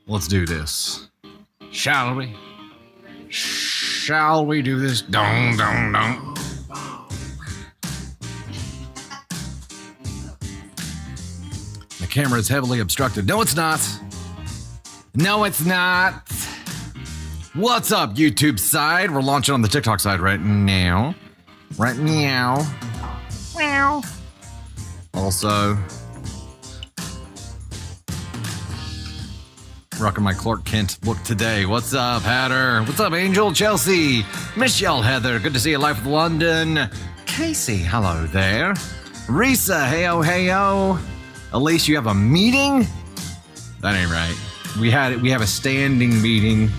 Let's do this. Shall we? Shall we do this? Dong, dong, dong. The camera is heavily obstructed. No, it's not. No, it's not. What's up, YouTube side? We're launching on the TikTok side right now. Right now. Meow. Also, rocking my Clark Kent look today. What's up, Hatter? What's up, Angel? Chelsea? Michelle Heather, good to see you live from London. Casey, hello there. Risa, heyo, heyo. Elise, you have a meeting? That ain't right. We have a standing meeting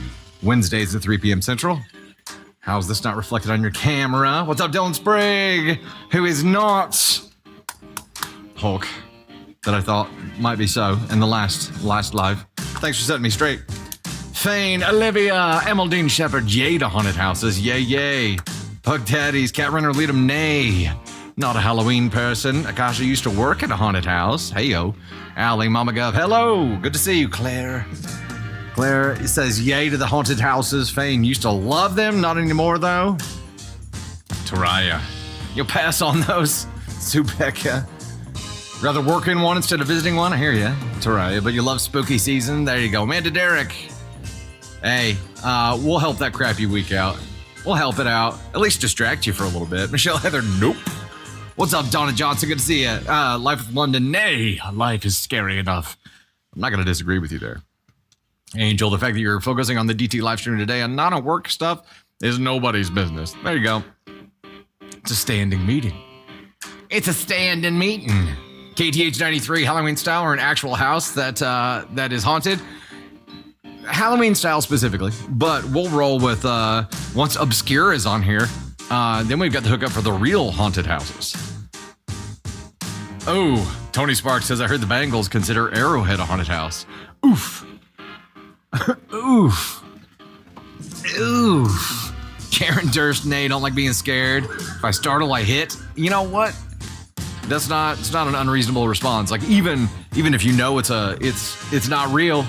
Wednesdays at 3 p.m. Central. How's this not reflected on your camera? What's up, Dylan Sprague? Who is not Hulk that I thought might be so in the last live. Thanks for setting me straight. Fane, Olivia, Emeldine Shepherd, yay to haunted houses, yay, yay. Pug Daddies, Cat Runner, lead 'em, nay. Not a Halloween person. Akasha used to work at a haunted house. Heyo. Allie, Mama Gov, hello. Good to see you, Claire. Claire says yay to the haunted houses. Fane used to love them. Not anymore, though. Taraya, you'll pass on those. Subeka. Rather work in one instead of visiting one? I hear you, Taraya, but you love spooky season. There you go. Amanda Derrick. Hey, we'll help that crappy week out. We'll help it out. At least distract you for a little bit. Michelle Heather, nope. What's up, Donna Johnson? Good to see you. Life with London, nay. Life is scary enough. I'm not going to disagree with you there. Angel, the fact that you're focusing on the DT live stream today and not on work stuff is nobody's business. There you go. It's a standing meeting. It's a standing meeting. KTH93, Halloween style or an actual house that is haunted? Halloween style specifically, but we'll roll with once Obscure is on here, then we've got the hookup for the real haunted houses. Oh, Tony Sparks says, I heard the Bengals consider Arrowhead a haunted house. Oof. Oof. Oof. Karen Durst, nay, don't like being scared. If I startle, I hit. You know what? It's not an unreasonable response. Like even if you know it's not real,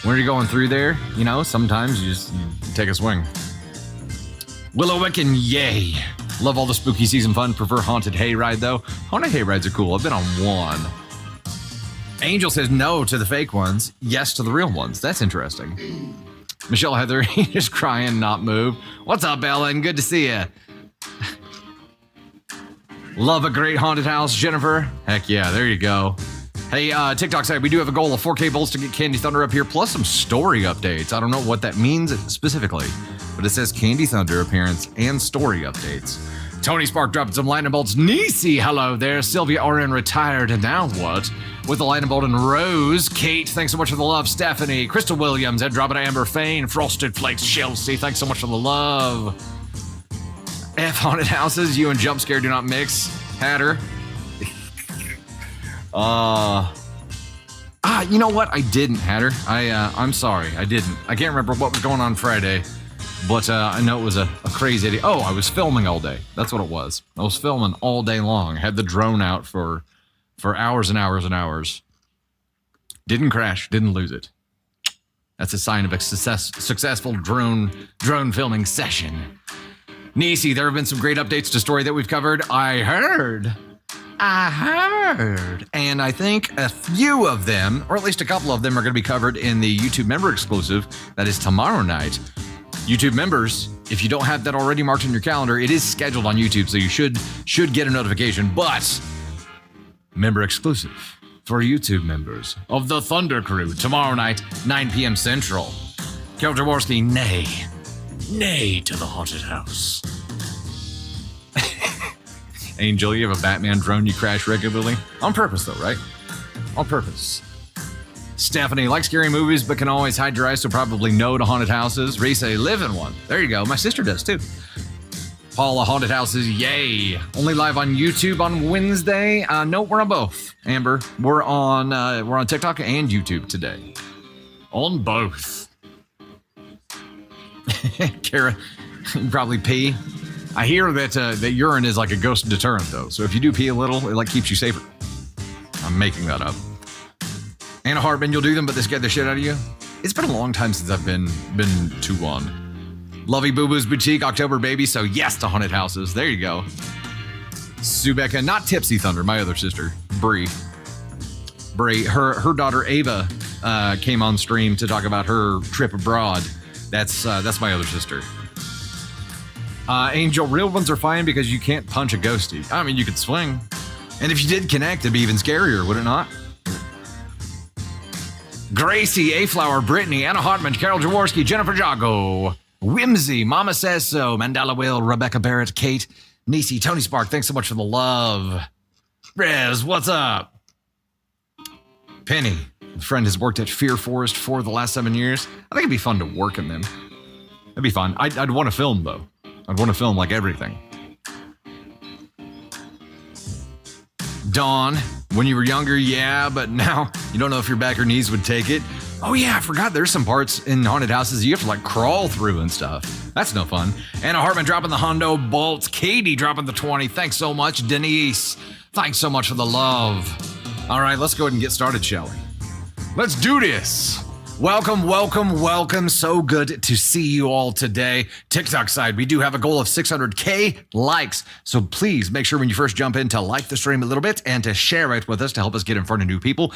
when you're going through there, you know, sometimes you take a swing. Willow Wiccan, yay. Love all the spooky season fun. Prefer haunted hayride though. Haunted hayrides are cool. I've been on one. Angel says no to the fake ones, yes to the real ones. That's interesting. Michelle Heather, just crying, not move. What's up, Ellen? Good to see you. Love a great haunted house, Jennifer. Heck yeah, there you go. Hey, TikTok side, we do have a goal of 4K bolts to get Candy Thunder up here, plus some story updates. I don't know what that means specifically, but it says Candy Thunder appearance and story updates. Tony Spark dropping some lightning bolts. Nisi, hello there. Sylvia RN retired, and now what? With the lightning bolt and Rose. Kate, thanks so much for the love. Stephanie, Crystal Williams, Ed dropping Amber Fane, Frosted Flakes, Chelsea, thanks so much for the love. F haunted houses, you and Jump Scare do not mix. Hatter. You know what? I didn't, Hatter. I'm sorry. I didn't. I can't remember what was going on Friday, but I know it was a crazy day. Oh, I was filming all day. That's what it was. I was filming all day long. I had the drone out for hours and hours and hours. Didn't crash. Didn't lose it. That's a sign of a successful drone filming session. Nisi, there have been some great updates to story that we've covered. I heard. And I think a few of them, or at least a couple of them, are going to be covered in the YouTube member exclusive. That is tomorrow night. YouTube members, if you don't have that already marked in your calendar, it is scheduled on YouTube, so you should get a notification. But member exclusive for YouTube members of the Thunder Crew tomorrow night, 9 p.m. Central. Kel Jaworski, nay to the haunted house. Angel, you have a Batman drone you crash regularly? On purpose, though, right? On purpose. Stephanie, like scary movies, but can always hide your eyes, so probably no to haunted houses. Reese, live in one. There you go. My sister does, too. Paula, haunted houses, yay. Only live on YouTube on Wednesday. No, we're on both. Amber, we're on TikTok and YouTube today. On both. Kara, you probably pee. I hear that urine is like a ghost deterrent, though. So if you do pee a little, it like keeps you safer. I'm making that up. Anna Hartman, you'll do them, but they scared the shit out of you. It's been a long time since I've been to one. Lovey Boo Boo's Boutique, October Baby. So yes to haunted houses. There you go. Subeka, not Tipsy Thunder, my other sister, Bree. Her daughter Ava came on stream to talk about her trip abroad. That's my other sister. Angel, real ones are fine because you can't punch a ghostie. I mean, you could swing. And if you did connect, it'd be even scarier, would it not? Gracie, A-Flower, Brittany, Anna Hartman, Carol Jaworski, Jennifer Jago, Whimsy, Mama Says So, Mandela Will, Rebecca Barrett, Kate, Nisi, Tony Spark, thanks so much for the love. Rez, what's up? Penny, a friend has worked at Fear Forest for the last 7 years. I think it'd be fun to work in them. It'd be fun. I'd want to film, though. I'd want to film like everything. Dawn, when you were younger, yeah, but now you don't know if your back or knees would take it. Oh yeah, I forgot there's some parts in haunted houses you have to like crawl through and stuff. That's no fun. Anna Hartman dropping the Hondo bolts. Katie dropping the 20. Thanks so much. Denise, thanks so much for the love. All right, let's go ahead and get started, shall we? Let's do this. Welcome, welcome, welcome. So good to see you all today. TikTok side, we do have a goal of 600K likes. So please make sure when you first jump in to like the stream a little bit and to share it with us to help us get in front of new people.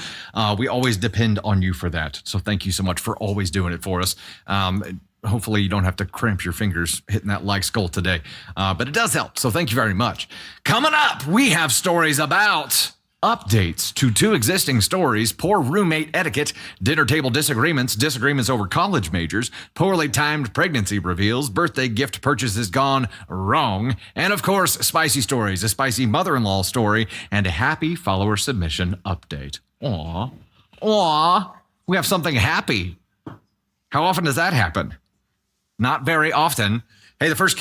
We always depend on you for that. So thank you so much for always doing it for us. Hopefully you don't have to cramp your fingers hitting that like goal today. But it does help. So thank you very much. Coming up, we have stories about updates to 2 existing stories, poor roommate etiquette, dinner table disagreements over college majors, poorly timed pregnancy reveals, birthday gift purchases gone wrong, and of course, spicy stories, a spicy mother-in-law story, and a happy follower submission update. Aww, we have something happy. How often does that happen? Not very often. Hey, the first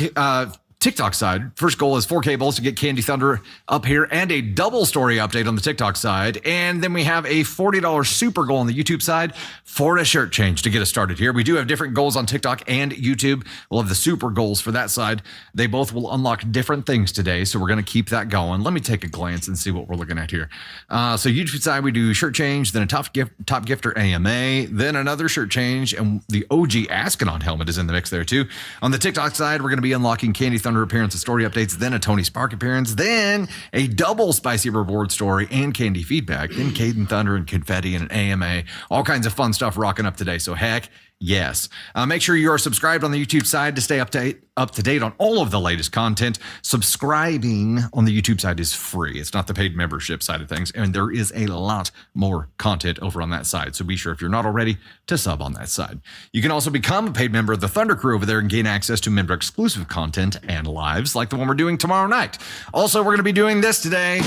TikTok side, first goal is 4K bowls to get Kaden Thunder up here and a double story update on the TikTok side. And then we have a $40 super goal on the YouTube side for a shirt change to get us started here. We do have different goals on TikTok and YouTube. We'll have the super goals for that side. They both will unlock different things today. So we're going to keep that going. Let me take a glance and see what we're looking at here. So YouTube side, we do shirt change, then a top gifter AMA, then another shirt change. And the OG Askenon helmet is in the mix there too. On the TikTok side, we're going to be unlocking Kaden Thunder appearance and story updates, then a Tony Spark appearance, then a double spicy reward story and candy feedback, then Kaden Thunder and confetti and an AMA. All kinds of fun stuff rocking up today. So heck yes. Make sure you are subscribed on the YouTube side to stay up to date on all of the latest content. Subscribing on the YouTube side is free. It's not the paid membership side of things. And there is a lot more content over on that side. So be sure if you're not already to sub on that side. You can also become a paid member of the Thunder Crew over there and gain access to member exclusive content and lives like the one we're doing tomorrow night. Also, we're going to be doing this today.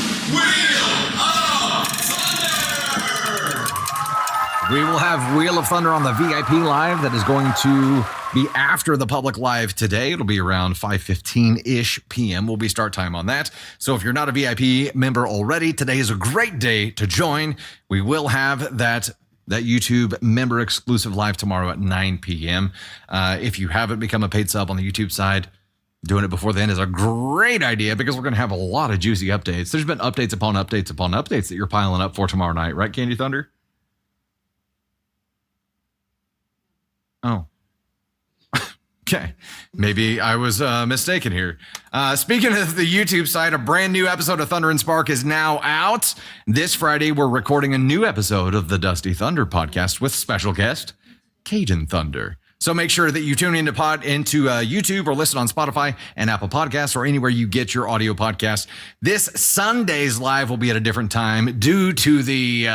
We will have Wheel of Thunder on the VIP live. That is going to be after the public live today. It'll be around 5:15-ish p.m. will be start time on that. So if you're not a VIP member already, today is a great day to join. We will have that YouTube member exclusive live tomorrow at 9 p.m. If you haven't become a paid sub on the YouTube side, doing it before then is a great idea because we're going to have a lot of juicy updates. There's been updates upon updates upon updates that you're piling up for tomorrow night, right, Candy Thunder? Oh. Okay. Maybe I was mistaken here. Speaking of the YouTube side, a brand new episode of Thunder and Spark is now out. This Friday, we're recording a new episode of the Dusty Thunder podcast with special guest, Kaden Thunder. So make sure that you tune into YouTube or listen on Spotify and Apple Podcasts or anywhere you get your audio podcasts. This Sunday's live will be at a different time due to the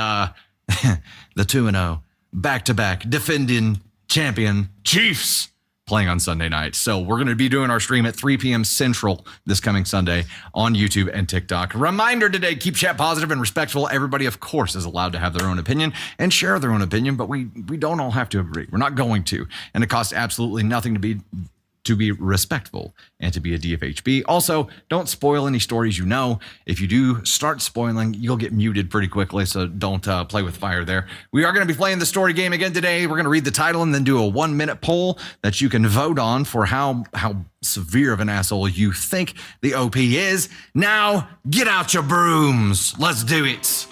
2-0 back-to-back defending champion Chiefs playing on Sunday night. So we're going to be doing our stream at 3 p.m. Central this coming Sunday on YouTube and TikTok. Reminder today, keep chat positive and respectful. Everybody, of course, is allowed to have their own opinion and share their own opinion, but we don't all have to agree. We're not going to. And it costs absolutely nothing to be respectful and to be a DFHB. Also, don't spoil any stories you know. If you do start spoiling, you'll get muted pretty quickly, so don't play with fire there. We are going to be playing the story game again today. We're going to read the title and then do a 1-minute poll that you can vote on for how severe of an asshole you think the OP is. Now, get out your brooms. Let's do it.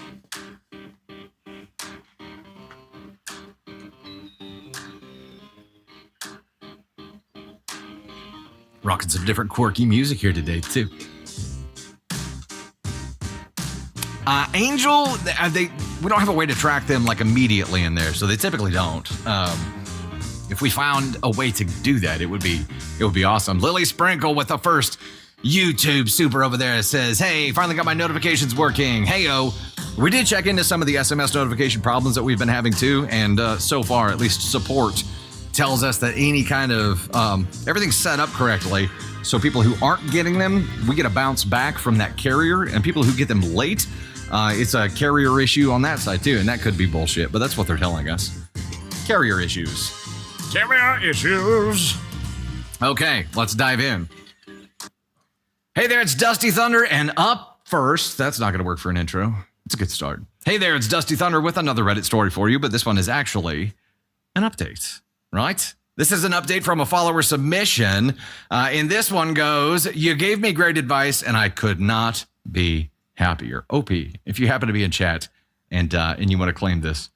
Rocking some different quirky music here today, too. Angel, we don't have a way to track them like immediately in there, so they typically don't. If we found a way to do that, it would be awesome. Lily Sprinkle with the first YouTube super over there says, hey, finally got my notifications working. Heyo. We did check into some of the SMS notification problems that we've been having too, and so far, at least support tells us that any kind of everything's set up correctly. So people who aren't getting them, we get a bounce back from that carrier, and people who get them late, it's a carrier issue on that side too, and that could be bullshit, but that's what they're telling us. Carrier issues. Carrier issues. Okay, let's dive in. Hey there, it's Dusty Thunder, and up first, that's not going to work for an intro. It's a good start. Hey there, it's Dusty Thunder with another Reddit story for you, but this one is actually an update, right? This is an update from a follower submission, and this one goes, you gave me great advice, and I could not be happier. OP, if you happen to be in chat and you want to claim this,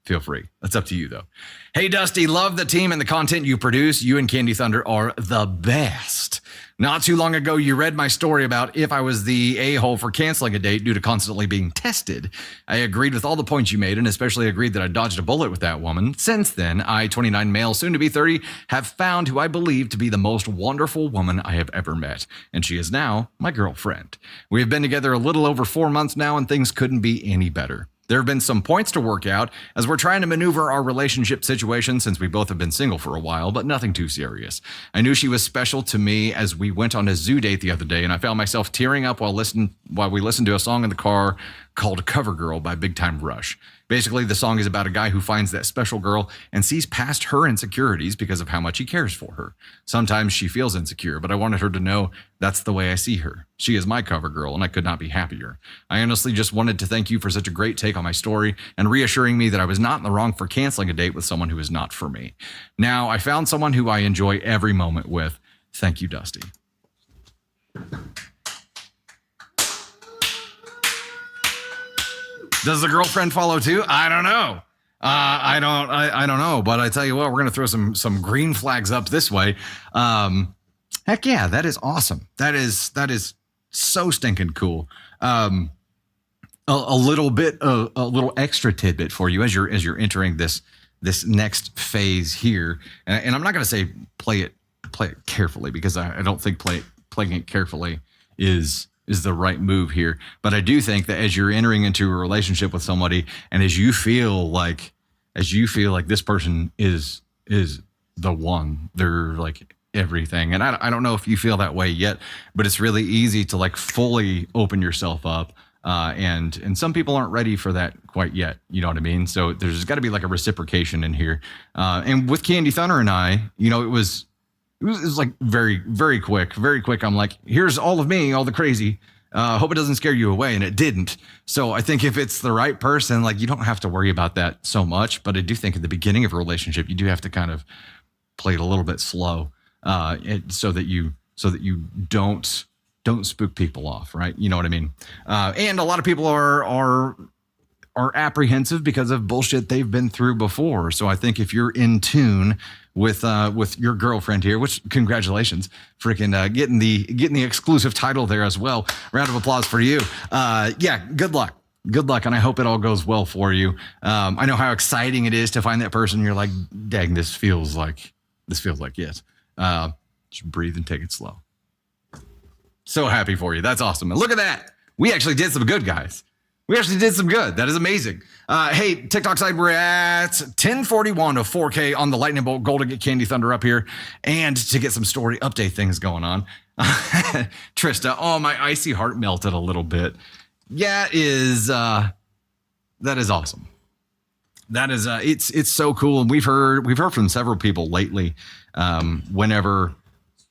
feel free. That's up to you, though. Hey, Dusty, love the team and the content you produce. You and Candy Thunder are the best. Not too long ago, you read my story about if I was the a-hole for canceling a date due to constantly being tested. I agreed with all the points you made and especially agreed that I dodged a bullet with that woman. Since then, I, 29 male, soon to be 30, have found who I believe to be the most wonderful woman I have ever met. And she is now my girlfriend. We have been together a little over 4 months now and things couldn't be any better. There have been some points to work out as we're trying to maneuver our relationship situation since we both have been single for a while, but nothing too serious. I knew she was special to me as we went on a zoo date the other day, and I found myself tearing up while we listened to a song in the car called Cover Girl by Big Time Rush. Basically, the song is about a guy who finds that special girl and sees past her insecurities because of how much he cares for her. Sometimes she feels insecure, but I wanted her to know that's the way I see her. She is my cover girl, and I could not be happier. I honestly just wanted to thank you for such a great take on my story and reassuring me that I was not in the wrong for canceling a date with someone who is not for me. Now, I found someone who I enjoy every moment with. Thank you, Dusty. Does the girlfriend follow too? I don't know. I don't know. But I tell you what, we're gonna throw some green flags up this way. Heck yeah, that is awesome. That is so stinking cool. A little extra tidbit for you as you're entering this next phase here. And I'm not gonna say play it carefully because I don't think playing it carefully is the right move here. But I do think that as you're entering into a relationship with somebody and as you feel like this person is the one, they're like everything. And I don't know if you feel that way yet, but it's really easy to like fully open yourself up. And some people aren't ready for that quite yet. You know what I mean? So there's got to be like a reciprocation in here. And with Candy Thunder and I, you know, it was like very, very quick. I'm like, here's all of me, all the crazy. Hope it doesn't scare you away. And it didn't. So I think if it's the right person, like you don't have to worry about that so much. But I do think at the beginning of a relationship, you do have to kind of play it a little bit slow, so that you don't spook people off. Right. You know what I mean? And a lot of people are apprehensive because of bullshit they've been through before. So I think if you're in tune with your girlfriend here, which congratulations, freaking getting the exclusive title there as well. Round of applause for you. Yeah, good luck, and I hope it all goes well for you. I know how exciting it is to find that person. You're like, dang, this feels like it. Just breathe and take it slow. So happy for you. That's awesome. And look at that. We actually did some good, guys. We actually did some good. That is amazing. Hey, TikTok side, we're at 1041 of 4K on the Lightning Bolt goal to get Candy Thunder up here and to get some story update things going on. Trista, oh, my icy heart melted a little bit. Yeah, that is awesome. That is, it's so cool. And we've heard from several people lately, whenever,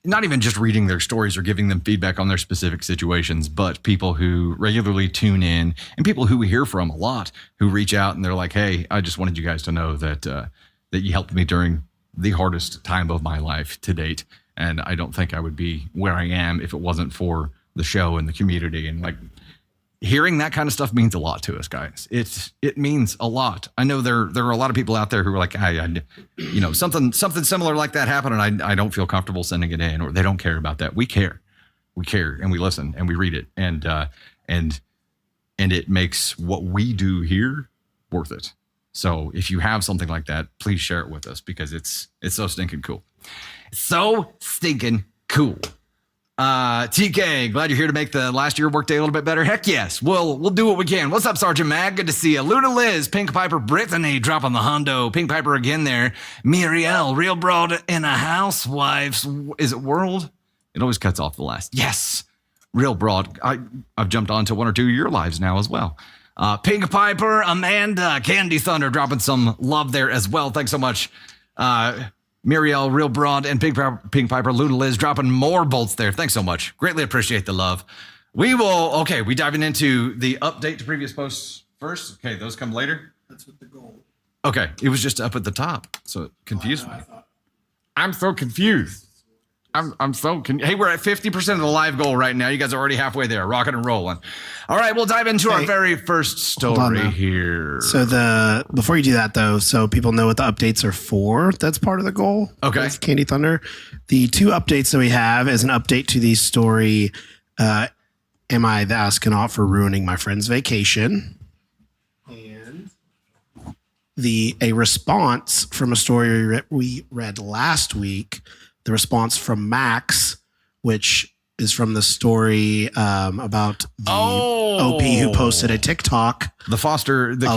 not even just reading their stories or giving them feedback on their specific situations, but people who regularly tune in and people who we hear from a lot who reach out and they're like, hey, I just wanted you guys to know that you helped me during the hardest time of my life to date. And I don't think I would be where I am if it wasn't for the show and the community. And like, hearing that kind of stuff means a lot to us, guys. It means a lot. I know there are a lot of people out there who are like, something similar like that happened, and I don't feel comfortable sending it in, or they don't care about that. We care, and we listen, and we read it, and it makes what we do here worth it. So if you have something like that, please share it with us, because it's so stinking cool. So stinking cool. TK, glad you're here to make the last year workday a little bit better. Heck yes, we'll do what we can. What's up, Sergeant Mag? Good to see you. Luna Liz, Pink Piper, Brittany dropping the hundo. Pink Piper again there. Muriel, real broad in a housewife's. Is it world? It always cuts off the last. Yes, real broad. I've jumped onto one or two of your lives now as well. Pink Piper, Amanda, Kaden Thunder dropping some love there as well. Thanks so much. Muriel, real broad, and Pink Piper, Luna Liz dropping more bolts there. Thanks so much. Greatly appreciate the love. We diving into the update to previous posts first. Okay, those come later. That's what the goal. Okay, it was just up at the top, so it confused me. I'm so confused. Hey, we're at 50% of the live goal right now. You guys are already halfway there, rocking and rolling. All right, we'll dive into our very first story here. So before you do that, though, so people know what the updates are for, that's part of the goal. Okay. With Kaden Thunder. The two updates that we have is an update to the story, Am I the Astronaut for Ruining My Friend's Vacation? And a response from a story we read last week, the response from Max, which is from the story about the OP who posted a TikTok. The kid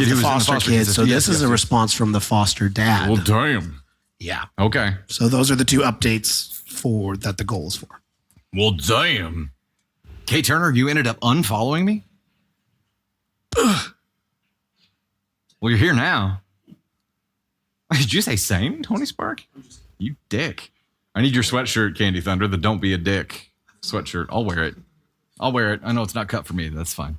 who was foster in the kid. So this is a response from the foster dad. Well, damn. Yeah. Okay. So those are the two updates that the goal is for. Well, damn. Kay Turner, you ended up unfollowing me? Ugh. Well, you're here now. Did you say same, Tony Spark? You dick. I need your sweatshirt, Candy Thunder, the Don't Be a Dick sweatshirt. I'll wear it. I know it's not cut for me. That's fine.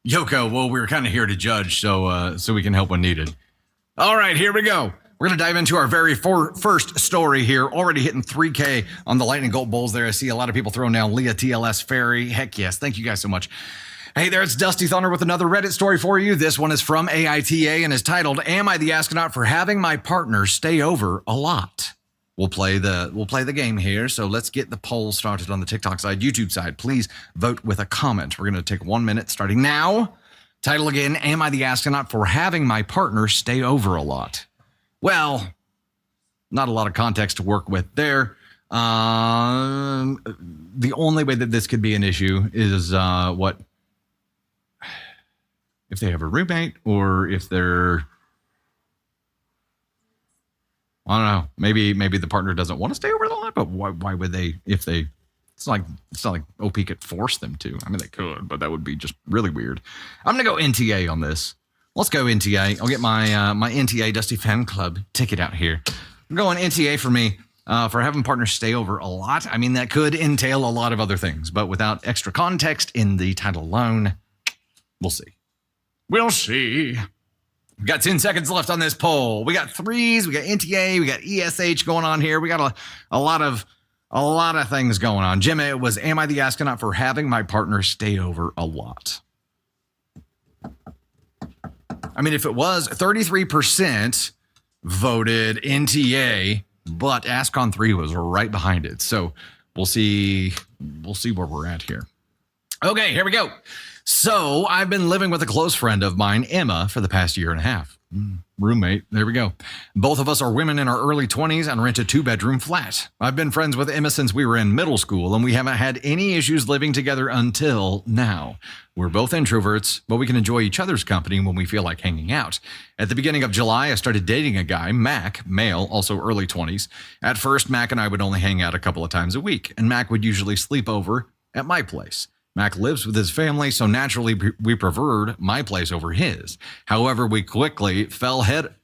Yoko, well, we're kind of here to judge, so we can help when needed. All right, here we go. We're going to dive into our very first story here. Already hitting 3K on the Lightning Gold Bowls there. I see a lot of people throwing down Leah TLS Ferry. Heck yes. Thank you guys so much. Hey there, it's Dusty Thunder with another Reddit story for you. This one is from AITA and is titled, Am I the Astronaut for Having My Partner Stay Over a Lot? We'll play the game here, so let's get the poll started on the TikTok side, YouTube side. Please vote with a comment. We're going to take 1 minute starting now. Title again, Am I the Astronaut for Having My Partner Stay Over a Lot? Well, not a lot of context to work with there. The only way that this could be an issue is if they have a roommate, or if they're, I don't know, maybe the partner doesn't want to stay over the lot, but why would they, it's not like OP could force them to. I mean, they could, but that would be just really weird. I'm going to go NTA on this. Let's go NTA. I'll get my my NTA Dusty Fan Club ticket out here. I'm going NTA for me for having partners stay over a lot. I mean, that could entail a lot of other things, but without extra context in the title alone, we'll see. We'll see. We got 10 seconds left on this poll. We got threes, we got NTA, we got ESH going on here. We got a lot of things going on. Jim, it was, Am I the Astronaut for Having My Partner Stay Over a Lot? I mean, if it was, 33% voted NTA, but AskCon 3 was right behind it. So we'll see where we're at here. Okay, here we go. So I've been living with a close friend of mine, Emma, for the past year and a half. Roommate, there we go. Both of us are women in our early 20s and rent a 2-bedroom flat. I've been friends with Emma since we were in middle school, and we haven't had any issues living together until now. We're both introverts, but we can enjoy each other's company when we feel like hanging out. At the beginning of July, I started dating a guy, Mac, male, also early 20s. At first, Mac and I would only hang out a couple of times a week, and Mac would usually sleep over at my place. Mac lives with his family, so naturally we preferred my place over his. However, we quickly fell head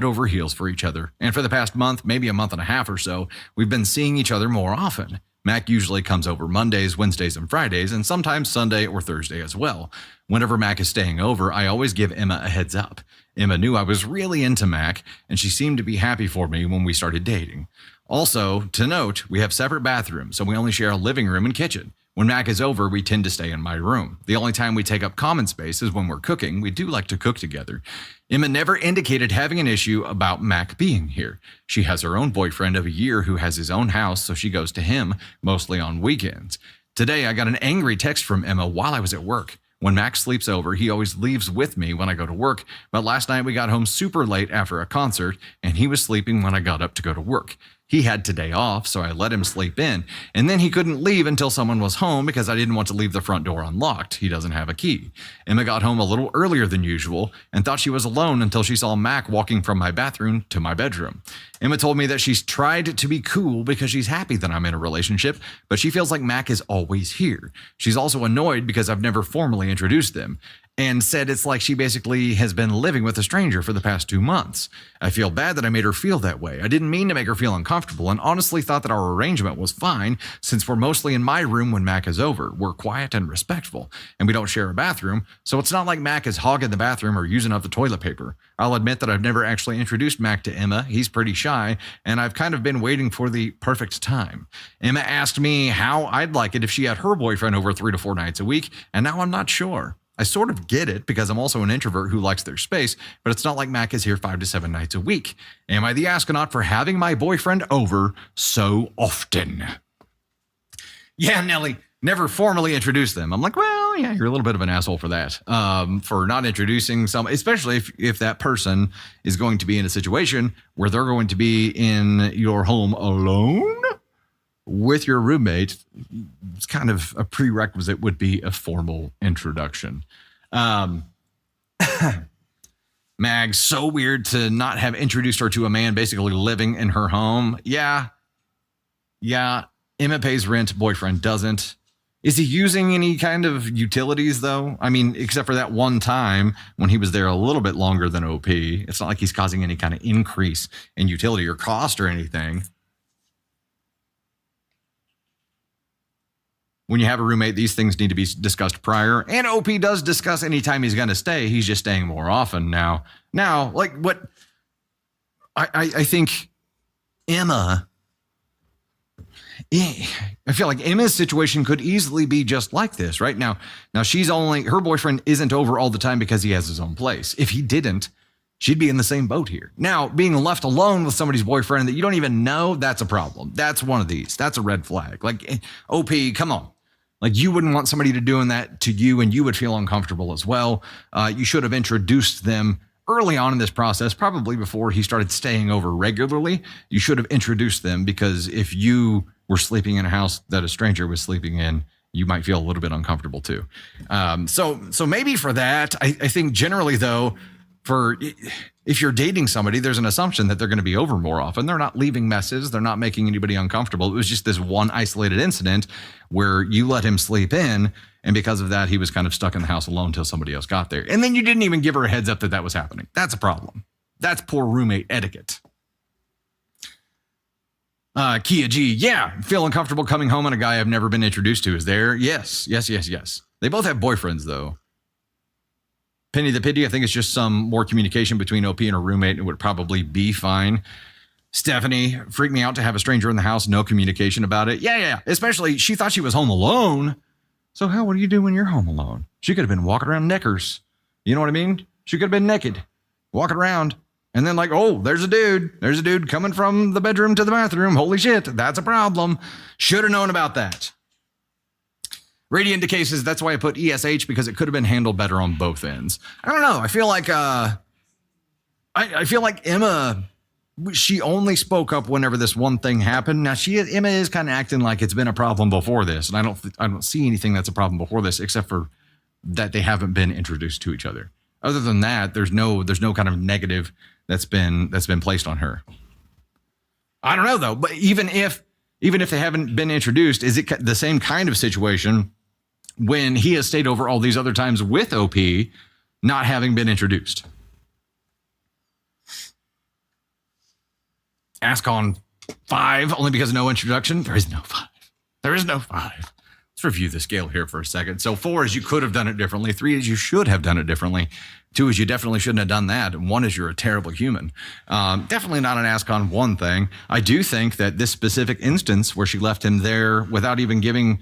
over heels for each other. And for the past month, maybe a month and a half or so, we've been seeing each other more often. Mac usually comes over Mondays, Wednesdays, and Fridays, and sometimes Sunday or Thursday as well. Whenever Mac is staying over, I always give Emma a heads up. Emma knew I was really into Mac, and she seemed to be happy for me when we started dating. Also, to note, we have separate bathrooms, so we only share a living room and kitchen. When Mac is over, we tend to stay in my room. The only time we take up common space is when we're cooking. We do like to cook together. Emma never indicated having an issue about Mac being here. She has her own boyfriend of a year who has his own house, so she goes to him, mostly on weekends. Today, I got an angry text from Emma while I was at work. When Max sleeps over, he always leaves with me when I go to work, but last night we got home super late after a concert, and he was sleeping when I got up to go to work. He had today off, so I let him sleep in, and then he couldn't leave until someone was home because I didn't want to leave the front door unlocked. He doesn't have a key. Emma got home a little earlier than usual and thought she was alone until she saw Mac walking from my bathroom to my bedroom. Emma told me that she's tried to be cool because she's happy that I'm in a relationship, but she feels like Mac is always here. She's also annoyed because I've never formally introduced them, and said it's like she basically has been living with a stranger for the past 2 months. I feel bad that I made her feel that way. I didn't mean to make her feel uncomfortable and honestly thought that our arrangement was fine since we're mostly in my room when Mac is over. We're quiet and respectful, and we don't share a bathroom, so it's not like Mac is hogging the bathroom or using up the toilet paper. I'll admit that I've never actually introduced Mac to Emma. He's pretty shy, and I've kind of been waiting for the perfect time. Emma asked me how I'd like it if she had her boyfriend over 3 to 4 nights a week, and now I'm not sure. I sort of get it because I'm also an introvert who likes their space, but it's not like Mac is here 5 to 7 nights a week. Am I the astronaut for having my boyfriend over so often? Yeah, Nelly, never formally introduced them. I'm like, well, yeah, you're a little bit of an asshole for that. For not introducing some, especially if that person is going to be in a situation where they're going to be in your home alone with your roommate. It's kind of a prerequisite would be a formal introduction. Mag, so weird to not have introduced her to a man basically living in her home. Yeah. Emma pays rent, boyfriend doesn't. Is he using any kind of utilities though? I mean, except for that one time when he was there a little bit longer than OP. It's not like he's causing any kind of increase in utility or cost or anything. When you have a roommate, these things need to be discussed prior. And OP does discuss anytime he's going to stay. He's just staying more often now. Now, like what I think Emma, I feel like Emma's situation could easily be just like this, right? Now she's her boyfriend isn't over all the time because he has his own place. If he didn't, she'd be in the same boat here. Now, being left alone with somebody's boyfriend that you don't even know, that's a problem. That's one of these. That's a red flag. Like, OP, come on. Like, you wouldn't want somebody to doing that to you, and you would feel uncomfortable as well. You should have introduced them early on in this process, probably before he started staying over regularly. You should have introduced them, because if you were sleeping in a house that a stranger was sleeping in, you might feel a little bit uncomfortable too. So maybe for that, I think generally though, if you're dating somebody, there's an assumption that they're going to be over more often. They're not leaving messes. They're not making anybody uncomfortable. It was just this one isolated incident where you let him sleep in, and because of that, he was kind of stuck in the house alone until somebody else got there. And then you didn't even give her a heads up that was happening. That's a problem. That's poor roommate etiquette. Kia G, yeah, feel uncomfortable coming home and a guy I've never been introduced to is there. Yes. They both have boyfriends though. Penny the Pity, I think it's just some more communication between OP and her roommate. It would probably be fine. Stephanie, freaked me out to have a stranger in the house, no communication about it. Yeah. Especially, she thought she was home alone. So what do you do when you're home alone? She could have been walking around knickers. You know what I mean? She could have been naked, walking around. And then like, oh, there's a dude coming from the bedroom to the bathroom. Holy shit, that's a problem. Should have known about that. Radiant cases, that's why I put ESH, because it could have been handled better on both ends. I don't know. I feel like I feel like Emma, she only spoke up whenever this one thing happened. Now Emma is kind of acting like it's been a problem before this, and I don't see anything that's a problem before this except for that they haven't been introduced to each other. Other than that, there's no kind of negative that's been placed on her. I don't know though, but even if they haven't been introduced, is it the same kind of situation when he has stayed over all these other times with OP, not having been introduced? Ask on 5, only because no introduction. There is no 5. There is no 5. Let's review the scale here for a second. So 4 is you could have done it differently. 3 is you should have done it differently. 2 is you definitely shouldn't have done that. And 1 is you're a terrible human. Definitely not an ask on 1 thing. I do think that this specific instance where she left him there without even giving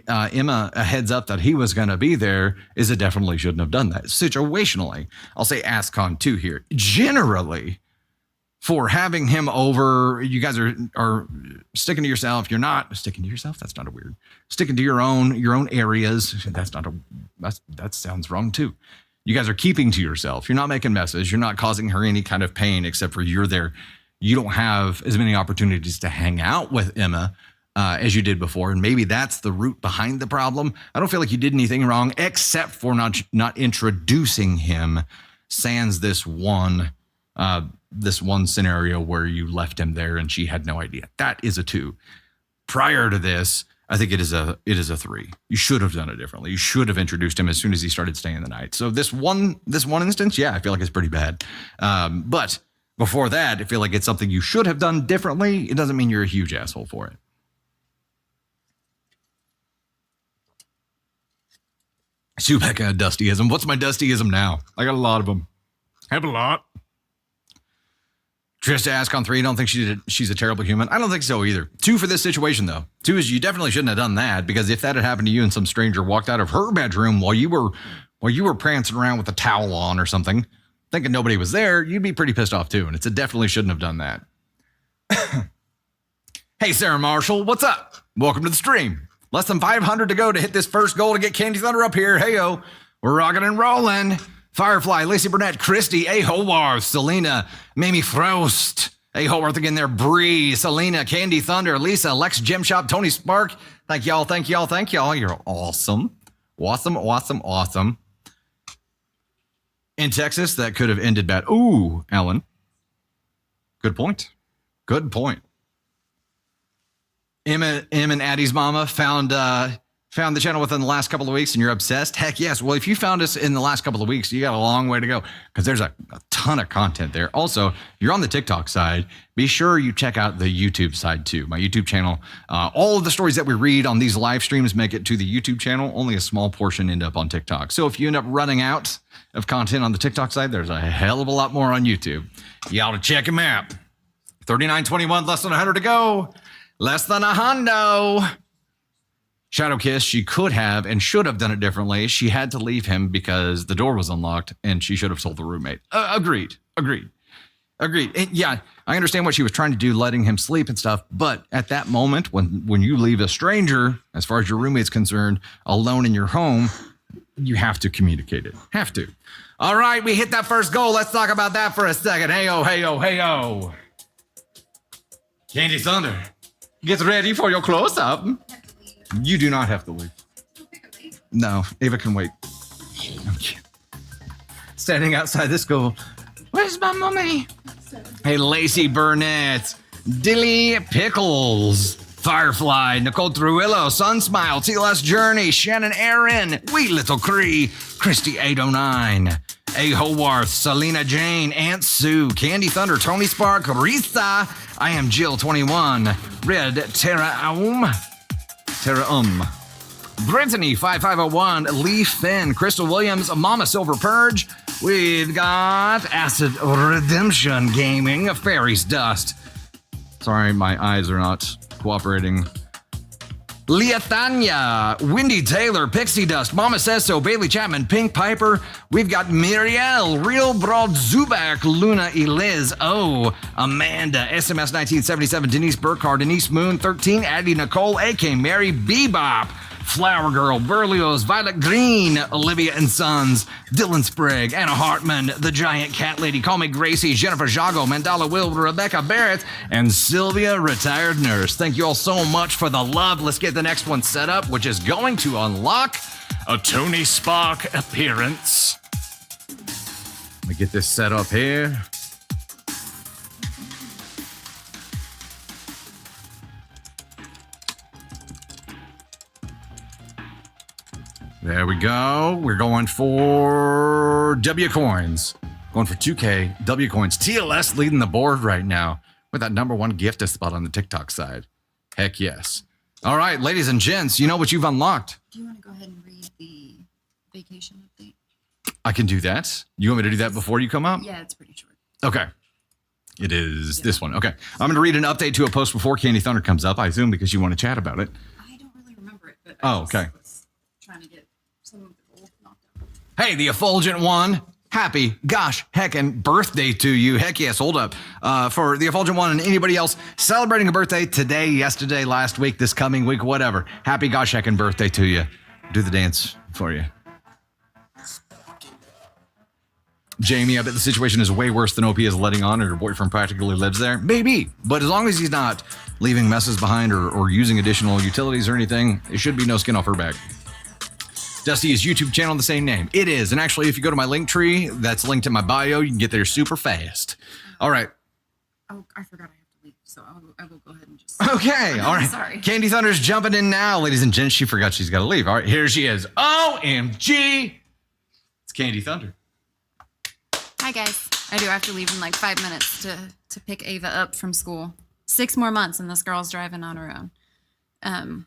Emma a heads up that he was going to be there is a definitely shouldn't have done that. Situationally, I'll say ask on 2 here. Generally, for having him over, you guys are sticking to yourself. You're not sticking to yourself. That's not a weird. Sticking to your own areas. That sounds wrong too. You guys are keeping to yourself. You're not making messes. You're not causing her any kind of pain, except for you're there. You don't have as many opportunities to hang out with Emma as you did before, and maybe that's the root behind the problem. I don't feel like you did anything wrong, except for not introducing him. Sans this one scenario where you left him there and she had no idea. That is a 2. Prior to this, I think it is a 3. You should have done it differently. You should have introduced him as soon as he started staying the night. So this one instance, yeah, I feel like it's pretty bad. But before that, I feel like it's something you should have done differently. It doesn't mean you're a huge asshole for it. Subeka dustyism. What's my dustyism now? I got a lot of them. I have a lot. Trista ask on 3. I don't think she's a terrible human. I don't think so either. 2 for this situation though. 2 is you definitely shouldn't have done that, because if that had happened to you and some stranger walked out of her bedroom while you were prancing around with a towel on or something, thinking nobody was there, you'd be pretty pissed off too. And it's a definitely shouldn't have done that. Hey, Sarah Marshall, what's up? Welcome to the stream. Less than 500 to go to hit this first goal to get Kaden Thunder up here. Hey-o, we're rocking and rolling. Firefly, Lacey Burnett, Christy, A. Howarth, Selena, Mamie Frost, A. Howarth again there, Bree, Selena, Candy Thunder, Lisa, Lex Gem Shop, Tony Spark. Thank y'all. You're awesome. Awesome. In Texas, that could have ended bad. Ooh, Ellen. Good point. Em and Addie's mama found the channel within the last couple of weeks and you're obsessed? Heck yes. Well, if you found us in the last couple of weeks, you got a long way to go, because there's a ton of content there. Also, you're on the TikTok side. Be sure you check out the YouTube side too. My YouTube channel. All of the stories that we read on these live streams make it to the YouTube channel. Only a small portion end up on TikTok. So if you end up running out of content on the TikTok side, there's a hell of a lot more on YouTube. You ought to check them out. 39:21, less than 100 to go. Less than a hundo. Shadow Kiss, she could have and should have done it differently. She had to leave him because the door was unlocked and she should have told the roommate. Agreed. And yeah, I understand what she was trying to do, letting him sleep and stuff. But at that moment, when you leave a stranger, as far as your roommate's concerned, alone in your home, you have to communicate it. Have to. All right, we hit that first goal. Let's talk about that for a second. Hey-o. Candy Thunder. Get ready for your close-up. You do not have to leave. No, Ava can wait. Standing outside the school. Where's my mommy? Hey, Lacey Burnett. Dilly Pickles. Firefly. Nicole Trujillo. Sunsmile. TLS Journey. Shannon Aaron. Wee Little Cree. Christy 809. A. Howarth, Selena Jane, Aunt Sue, Candy Thunder, Tony Spark, Risa, I am Jill 21, Red Terra Brittany 5501, Lee Finn, Crystal Williams, Mama Silver Purge. We've got Acid Redemption Gaming, Fairy's Dust. Sorry, my eyes are not cooperating. Leathania, Wendy Taylor, Pixie Dust, Mama Says So, Bailey Chapman, Pink Piper. We've got Miriel, Real Broad Zubak, Luna Eliz, Amanda, SMS 1977, Denise Burkhardt, Denise Moon 13, Addie Nicole, AK Mary Bebop, Flower Girl, Berlioz, Violet Green, Olivia and Sons, Dylan Sprague, Anna Hartman, The Giant Cat Lady, Call Me Gracie, Jennifer Jago, Mandala Will, Rebecca Barrett, and Sylvia, Retired Nurse. Thank you all so much for the love. Let's get the next one set up, which is going to unlock a Tony Spark appearance. Let me get this set up here. There we go. We're going for W coins. Going for 2K W coins. TLS leading the board right now with that #1 gift spot on the TikTok side. Heck yes. All right, ladies and gents, you know what you've unlocked. Do you want to go ahead and read the vacation update? I can do that. You want me to do that before you come up? Yeah, it's pretty short. Okay. It is this one. Okay. I'm going to read an update to a post before Candy Thunder comes up, I assume, because you want to chat about it. I don't really remember it, but okay. Was trying to get some of the old knocked out. Hey, the effulgent one. Happy gosh heckin' birthday to you. Heck yes, hold up. For the effulgent one and anybody else celebrating a birthday today, yesterday, last week, this coming week, whatever. Happy gosh heckin' birthday to you. Do the dance for you. Jamie, I bet the situation is way worse than OP is letting on, or her boyfriend practically lives there. Maybe, but as long as he's not leaving messes behind or using additional utilities or anything, it should be no skin off her back. Dusty's YouTube channel, the same name. It is. And actually, if you go to my link tree, that's linked in my bio, you can get there super fast. All right. Oh, I forgot I have to leave, so I will go ahead and just... Okay, all right. Sorry. Candy Thunder's jumping in now, ladies and gents. She forgot she's got to leave. All right, here she is. OMG! It's Candy Thunder. Hi, guys. I do have to leave in like 5 minutes to pick Ava up from school. 6 more months, and this girl's driving on her own.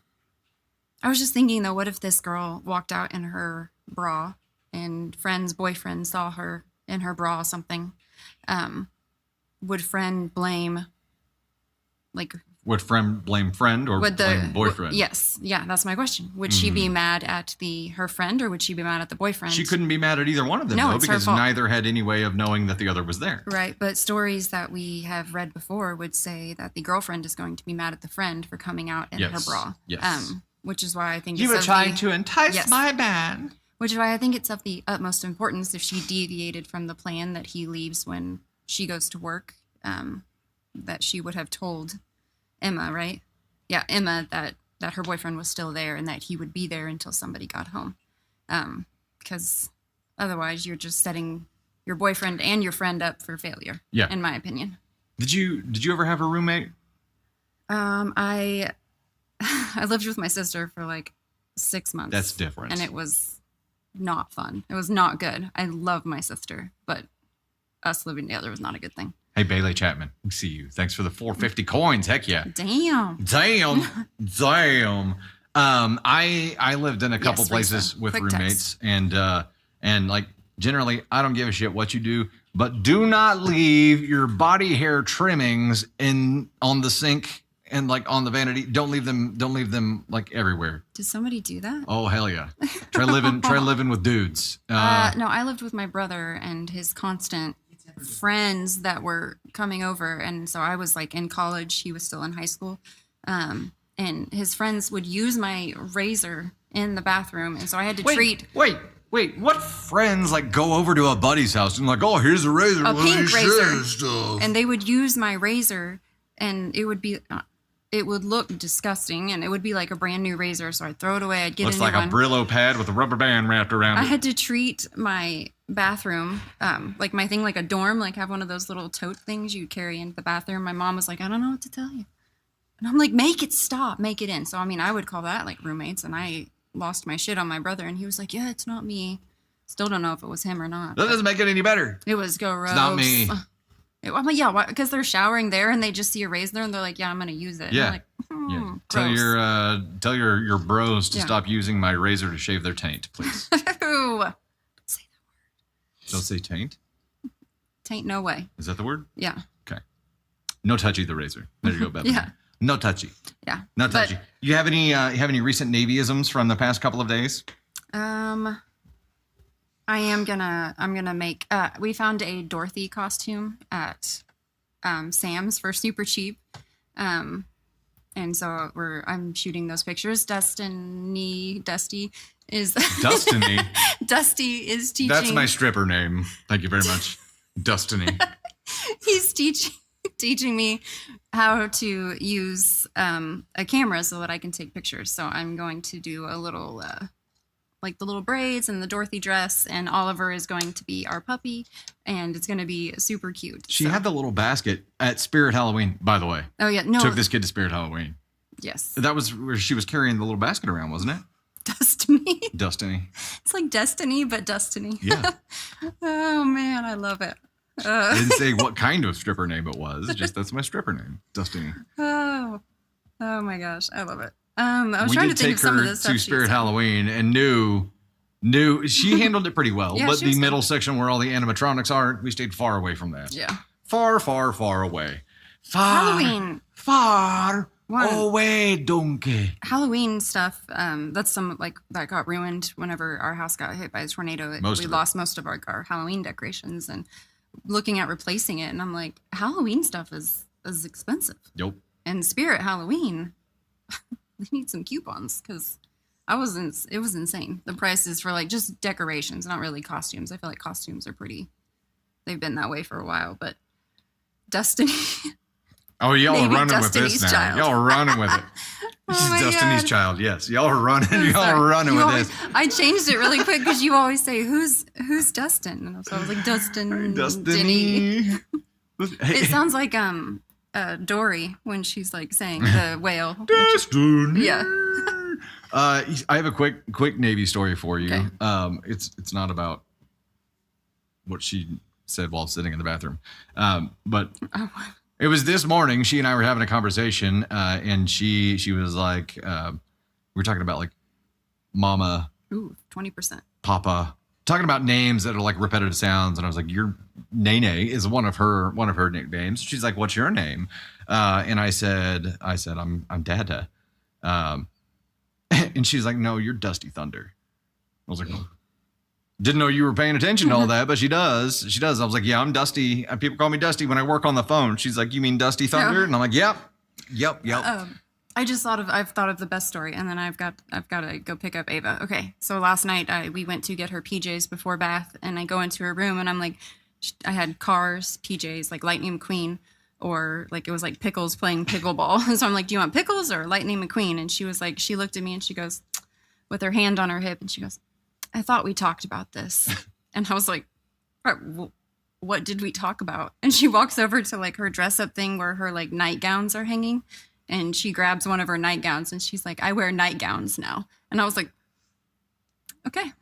I was just thinking, though, what if this girl walked out in her bra and friend's boyfriend saw her in her bra or something? Would friend blame, like... Would friend blame friend or blame boyfriend? Yes. Yeah, that's my question. Would she be mad at her friend, or would she be mad at the boyfriend? She couldn't be mad at either one of them, though, because neither had any way of knowing that the other was there. Right, but stories that we have read before would say that the girlfriend is going to be mad at the friend for coming out in her bra. Yes. Which is why I think you were trying to entice my man. Which is why I think it's of the utmost importance if she deviated from the plan that he leaves when she goes to work, that she would have told Emma, right? Yeah, Emma, that her boyfriend was still there and that he would be there until somebody got home. Because otherwise you're just setting your boyfriend and your friend up for failure, in my opinion. Did you ever have a roommate? I lived with my sister for like 6 months. That's different. And it was not fun. It was not good. I love my sister, but us living together was not a good thing. Hey, Bailey Chapman, we see you. Thanks for the 450 coins. Heck yeah. Damn. I lived in a couple places with roommates, and like generally I don't give a shit what you do, but do not leave your body hair trimmings on the sink and like on the vanity. Don't leave them like everywhere. Did somebody do that? Oh hell yeah. Try living with dudes. No, I lived with my brother and his constant friends that were coming over, and so I was like in college, he was still in high school, and his friends would use my razor in the bathroom, and so I had to treat... Wait, what friends like go over to a buddy's house and like, oh, here's a razor, a pink razor, and they would use my razor, and it would be... it would look disgusting, and it would be like a brand new razor, so I'd throw it away, I'd get Looks a new like one. a Brillo pad with a rubber band wrapped around it. I had to treat my bathroom, like my thing, like a dorm, like have one of those little tote things you carry into the bathroom. My mom was like, I don't know what to tell you. And I'm like, make it stop, make it in. So, I mean, I would call that like roommates, and I lost my shit on my brother, and he was like, yeah, it's not me. Still don't know if it was him or not. That doesn't make it any better. It was gross. It's not me. I'm like, yeah, because they're showering there and they just see a razor and they're like, yeah, I'm going to use it. Yeah. And I'm like, Tell your bros to stop using my razor to shave their taint, please. Ew. Don't say that word. Don't say taint? Taint, no way. Is that the word? Yeah. Okay. No touchy the razor. There you go, Beth. Yeah. No touchy. Yeah. No touchy. You have any recent Navy-isms from the past couple of days? I'm gonna make, we found a Dorothy costume at Sam's for super cheap. And so I'm shooting those pictures. Dusty is Destiny. Dusty is teaching. That's my stripper name. Thank you very much. Destiny. He's teaching me how to use a camera so that I can take pictures. So I'm going to do a little like the little braids and the Dorothy dress, and Oliver is going to be our puppy, and it's going to be super cute. She had the little basket at Spirit Halloween, by the way. Oh, yeah. No. Took this kid to Spirit Halloween. Yes. That was where she was carrying the little basket around, wasn't it? Destiny. It's like Destiny, but Destiny. Yeah. Oh, man. I love it. I didn't say what kind of stripper name it was. Just that's my stripper name, Destiny. Oh my gosh. I love it. I was We trying did to think take of some of her the stuff to she Spirit said. Halloween and knew she handled it pretty well. Yeah, But she the was middle section where all the animatronics are, we stayed far away from that. Yeah. Far, far, far away. Far, Halloween. far One. away, donkey. Halloween stuff, that's some like that got ruined whenever our house got hit by a tornado. We lost most of our Halloween decorations, and looking at replacing it, and I'm like, Halloween stuff is expensive. Yep. And Spirit Halloween, we need some coupons because it was insane. The prices for like just decorations, not really costumes. I feel like costumes are they've been that way for a while, but Destiny. Oh, y'all Maybe are running Destiny's with this now. Child. Y'all are running with it. This Oh is my Destiny's God. Child. Yes, y'all are running. Y'all Sorry. are running You with always- this. I changed it really quick because you always say, who's Dustin? And so I was like, Dustin. Denny. Destiny. It sounds like Dory when she's like saying the whale. Destiny. Yeah. I have a quick Navy story for you. Okay. It's not about what she said while sitting in the bathroom, but it was this morning. She and I were having a conversation, and she was like, we were talking about like mama, Ooh, 20%. papa, talking about names that are like repetitive sounds, and I was like, your Nene is one of her nicknames. She's like, what's your name? And I said I'm Dada. And she's like, no, you're Dusty Thunder. I was like, oh. Didn't know you were paying attention to all that, but she does. She does. I was like, yeah, I'm Dusty. People call me Dusty when I work on the phone. She's like, you mean Dusty Thunder? Yeah. And I'm like, yep. I've thought of the best story, and then I've got to go pick up Ava. Okay, so last night we went to get her PJs before bath, and I go into her room, and I'm like, I had Cars PJs like Lightning McQueen, or like it was like Pickles playing pickleball. So I'm like, do you want Pickles or Lightning McQueen? And she was like, she looked at me and she goes, with her hand on her hip, and she goes, I thought we talked about this. And I was like, what did we talk about? And she walks over to like her dress up thing where her like nightgowns are hanging. And she grabs one of her nightgowns and she's like, I wear nightgowns now. And I was like, okay.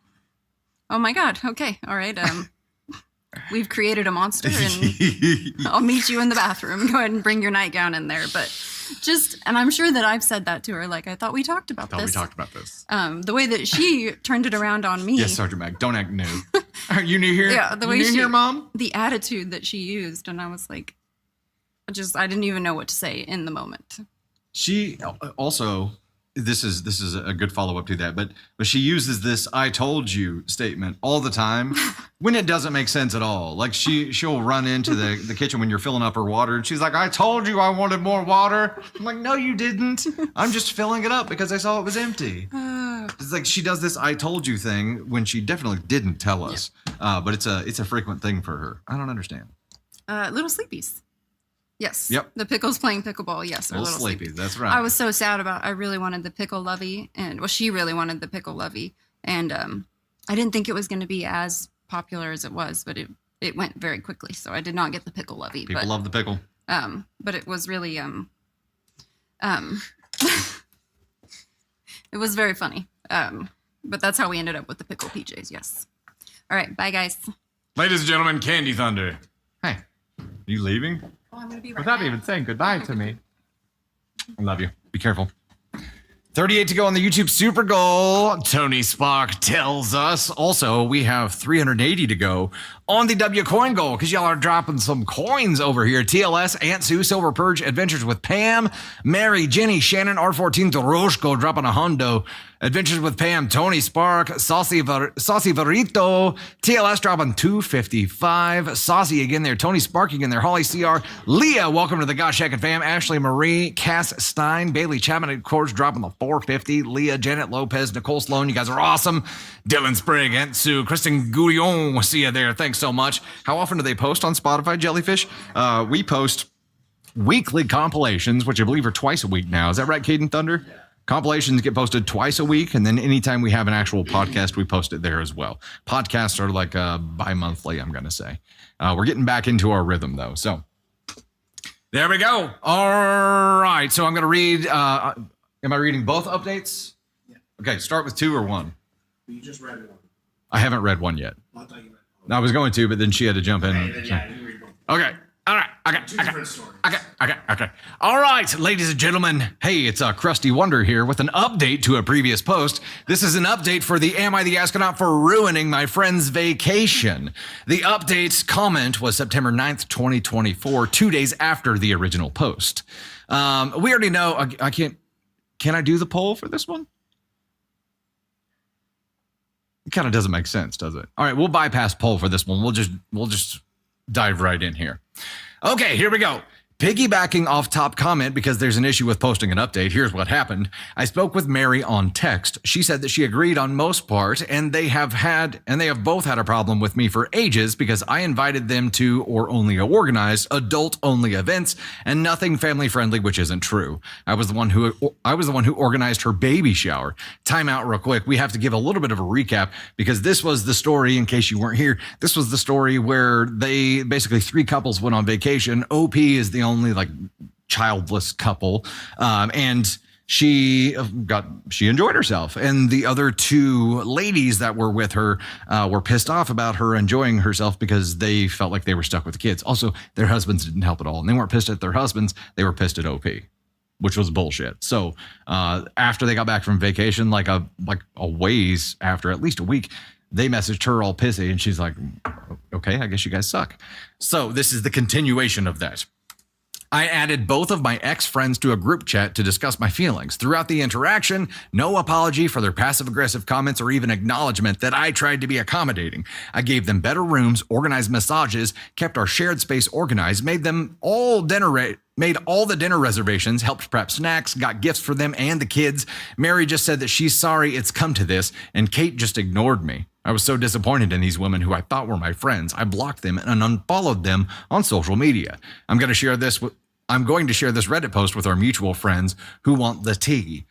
Oh my God. Okay. All right. We've created a monster and I'll meet you in the bathroom. Go ahead and bring your nightgown in there. But and I'm sure that I've said that to her. Like, I thought we talked about this. We talked about this. The way that she turned it around on me. Yes, Sergeant Mac. Don't act new. Are you new here? Yeah. The way you new here, Mom? The attitude that she used. And I was like, I didn't even know what to say in the moment. She also, this is a good follow-up to that, but she uses this I told you statement all the time when it doesn't make sense at all. Like she'll run into the kitchen when you're filling up her water and she's like, I told you I wanted more water. I'm like, no, you didn't. I'm just filling it up because I saw it was empty. It's like she does this I told you thing when she definitely didn't tell us. But it's a frequent thing for her. I don't understand. Little Sleepies. Yes. Yep. The Pickles playing pickleball. Yes. Or Little Sleepy. Sleepy. That's right. I was so sad I really wanted the Pickle Lovey, and she really wanted the Pickle Lovey, and I didn't think it was going to be as popular as it was, but it went very quickly, so I did not get the Pickle Lovey. People love the pickle. But it was really it was very funny. But that's how we ended up with the Pickle PJs. Yes. All right. Bye, guys. Ladies and gentlemen, Candy Thunder. Hey, you leaving? Oh, I'm going to be right Without back. even saying goodbye to me. I love you. Be careful. 38 to go on the YouTube Super Goal. Tony Spock tells us. Also, we have 380 to go on the W Coin Goal because y'all are dropping some coins over here. TLS, Aunt Sue, Silver Purge, Adventures with Pam, Mary, Jenny, Shannon, R14, Doroshko dropping a hundo. Adventures with Pam, Tony Spark, Saucy Varito, TLS dropping 255. Saucy again there, Tony Spark again there, Holly CR, Leah, welcome to the Gosh Heck and Fam, Ashley Marie, Cass Stein, Bailey Chapman, of course, dropping the 450. Leah, Janet Lopez, Nicole Sloan, you guys are awesome. Dylan Sprigg, Aunt Sue, Kristen Gouillon, see you there. Thanks so much. How often do they post on Spotify, Jellyfish? We post weekly compilations, which I believe are twice a week now. Is that right, Kaden Thunder? Yeah. Compilations get posted twice a week, and then anytime we have an actual podcast, we post it there as well. Podcasts are like bi-monthly, I'm going to say. We're getting back into our rhythm, though. So there we go. All right. So I'm going to read. Am I reading both updates? Yeah. Okay. Start with 2 or 1. You just read one. I haven't read one yet. I thought you read I was going to, but then she had to jump in. one. Yeah, you read one. Okay. All right. I Okay. All right, ladies and gentlemen. Hey, it's Krusty Wonder here with an update to a previous post. This is an update for the Am I the Astronaut for ruining my friend's vacation. The update's comment was September 9th, 2024, 2 days after the original post. We already know, I can't, can I do the poll for this one? It kind of doesn't make sense, does it? All right, we'll bypass poll for this one. We'll just dive right in here. Okay, here we go. Piggybacking off top comment because there's an issue with posting an update. Here's what happened. I spoke with Mary on text. She said that she agreed on most part, and they have both had a problem with me for ages because I invited them to or only organized adult-only events and nothing family-friendly, which isn't true. I was the one who organized her baby shower. Time out real quick. We have to give a little bit of a recap because this was the story, in case you weren't here, this was the story where they basically 3 couples went on vacation. OP is the only like childless couple, and she enjoyed herself, and the other 2 ladies that were with her were pissed off about her enjoying herself because they felt like they were stuck with the kids. Also, their husbands didn't help at all, and they weren't pissed at their husbands, they were pissed at OP, which was bullshit. So after they got back from vacation, like a ways after, at least a week, they messaged her all pissy, and she's like, okay, I guess you guys suck. So this is the continuation of that. I added both of my ex-friends to a group chat to discuss my feelings. Throughout the interaction, no apology for their passive-aggressive comments or even acknowledgement that I tried to be accommodating. I gave them better rooms, organized massages, kept our shared space organized, made all the dinner reservations, helped prep snacks, got gifts for them and the kids. Mary just said that she's sorry it's come to this, and Kate just ignored me. I was so disappointed in these women who I thought were my friends. I blocked them and unfollowed them on social media. I'm going to share this Reddit post with our mutual friends who want the tea.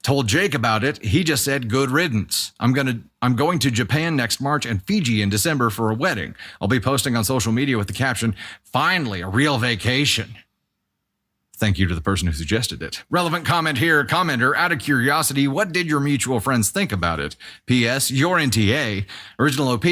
Told Jake about it. He just said, good riddance. I'm going to Japan next March and Fiji in December for a wedding. I'll be posting on social media with the caption, finally, a real vacation. Thank you to the person who suggested it. Relevant comment here. Commenter, out of curiosity, what did your mutual friends think about it? P.S. You're in TA. Original OP,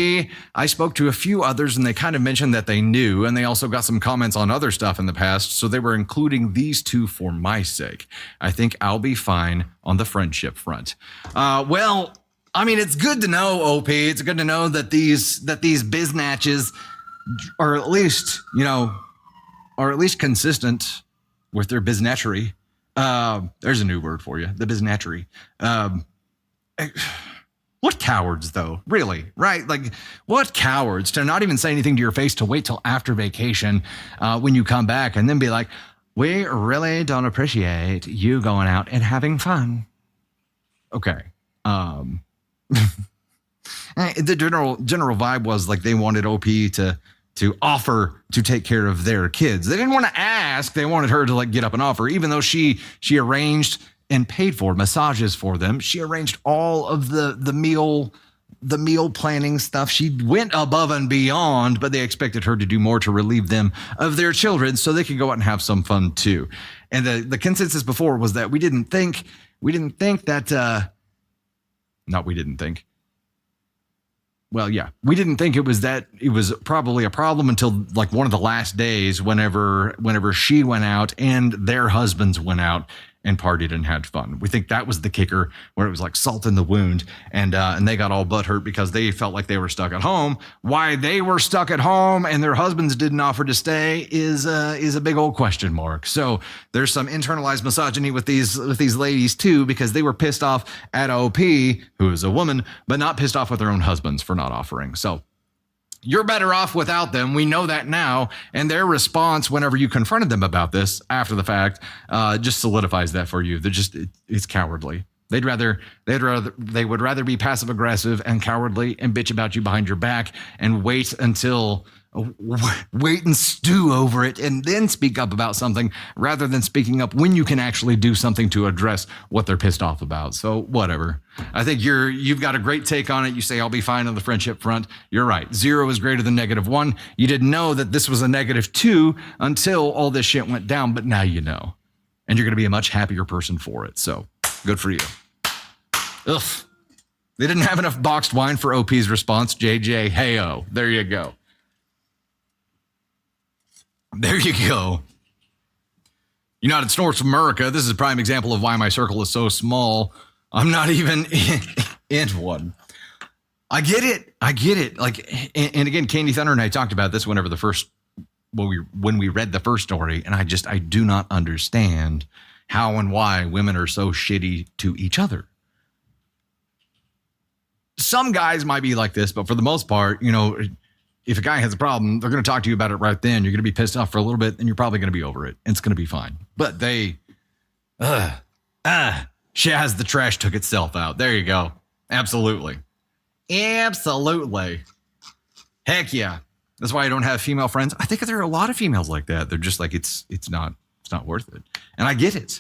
I spoke to a few others and they kind of mentioned that they knew, and they also got some comments on other stuff in the past, so they were including these 2 for my sake. I think I'll be fine on the friendship front. Well, I mean, it's good to know, OP. It's good to know that these biznatches are at least, consistent with their biznatchery. There's a new word for you, the biznatchery. What cowards, though? Really, right? Like, what cowards to not even say anything to your face, to wait till after vacation when you come back and then be like, we really don't appreciate you going out and having fun. Okay. The general vibe was like they wanted OP to offer to take care of their kids. They didn't want to ask. They wanted her to like get up and offer, even though she arranged and paid for massages for them. She arranged all of the meal planning stuff. She went above and beyond, but they expected her to do more to relieve them of their children so they could go out and have some fun too. And the consensus before was that we didn't think that, well, yeah, we didn't think it was probably a problem until like one of the last days whenever she went out and their husbands went out and partied and had fun. We think that was the kicker, where it was like salt in the wound, and they got all butthurt because they felt like they were stuck at home. Why they were stuck at home and their husbands didn't offer to stay is a big old question mark. So there's some internalized misogyny with these ladies too, because they were pissed off at OP, who is a woman, but not pissed off with their own husbands for not offering. So you're better off without them. We know that now. And their response whenever you confronted them about this after the fact just solidifies that for you. It's cowardly. They would rather be passive aggressive and cowardly and bitch about you behind your back and wait and stew over it and then speak up about something rather than speaking up when you can actually do something to address what they're pissed off about. So whatever. I think you've got a great take on it. You say, I'll be fine on the friendship front. You're right. 0 is greater than -1. You didn't know that this was a -2 until all this shit went down, but now you know. And you're going to be a much happier person for it. So good for you. Ugh. They didn't have enough boxed wine for OP's response. JJ, hey-o. There you go. There you go. United States of America. This is a prime example of why my circle is so small. I'm not even in one. I get it. Like, and again, Kaden Thunder and I talked about this when we read the first story, and I do not understand how and why women are so shitty to each other. Some guys might be like this, but for the most part, you know, if a guy has a problem, they're going to talk to you about it right then. You're going to be pissed off for a little bit, and you're probably going to be over it. And it's going to be fine. But Shaz the trash took itself out. There you go. Absolutely. Heck yeah. That's why I don't have female friends. I think there are a lot of females like that. They're just like, it's not worth it. And I get it.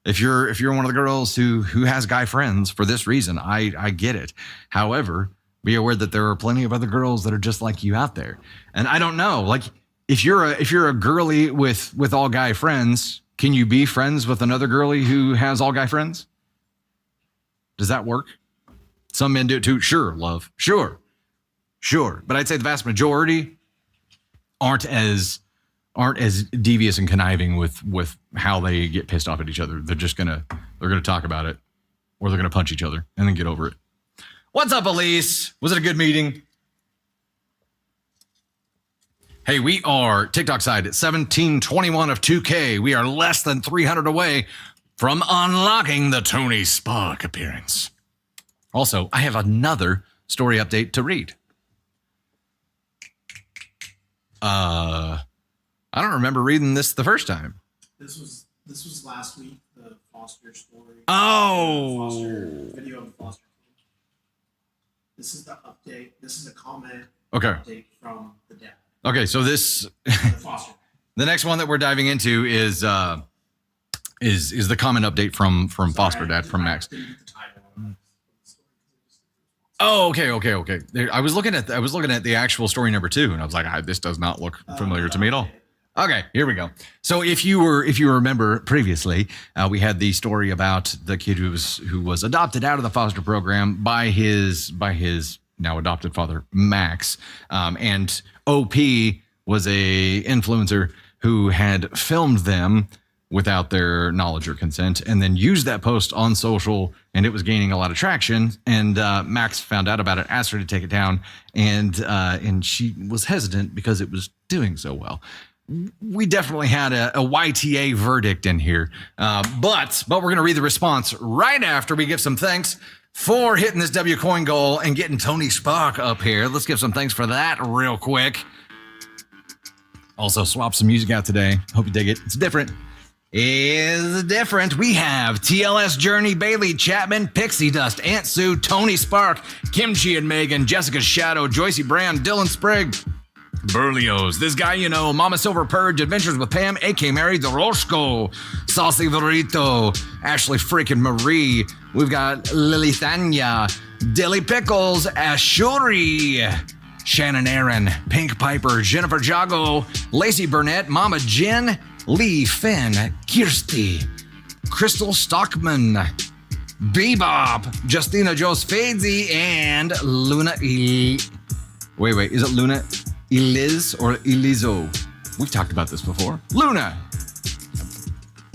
If you're one of the girls who has guy friends for this reason, I get it. However, be aware that there are plenty of other girls that are just like you out there. And I don't know, like if you're a girly with all guy friends, can you be friends with another girly who has all guy friends? Does that work? Some men do it too. Sure, love. Sure. But I'd say the vast majority aren't as devious and conniving with how they get pissed off at each other. They're gonna talk about it, or they're gonna punch each other and then get over it. What's up, Elise? Was it a good meeting? Hey, we are TikTok side at 1721 of 2K. We are less than 300 away from unlocking the Tony Spark appearance. Also, I have another story update to read. I don't remember reading this the first time. This was last week, the Foster story. Oh! Video of Foster. This is the update. This is a comment update from the dad. Okay, so this Foster. The next one that we're diving into is the comment update from Foster Dad from Max. Oh, okay. I was looking at the actual story number 2, and I was like, this does not look familiar to me at all. Okay, here we go. So if you remember previously, we had the story about the kid who was adopted out of the foster program by his now adopted father, Max, and OP was a influencer who had filmed them without their knowledge or consent, and then used that post on social, and it was gaining a lot of traction. And Max found out about it, asked her to take it down, and she was hesitant because it was doing so well. We definitely had a YTA verdict in here, but we're going to read the response right after we give some thanks for hitting this W coin goal and getting Tony Spark up here. Let's give some thanks for that real quick. Also, swap some music out today. Hope you dig it. It's different. Is different. We have TLS Journey, Bailey Chapman, Pixie Dust, Aunt Sue, Tony Spark, Kimchi and Megan, Jessica Shadow, Joycey Brand, Dylan Sprigg, Berlioz, This Guy You Know, Mama Silver Purge, Adventures with Pam, A.K. Mary, The Roscoe, Saucy Dorito, Ashley freaking Marie. We've got Lily Thanya, Dilly Pickles, Ashuri, Shannon Aaron, Pink Piper, Jennifer Jago, Lacey Burnett, Mama Jen, Lee Finn, Kirsty, Crystal Stockman, Bebop, Justina Josfadzi, and Luna Wait, is it Luna Eliz or Elizo? We've talked about this before. Luna!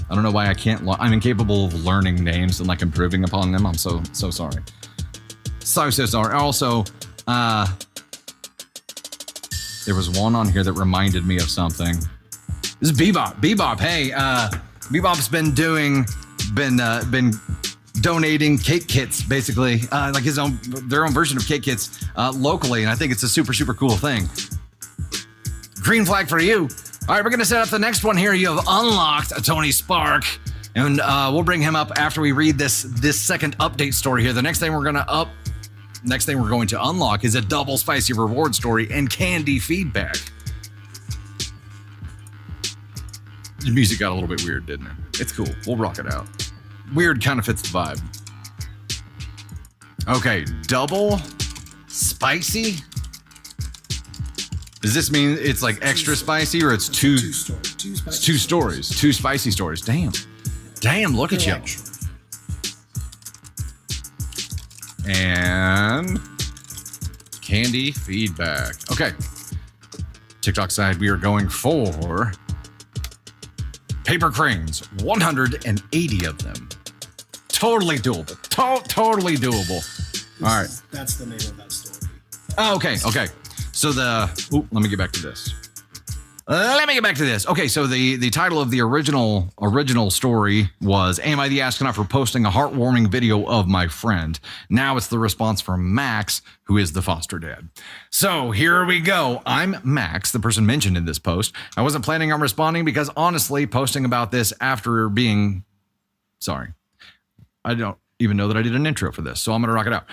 I don't know why I can't, I'm incapable of learning names and like improving upon them. I'm so sorry. So sorry. Also, there was one on here that reminded me of something. This is Bebop. Bebop, hey, Bebop's been donating cake kits, basically, like their own version of cake kits locally, and I think it's a super, super cool thing. Green flag for you. All right, we're gonna set up the next one here. You have unlocked a Tony Spark, and we'll bring him up after we read this second update story here. The next thing we're going to unlock is a double spicy reward story and candy feedback. The music got a little bit weird, didn't it? It's cool. We'll rock it out. Weird kind of fits the vibe. Okay, double spicy. Does this mean it's like extra spicy, or it's two stories? Two spicy stories. Damn, look at you. And candy feedback. Okay. TikTok side, we are going for Paper cranes, 180 of them. Totally doable. Totally doable. All right. That's the name of that story. Oh, okay. So let me get back to this. Okay, so the title of the original story was "Am I the Astronaut for Posting a Heartwarming Video of My Friend?" Now it's the response from Max, who is the foster dad. So here we go. I'm Max, the person mentioned in this post. I wasn't planning on responding because honestly, posting about this after being... Sorry. I don't even know that I did an intro for this, so I'm going to rock it out.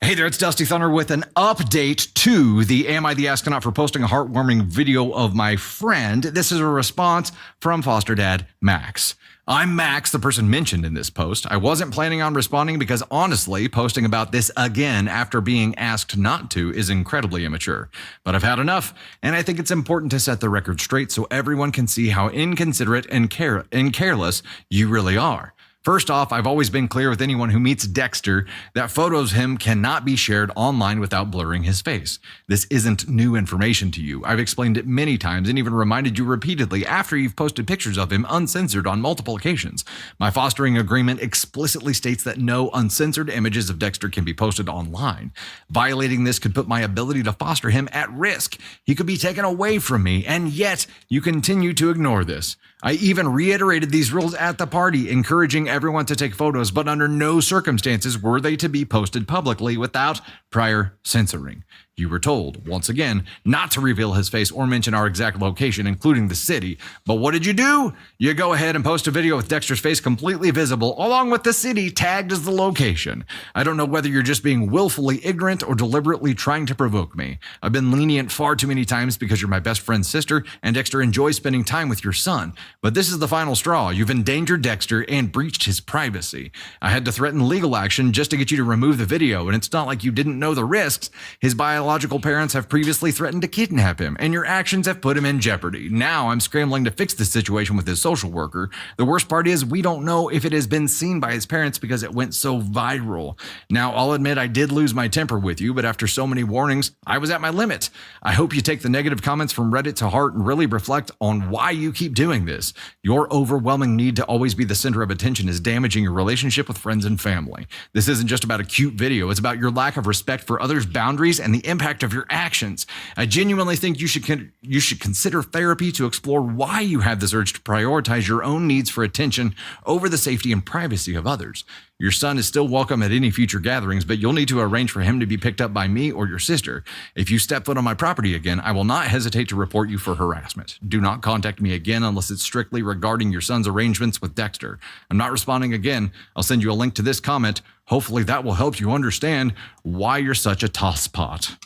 Hey there, it's Dusty Thunder with an update to the Am I the Astronaut for Posting a Heartwarming Video of My Friend. This is a response from foster dad Max. I'm Max, the person mentioned in this post. I wasn't planning on responding because honestly, posting about this again after being asked not to is incredibly immature. But I've had enough, and I think it's important to set the record straight so everyone can see how inconsiderate and careless you really are. First off, I've always been clear with anyone who meets Dexter that photos of him cannot be shared online without blurring his face. This isn't new information to you. I've explained it many times and even reminded you repeatedly after you've posted pictures of him uncensored on multiple occasions. My fostering agreement explicitly states that no uncensored images of Dexter can be posted online. Violating this could put my ability to foster him at risk. He could be taken away from me, and yet you continue to ignore this. I even reiterated these rules at the party, encouraging everyone to take photos, but under no circumstances were they to be posted publicly without prior censoring. You were told, once again, not to reveal his face or mention our exact location, including the city. But what did you do? You go ahead and post a video with Dexter's face completely visible, along with the city tagged as the location. I don't know whether you're just being willfully ignorant or deliberately trying to provoke me. I've been lenient far too many times because you're my best friend's sister, and Dexter enjoys spending time with your son. But this is the final straw. You've endangered Dexter and breached his privacy. I had to threaten legal action just to get you to remove the video, and it's not like you didn't know the risks. His biological parents have previously threatened to kidnap him, and your actions have put him in jeopardy. Now I'm scrambling to fix the situation with his social worker. The worst part is we don't know if it has been seen by his parents because it went so viral. Now, I'll admit I did lose my temper with you, but after so many warnings, I was at my limit. I hope you take the negative comments from Reddit to heart and really reflect on why you keep doing this. Your overwhelming need to always be the center of attention is damaging your relationship with friends and family. This isn't just about a cute video. It's about your lack of respect for others' boundaries and the impact of your actions. I genuinely think you should consider therapy to explore why you have this urge to prioritize your own needs for attention over the safety and privacy of others. Your son is still welcome at any future gatherings, but you'll need to arrange for him to be picked up by me or your sister. If you step foot on my property again, I will not hesitate to report you for harassment. Do not contact me again unless it's strictly regarding your son's arrangements with Dexter. I'm not responding again. I'll send you a link to this comment. Hopefully that will help you understand why you're such a tosspot.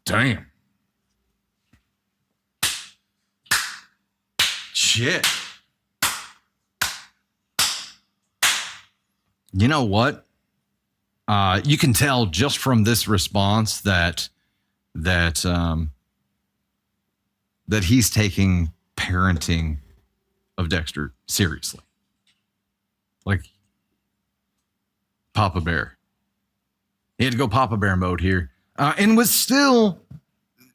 Damn. Shit. You know what? You can tell just from this response that he's taking parenting of Dexter seriously. Like Papa Bear. He had to go Papa Bear mode here, and was still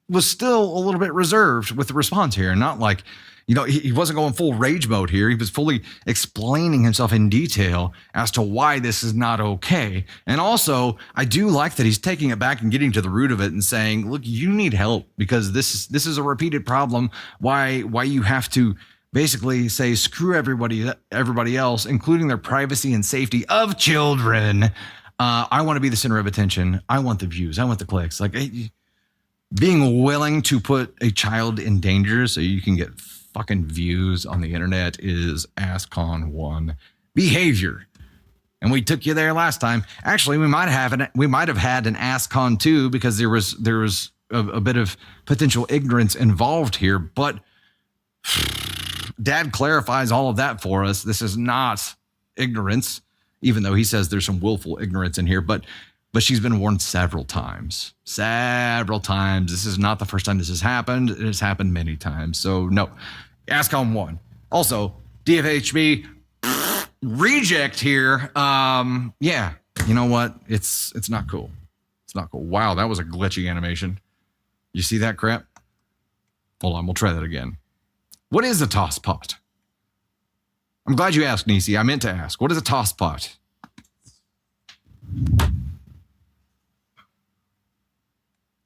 a little bit reserved with the response here. Not like, he wasn't going full rage mode here. He was fully explaining himself in detail as to why this is not okay. And also, I do like that he's taking it back and getting to the root of it and saying, look, you need help because this is a repeated problem. Why you have to basically say screw everybody else, including their privacy and safety of children. I want to be the center of attention. I want the views. I want the clicks. Like being willing to put a child in danger so you can get fucking views on the internet is ASCON 1 behavior. And we took you there last time. Actually, we might have had an ASCON 2 because there was a bit of potential ignorance involved here, but Dad clarifies all of that for us. This is not ignorance, even though he says there's some willful ignorance in here, but she's been warned several times. This is not the first time this has happened. It has happened many times. So no, ASCON 1. Also, DFHB reject here. Yeah, you know what? It's not cool. It's not cool. Wow, that was a glitchy animation. You see that crap? Hold on, we'll try that again. What is a toss pot? I'm glad you asked, Nisi. I meant to ask. What is a toss pot?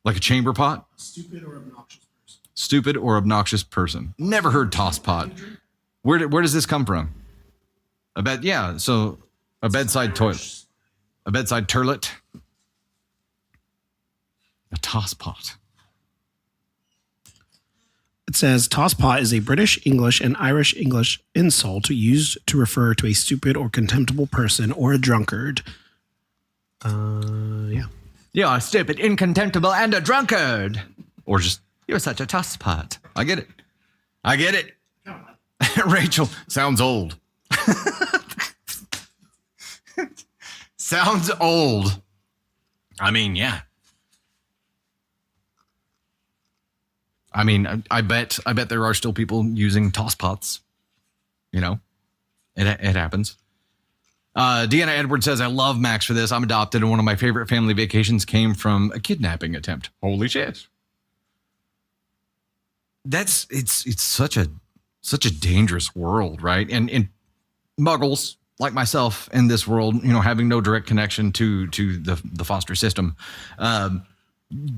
Like a chamber pot? Stupid or obnoxious person. Stupid or obnoxious person. Never heard toss pot. Where does this come from? So a bedside toilet. A bedside turlet. A toss pot. It says tosspot is a British English and Irish English insult used to refer to a stupid or contemptible person or a drunkard. Yeah. You're a stupid, incontemptible, and a drunkard. Or just, you're such a tosspot. I get it. Rachel, sounds old. Sounds old. I mean, yeah. I mean, I bet there are still people using toss pots. You know, it happens. Deanna Edwards says, I love Max for this. I'm adopted, and one of my favorite family vacations came from a kidnapping attempt. Holy shit. It's such a dangerous world, right? And muggles like myself in this world, you know, having no direct connection to the foster system,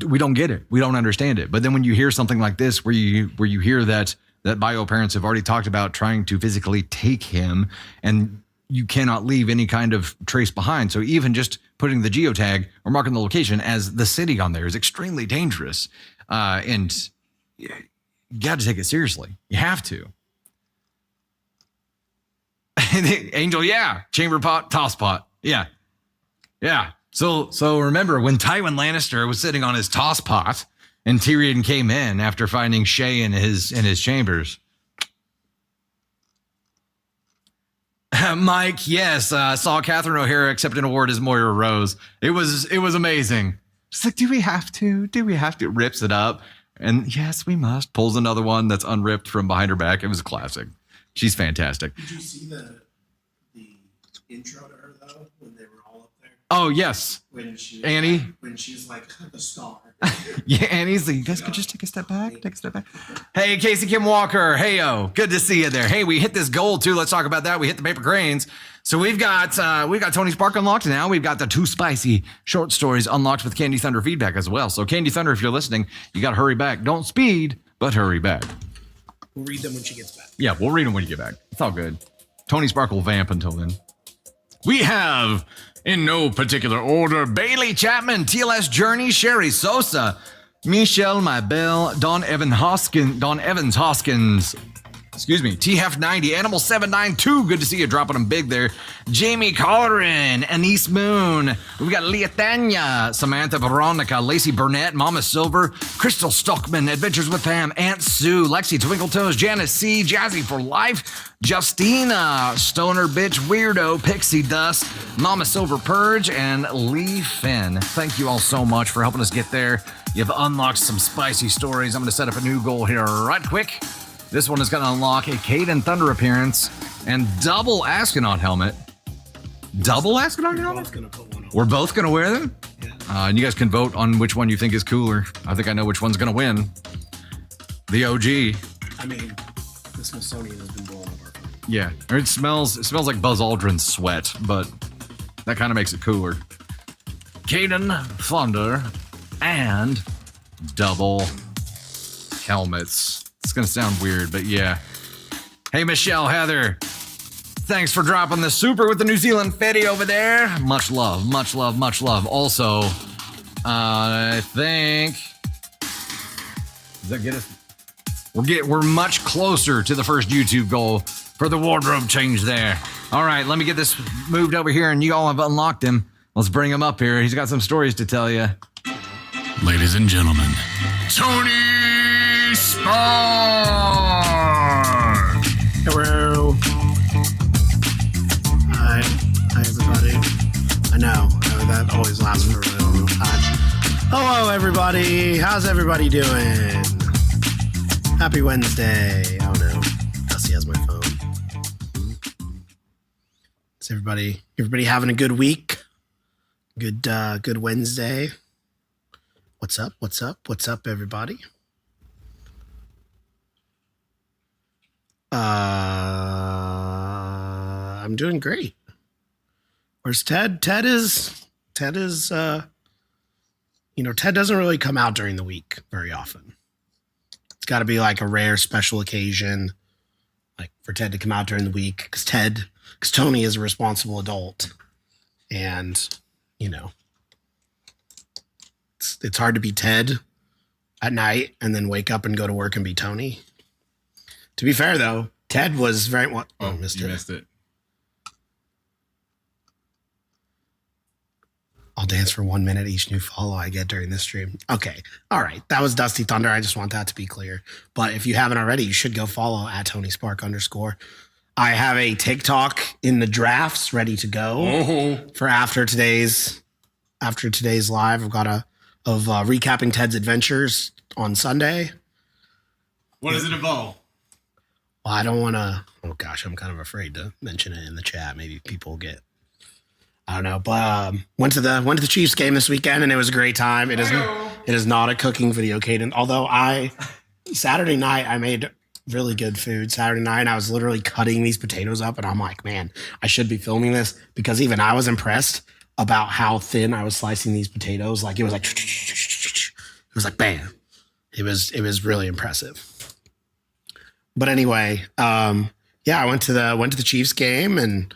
we don't get it. We don't understand it. But then when you hear something like this, where you hear that bio parents have already talked about trying to physically take him, and you cannot leave any kind of trace behind. So even just putting the geotag or marking the location as the city on there is extremely dangerous. And you got to take it seriously. You have to. Angel, yeah. Chamber pot, toss pot. Yeah. Yeah. So remember when Tywin Lannister was sitting on his toss pot and Tyrion came in after finding Shay in his chambers. Mike, yes, saw Catherine O'Hara accept an award as Moira Rose. It was amazing. Just like, do we have to? Rips it up. And yes, we must. Pulls another one that's unripped from behind her back. It was a classic. She's fantastic. Did you see the intro to her, though, when they were all up there? Oh, yes. Annie. When she's like the star. Yeah, Annie's like, you guys could just take a step back. Hey, Casey Kim Walker. Hey-o. Good to see you there. Hey, we hit this goal, too. Let's talk about that. We hit the paper cranes. So we've got Tony Spark unlocked now. We've got the 2 spicy short stories unlocked with Candy Thunder feedback as well. So Candy Thunder, if you're listening, you got to hurry back. Don't speed, but hurry back. We'll read them when she gets back. Yeah, we'll read them when you get back. It's all good. Tony Spark will vamp until then. We have, in no particular order, Bailey Chapman, TLS Journey, Sherry Sosa, Michelle Mabel, Don Evans Hoskins, T-Hef90, Animal 792, good to see you dropping them big there. Jamie Collerin, Anise Moon, we've got Leah Tanya, Samantha Veronica, Lacey Burnett, Mama Silver, Crystal Stockman, Adventures with Pam, Aunt Sue, Lexi Twinkletoes, Janice C, Jazzy for Life, Justina, Stoner Bitch, Weirdo, Pixie Dust, Mama Silver Purge, and Lee Finn. Thank you all so much for helping us get there. You've unlocked some spicy stories. I'm going to set up a new goal here right quick. This one is going to unlock a Kaden Thunder appearance and double astronaut helmet. Double astronaut helmet? We're both going to wear them? Yeah. And you guys can vote on which one you think is cooler. I think I know which one's going to win. The OG. I mean, the Smithsonian has been blowing up our phone. Yeah. It smells like Buzz Aldrin's sweat, but that kind of makes it cooler. Kaden Thunder and double helmets. It's going to sound weird, but yeah. Hey, Michelle Heather. Thanks for dropping the super with the New Zealand Fetty over there. Much love, much love, much love. Also, I think... Does that get us? We're much closer to the first YouTube goal for the wardrobe change there. All right, let me get this moved over here, and you all have unlocked him. Let's bring him up here. He's got some stories to tell you. Ladies and gentlemen, Tony Spark! Hello. Hi, everybody. I know that always lasts for a really long time. Hello, everybody. How's everybody doing? Happy Wednesday. Oh no, Dusty has my phone. Is everybody having a good week? Good Wednesday. What's up, everybody? I'm doing great. Where's Ted? Ted is Ted doesn't really come out during the week very often. It's got to be like a rare special occasion, like for Ted to come out during the week because Tony is a responsible adult, and it's hard to be Ted at night and then wake up and go to work and be Tony. To be fair, though, Ted was very well. Oh, missed it. I'll dance for 1 minute each new follow I get during this stream. Okay. All right. That was Dusty Thunder. I just want that to be clear. But if you haven't already, you should go follow at @TonySpark_. I have a TikTok in the drafts ready to go for after today's live. I've got recapping Ted's adventures on Sunday. What does it involve? Well, I don't want to. Oh gosh, I'm kind of afraid to mention it in the chat. Maybe people get. I don't know, but went to the Chiefs game this weekend and it was a great time. It is not a cooking video, Kaden. Although Saturday night I made really good food. Saturday night I was literally cutting these potatoes up and I'm like, man, I should be filming this because even I was impressed about how thin I was slicing these potatoes. Like it was like bam. It was really impressive. But anyway, I went to the Chiefs game and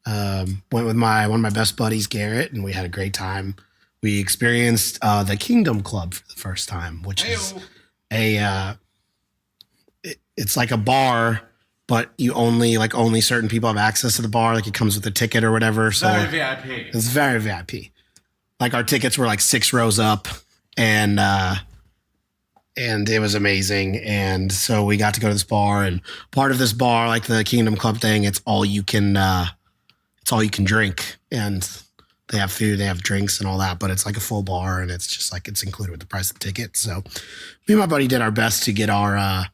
went with one of my best buddies, Garrett, and we had a great time. We experienced the Kingdom Club for the first time, which is it's like a bar, but you only certain people have access to the bar. Like it comes with a ticket or whatever. So very VIP. It's very VIP. Like our tickets were like 6 rows up, and it was amazing. And so we got to go to this bar, and part of this bar, like the Kingdom Club thing, it's all you can drink, and they have food, they have drinks and all that, but it's like a full bar and it's just like, it's included with the price of the ticket. So me and my buddy did our best to get our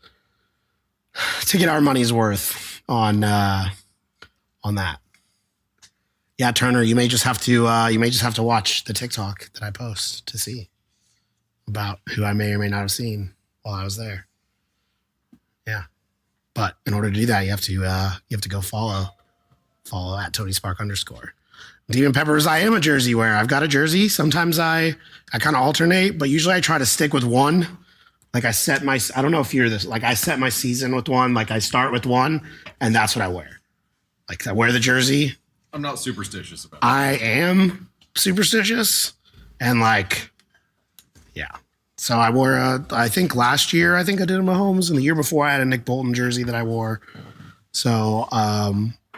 money's worth on that. Yeah. Turner, you may just have to watch the TikTok that I post to see about who I may or may not have seen while I was there. Yeah. But in order to do that, you have to go follow at @TonySpark_. Demon Peppers, I am a jersey wearer. I've got a jersey. Sometimes I kind of alternate, but usually I try to stick with one. Like I don't know if you're this, like I set my season with one, like I start with one and that's what I wear. Like I wear the jersey. I'm not superstitious about it. I am superstitious and yeah. So I wore I think last year, I did a Mahomes, and the year before I had a Nick Bolton jersey that I wore. So,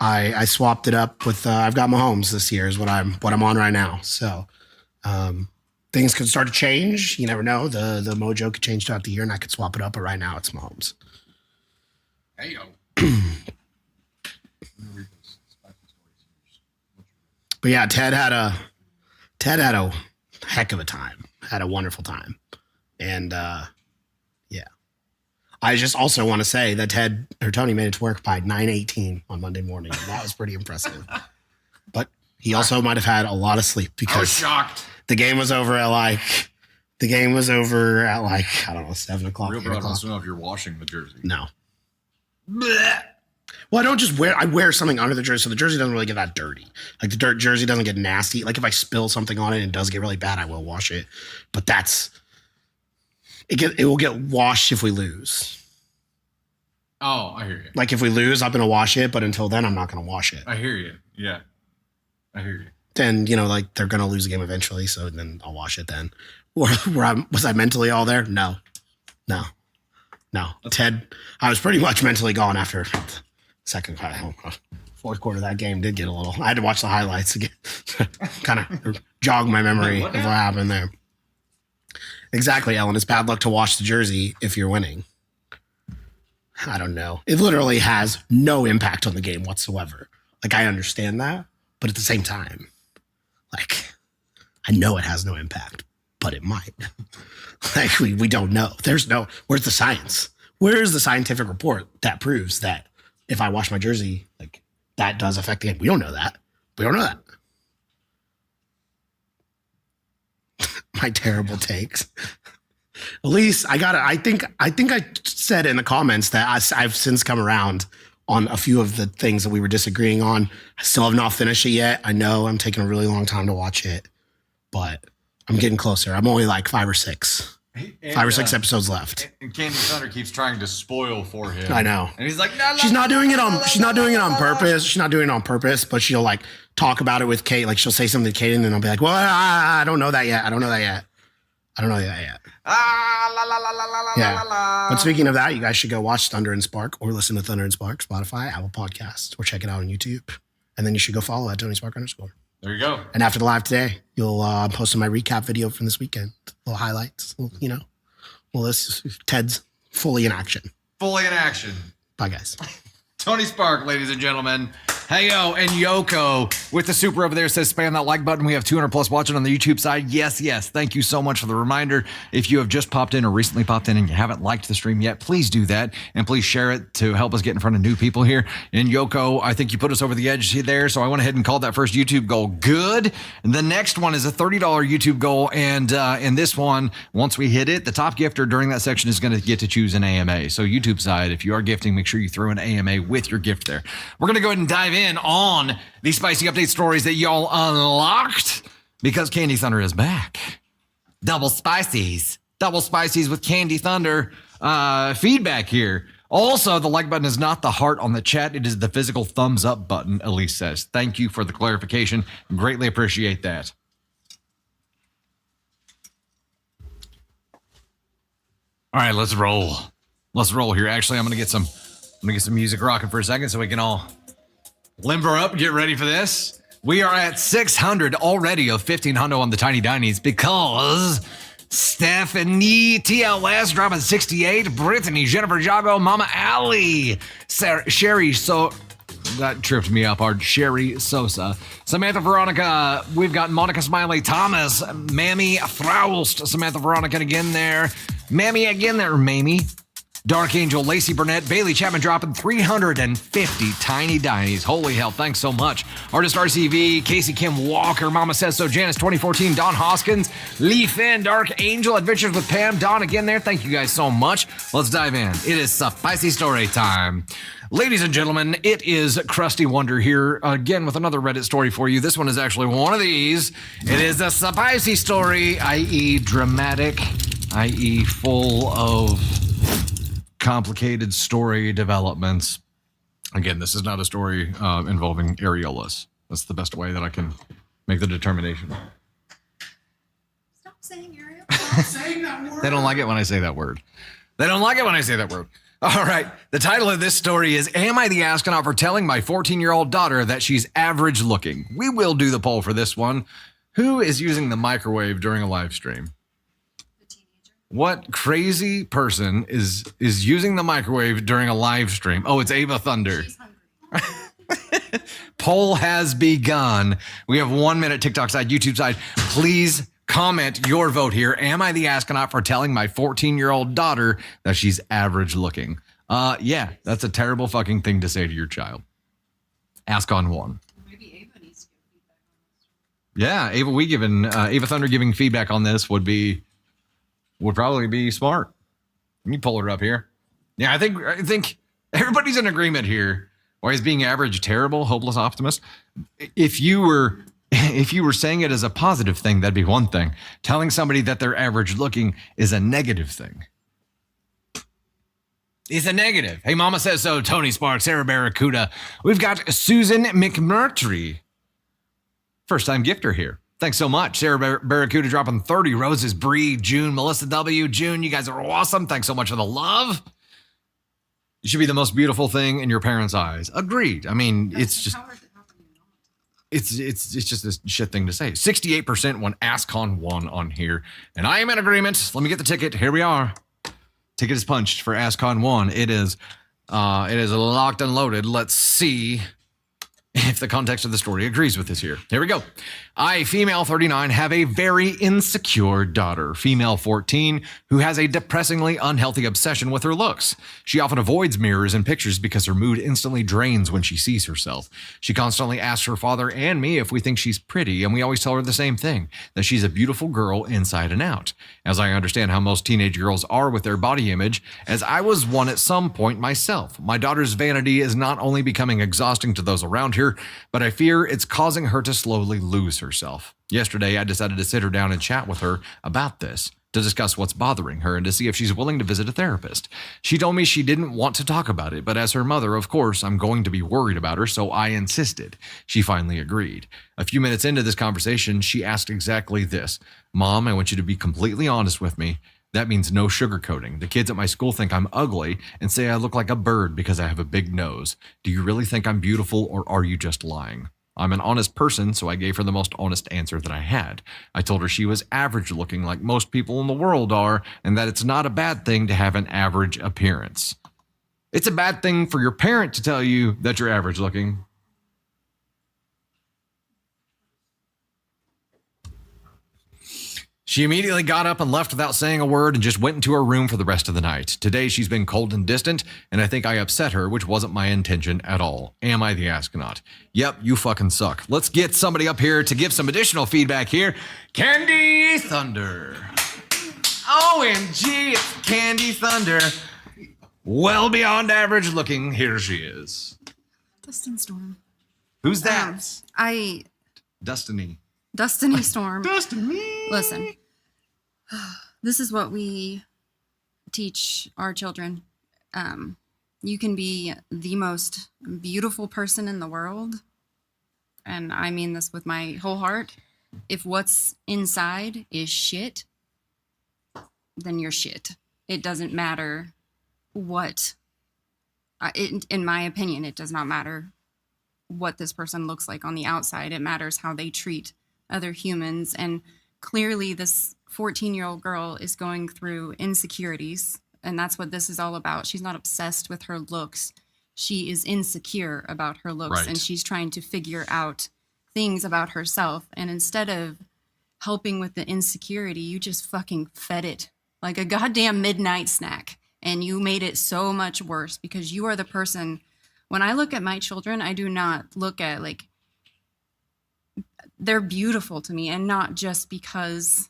I swapped it up with I've got Mahomes this year is what I'm on right now. So things could start to change. You never know. The mojo could change throughout the year and I could swap it up, but right now it's Mahomes. Hey yo. But yeah, Ted had a heck of a time. Had a wonderful time. And yeah. I just also want to say that Tony made it to work by 9:18 on Monday morning. And that was pretty impressive. But he also might have had a lot of sleep because I was shocked. The game was over at I don't know, 7 o'clock. Real broad wants to know if you're washing the jersey. No. Blech. Well, I don't just I wear something under the jersey, so the jersey doesn't really get that dirty. Like the jersey doesn't get nasty. Like if I spill something on it and it does get really bad, I will wash it. But it will get washed if we lose. Oh, I hear you. Like if we lose, I'm gonna wash it, but until then, I'm not gonna wash it. I hear you. Yeah, I hear you. Then they're gonna lose the game eventually, so then I'll wash it then. Was I mentally all there? No. Ted, I was pretty much mentally gone after the second fourth quarter of that game. Did get a little. I had to watch the highlights again, kind of jog my memory of what happened there. Exactly, Ellen. It's bad luck to wash the jersey if you're winning. I don't know. It literally has no impact on the game whatsoever. Like, I understand that, but at the same time, I know it has no impact, but it might. We don't know. Where's the science? Where's the scientific report that proves that if I wash my jersey, that does affect the game? We don't know that. My terrible takes. At least I got it. I think I said in the comments that I've since come around on a few of the things that we were disagreeing on. I still have not finished it yet. I know I'm taking a really long time to watch it, but I'm getting closer. I'm only like 5 or 6 episodes left. And Kaden Thunder keeps trying to spoil for him. I know. And he's like, she's not doing it on purpose. She's not doing it on purpose, but she'll like talk about it with Kate. Like she'll say something to Kate and then I'll be like, well, I don't know that yet. Yeah. But speaking of that, you guys should go watch Thunder and Spark or listen to Thunder and Spark, Spotify, Apple Podcasts, or check it out on YouTube. And then you should go follow at Tony Spark _. There you go. And after the live today, you'll post my recap video from this weekend. Little highlights, this Ted's fully in action. Fully in action. Bye, guys. Tony Spark, ladies and gentlemen. Hey, yo, and Yoko with the super over there says spam that like button. We have 200 plus watching on the YouTube side. Yes. Thank you so much for the reminder. If you have just popped in or recently popped in and you haven't liked the stream yet, please do that. And please share it to help us get in front of new people here. And Yoko, I think you put us over the edge there. So I went ahead and called that first YouTube goal good. And the next one is a $30 YouTube goal. And in this one, once we hit it, the top gifter during that section is going to get to choose an AMA. So YouTube side, if you are gifting, make sure you throw an AMA with your gift there. We're going to go ahead and dive in on these spicy update stories that y'all unlocked because Candy Thunder is back. Double spicies with Candy Thunder. Feedback here. Also, the like button is not the heart on the chat. It is the physical thumbs up button, Elise says. Thank you for the clarification. Greatly appreciate that. All right, let's roll. Let's roll here. Actually, I'm gonna get some music rocking for a second so we can all limber up, get ready for this. We are at 600 already of 1,500 on the Tiny Dinies because Stephanie TLS dropping 68, Brittany, Jennifer Jago, Mama Allie, Sherry, so that tripped me up hard. Sherry Sosa, Samantha Veronica, we've got Monica Smiley, Thomas, Mammy Fraust, Samantha Veronica again there, Mammy again there, Mamie. Dark Angel, Lacey Burnett, Bailey Chapman dropping 350 Tiny Dinies. Holy hell, thanks so much. Artist RCV, Casey Kim Walker, Mama Says So, Janice 2014, Don Hoskins, Lee Finn, Dark Angel, Adventures with Pam, Don again there. Thank you guys so much. Let's dive in. It is spicy story time. Ladies and gentlemen, it is Krusty Wonder here again with another Reddit story for you. This one is actually one of these. It is a spicy story, i.e. dramatic, i.e. full of complicated story developments. Again, this is not a story involving areolas. That's the best way that I can make the determination. Stop saying areola. Stop saying that word. They don't like it when I say that word. All right. The title of this story is, Am I the Astronaut for Telling My 14-Year-Old Daughter That She's Average Looking? We will do the poll for this one. Who is using the microwave during a live stream? What crazy person is using the microwave during a live stream? Oh, it's Ava Thunder. Poll has begun. We have 1 minute TikTok side, YouTube side. Please comment your vote here. Am I the astronaut for telling my 14-year-old daughter that she's average looking? Yeah, that's a terrible fucking thing to say to your child. Ask on one. Maybe Ava needs to give feedback on this. Yeah, Ava Thunder giving feedback on this would probably be smart. Let me pull her up here. Yeah, I think everybody's in agreement here. Why is being average terrible? Hopeless optimist. If you were saying it as a positive thing, that'd be one thing. Telling somebody that they're average looking is a negative thing. It's a negative. Hey, Mama Says So, Tony Spark, Sarah Barracuda. We've got Susan McMurtry. First time gifter here. Thanks so much. Sarah Barracuda dropping 30 roses. Bree, June, Melissa W. June, you guys are awesome. Thanks so much for the love. It should be the most beautiful thing in your parents' eyes. Agreed. I mean, it's just a shit thing to say. 68% won AskCon 1 on here. And I am in agreement. Let me get the ticket. Here we are. Ticket is punched for AskCon 1. It is locked and loaded. Let's see if the context of the story agrees with this here. Here we go. I, female 39, have a very insecure daughter, female 14, who has a depressingly unhealthy obsession with her looks. She often avoids mirrors and pictures because her mood instantly drains when she sees herself. She constantly asks her father and me if we think she's pretty, and we always tell her the same thing, that she's a beautiful girl inside and out. As I understand how most teenage girls are with their body image, as I was one at some point myself, my daughter's vanity is not only becoming exhausting to those around her, but I fear it's causing her to slowly lose herself. Yesterday, I decided to sit her down and chat with her about this, to discuss what's bothering her and to see if she's willing to visit a therapist. She told me she didn't want to talk about it, but as her mother, of course, I'm going to be worried about her, so I insisted. She finally agreed. A few minutes into this conversation, she asked exactly this. Mom, I want you to be completely honest with me. That means no sugarcoating. The kids at my school think I'm ugly and say I look like a bird because I have a big nose. Do you really think I'm beautiful, or are you just lying? I'm an honest person, so I gave her the most honest answer that I had. I told her she was average looking like most people in the world are, and that it's not a bad thing to have an average appearance. It's a bad thing for your parent to tell you that you're average looking. She immediately got up and left without saying a word and just went into her room for the rest of the night. Today, she's been cold and distant, and I think I upset her, which wasn't my intention at all. Am I the astronaut? Yep, you fucking suck. Let's get somebody up here to give some additional feedback here. Kaden Thunder. OMG, it's Kaden Thunder. Well beyond average looking. Here she is. Dustin Storm. Who's that? Destiny. Destiny Storm. Destiny. Listen, this is what we teach our children. You can be the most beautiful person in the world, and I mean this with my whole heart. If what's inside is shit, then you're shit. It doesn't matter what, in my opinion, it does not matter what this person looks like on the outside. It matters how they treat other humans. And clearly this 14-year-old girl is going through insecurities, and that's what this is all about. She's not obsessed with her looks. She is insecure about her looks, right. And she's trying to figure out things about herself. And instead of helping with the insecurity, you just fucking fed it like a goddamn midnight snack. And you made it so much worse because you are the person. When I look at my children, I do not look at like, they're beautiful to me, and not just because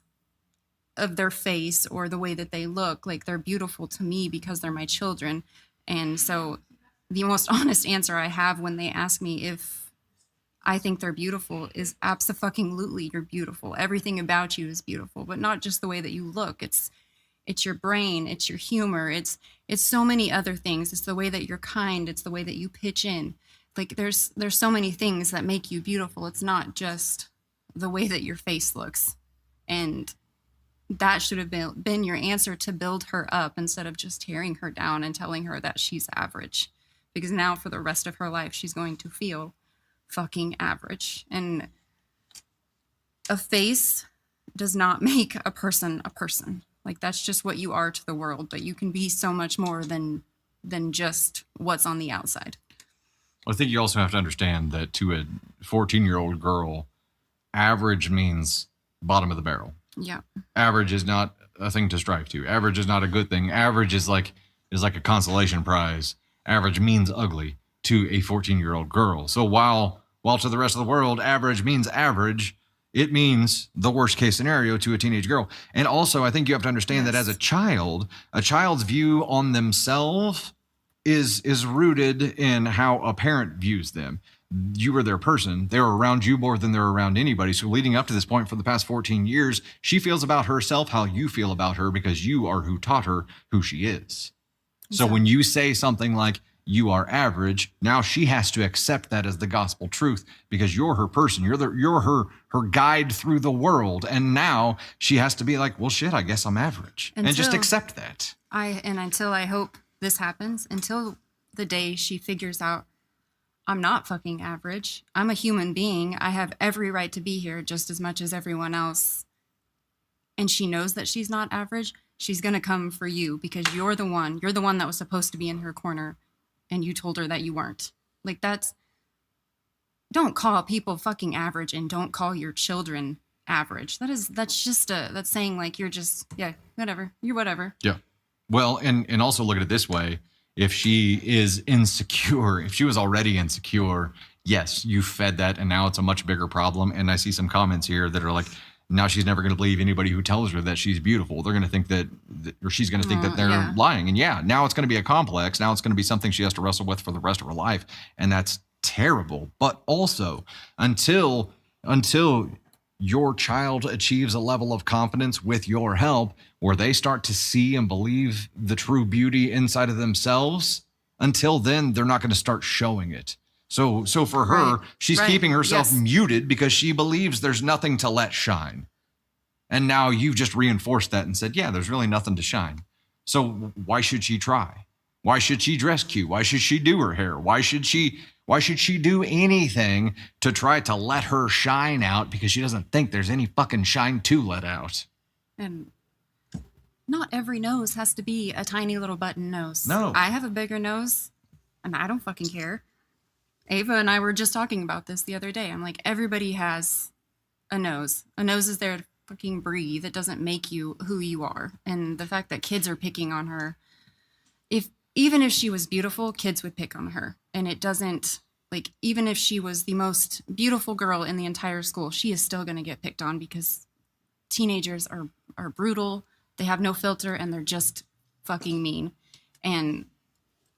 of their face or the way that they look. Like, they're beautiful to me because they're my children. And so the most honest answer I have when they ask me if I think they're beautiful is abso-fucking-lutely, you're beautiful. Everything about you is beautiful, but not just the way that you look. It's your brain, it's your humor, it's so many other things. It's the way that you're kind, it's the way that you pitch in. Like, there's so many things that make you beautiful. It's not just the way that your face looks. And that should have been your answer to build her up instead of just tearing her down and telling her that she's average. Because now for the rest of her life, she's going to feel fucking average. And a face does not make a person a person. Like, that's just what you are to the world. But you can be so much more than just what's on the outside. I think you also have to understand that to a 14-year-old girl, average means bottom of the barrel. Yeah. Average is not a thing to strive to. Average is not a good thing. Average is like a consolation prize. Average means ugly to a 14-year-old girl. So while to the rest of the world, average means average, it means the worst case scenario to a teenage girl. And also, I think you have to understand that as a child's view on themselves is rooted in how a parent views them. You were their person. They were around you more than they're around anybody. So leading up to this point for the past 14 years, she feels about herself how you feel about her because you are who taught her who she is. So when you say something like, you are average, now she has to accept that as the gospel truth because you're her person. You're her guide through the world. And now she has to be like, well, shit, I guess I'm average. And just accept that. Until I hope this happens, until the day she figures out I'm not fucking average. I'm a human being. I have every right to be here just as much as everyone else. And she knows that she's not average. She's going to come for you because you're the one that was supposed to be in her corner. And you told her that you weren't. Like, that's don't call people fucking average, and don't call your children average. That's saying like you're just, yeah, whatever. You're whatever. Yeah. Well, and also look at it this way. If she is insecure, if she was already insecure, yes, you fed that, and now it's a much bigger problem. And I see some comments here that are like, now she's never going to believe anybody who tells her that she's beautiful. They're going to think that, or she's going to think that they're yeah. lying. And yeah, now it's going to be a complex. Now it's going to be something she has to wrestle with for the rest of her life. And that's terrible. But also, until your child achieves a level of confidence with your help where they start to see and believe the true beauty inside of themselves, until then, they're not going to start showing it. So for her, she's keeping herself muted because she believes there's nothing to let shine. And now you've just reinforced that and said, yeah, there's really nothing to shine. So why should she try? Why should she dress cute? Why should she do her hair? Why should she do anything to try to let her shine out because she doesn't think there's any fucking shine to let out? And not every nose has to be a tiny little button nose. No. I have a bigger nose, and I don't fucking care. Ava and I were just talking about this the other day. I'm like, everybody has a nose. A nose is there to fucking breathe. It doesn't make you who you are. And the fact that kids are picking on her, even if she was beautiful, kids would pick on her. And it doesn't, like, even if she was the most beautiful girl in the entire school, she is still going to get picked on because teenagers are brutal. They have no filter, and they're just fucking mean. And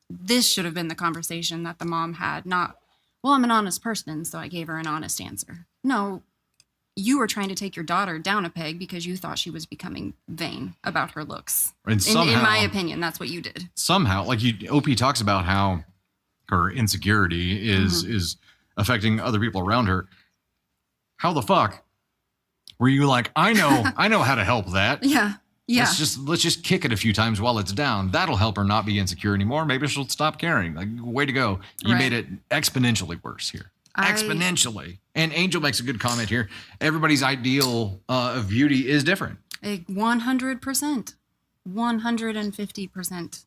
this should have been the conversation that the mom had, not, well, I'm an honest person, so I gave her an honest answer. No, you were trying to take your daughter down a peg because you thought she was becoming vain about her looks. And somehow, in my opinion, that's what you did. Somehow, like OP talks about how her insecurity is affecting other people around her. How the fuck were you like, I know how to help that. Yeah. Yeah. Let's just kick it a few times while it's down. That'll help her not be insecure anymore. Maybe she'll stop caring. Like, way to go. You made it exponentially worse here. Exponentially. And Angel makes a good comment here. Everybody's ideal of beauty is different. 100%. 150%.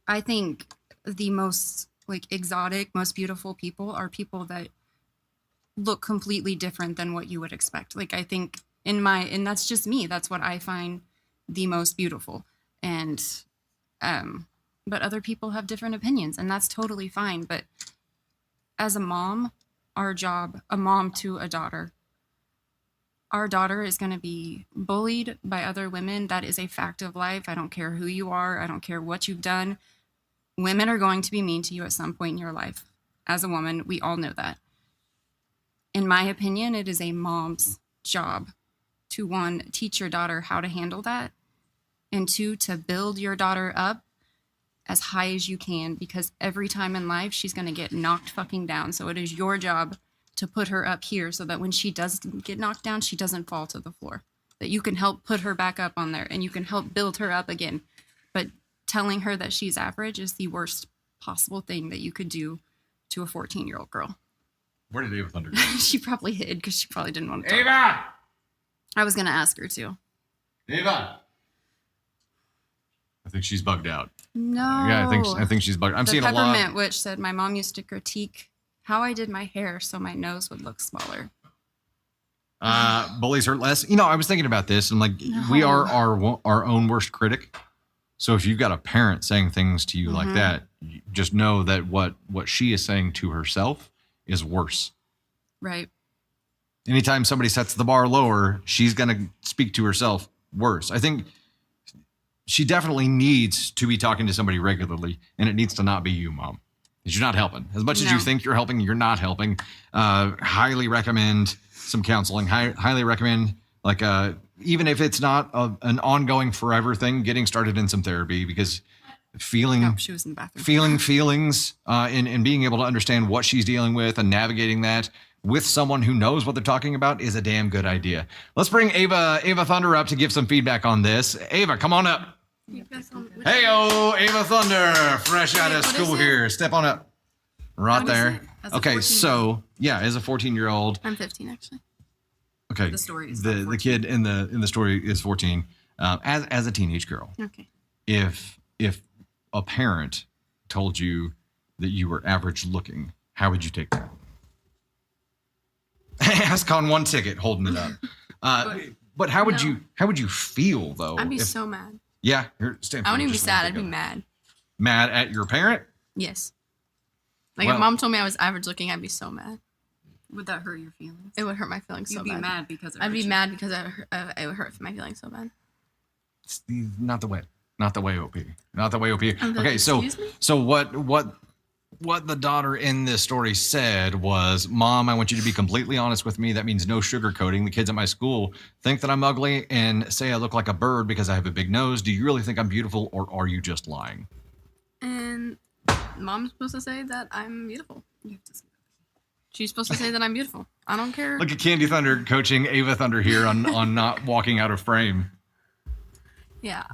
I think the most exotic, most beautiful people are people that look completely different than what you would expect. Like, I think and that's just me. That's what I find the most beautiful. And, but other people have different opinions, and that's totally fine. But as a mom, our job, a mom to a daughter, our daughter is going to be bullied by other women. That is a fact of life. I don't care who you are. I don't care what you've done. Women are going to be mean to you at some point in your life. As a woman, we all know that. In my opinion, it is a mom's job to, one, teach your daughter how to handle that, and two, to build your daughter up as high as you can, because every time in life she's going to get knocked fucking down. So it is your job to put her up here so that when she does get knocked down, she doesn't fall to the floor, that you can help put her back up on there and you can help build her up again. But telling her that she's average is the worst possible thing that you could do to a 14-year-old girl. Where did Ava Thunder go? She probably hid because she probably didn't want to talk. Ava! I was going to ask her too. Ava! I think she's bugged out. No. Yeah, I think she's bugged. I'm seeing a lot. The Peppermint Witch said, my mom used to critique how I did my hair so my nose would look smaller. Bullies hurt less. You know, I was thinking about this, and like, we are our own worst critic. So if you've got a parent saying things to you like that, you just know that what she is saying to herself is worse. Right. Anytime somebody sets the bar lower, she's going to speak to herself worse. I think she definitely needs to be talking to somebody regularly, and it needs to not be you, Mom. Because you're not helping. As much as you think you're helping, you're not helping. Highly recommend some counseling. Highly recommend, like, even if it's not an ongoing forever thing, getting started in some therapy, because she was in the bathroom. Feeling feelings and being able to understand what she's dealing with and navigating that with someone who knows what they're talking about is a damn good idea. Let's bring Ava Thunder up to give some feedback on this. Ava, come on up. Hey-o, Ava Thunder, fresh out of school here. Step on up. Right there. Okay, so, yeah, as a 14-year-old. I'm 15, actually. Okay. The story is the kid in the story is 14. As a teenage girl. Okay. If a parent told you that you were average looking, how would you take that? Ask on one ticket, holding it up. But how would you feel though? I'd be so mad. Yeah, stand. I wouldn't even be sad. I'd be mad. Mad at your parent? Yes. Like if mom told me I was average looking, I'd be so mad. Would that hurt your feelings? It would hurt my feelings so You'd be bad. mad because I'd be mad because it would hurt my feelings so bad. It's not the way, OP. Not the way, OP. Okay, excuse me? so what the daughter in this story said was, Mom, I want you to be completely honest with me. That means no sugarcoating. The kids at my school think that I'm ugly and say I look like a bird because I have a big nose. Do you really think I'm beautiful, or are you just lying? And mom's supposed to say that I'm beautiful. She's supposed to say that I'm beautiful. I don't care. Look at Candy Thunder coaching Ava Thunder here on not walking out of frame. Yeah,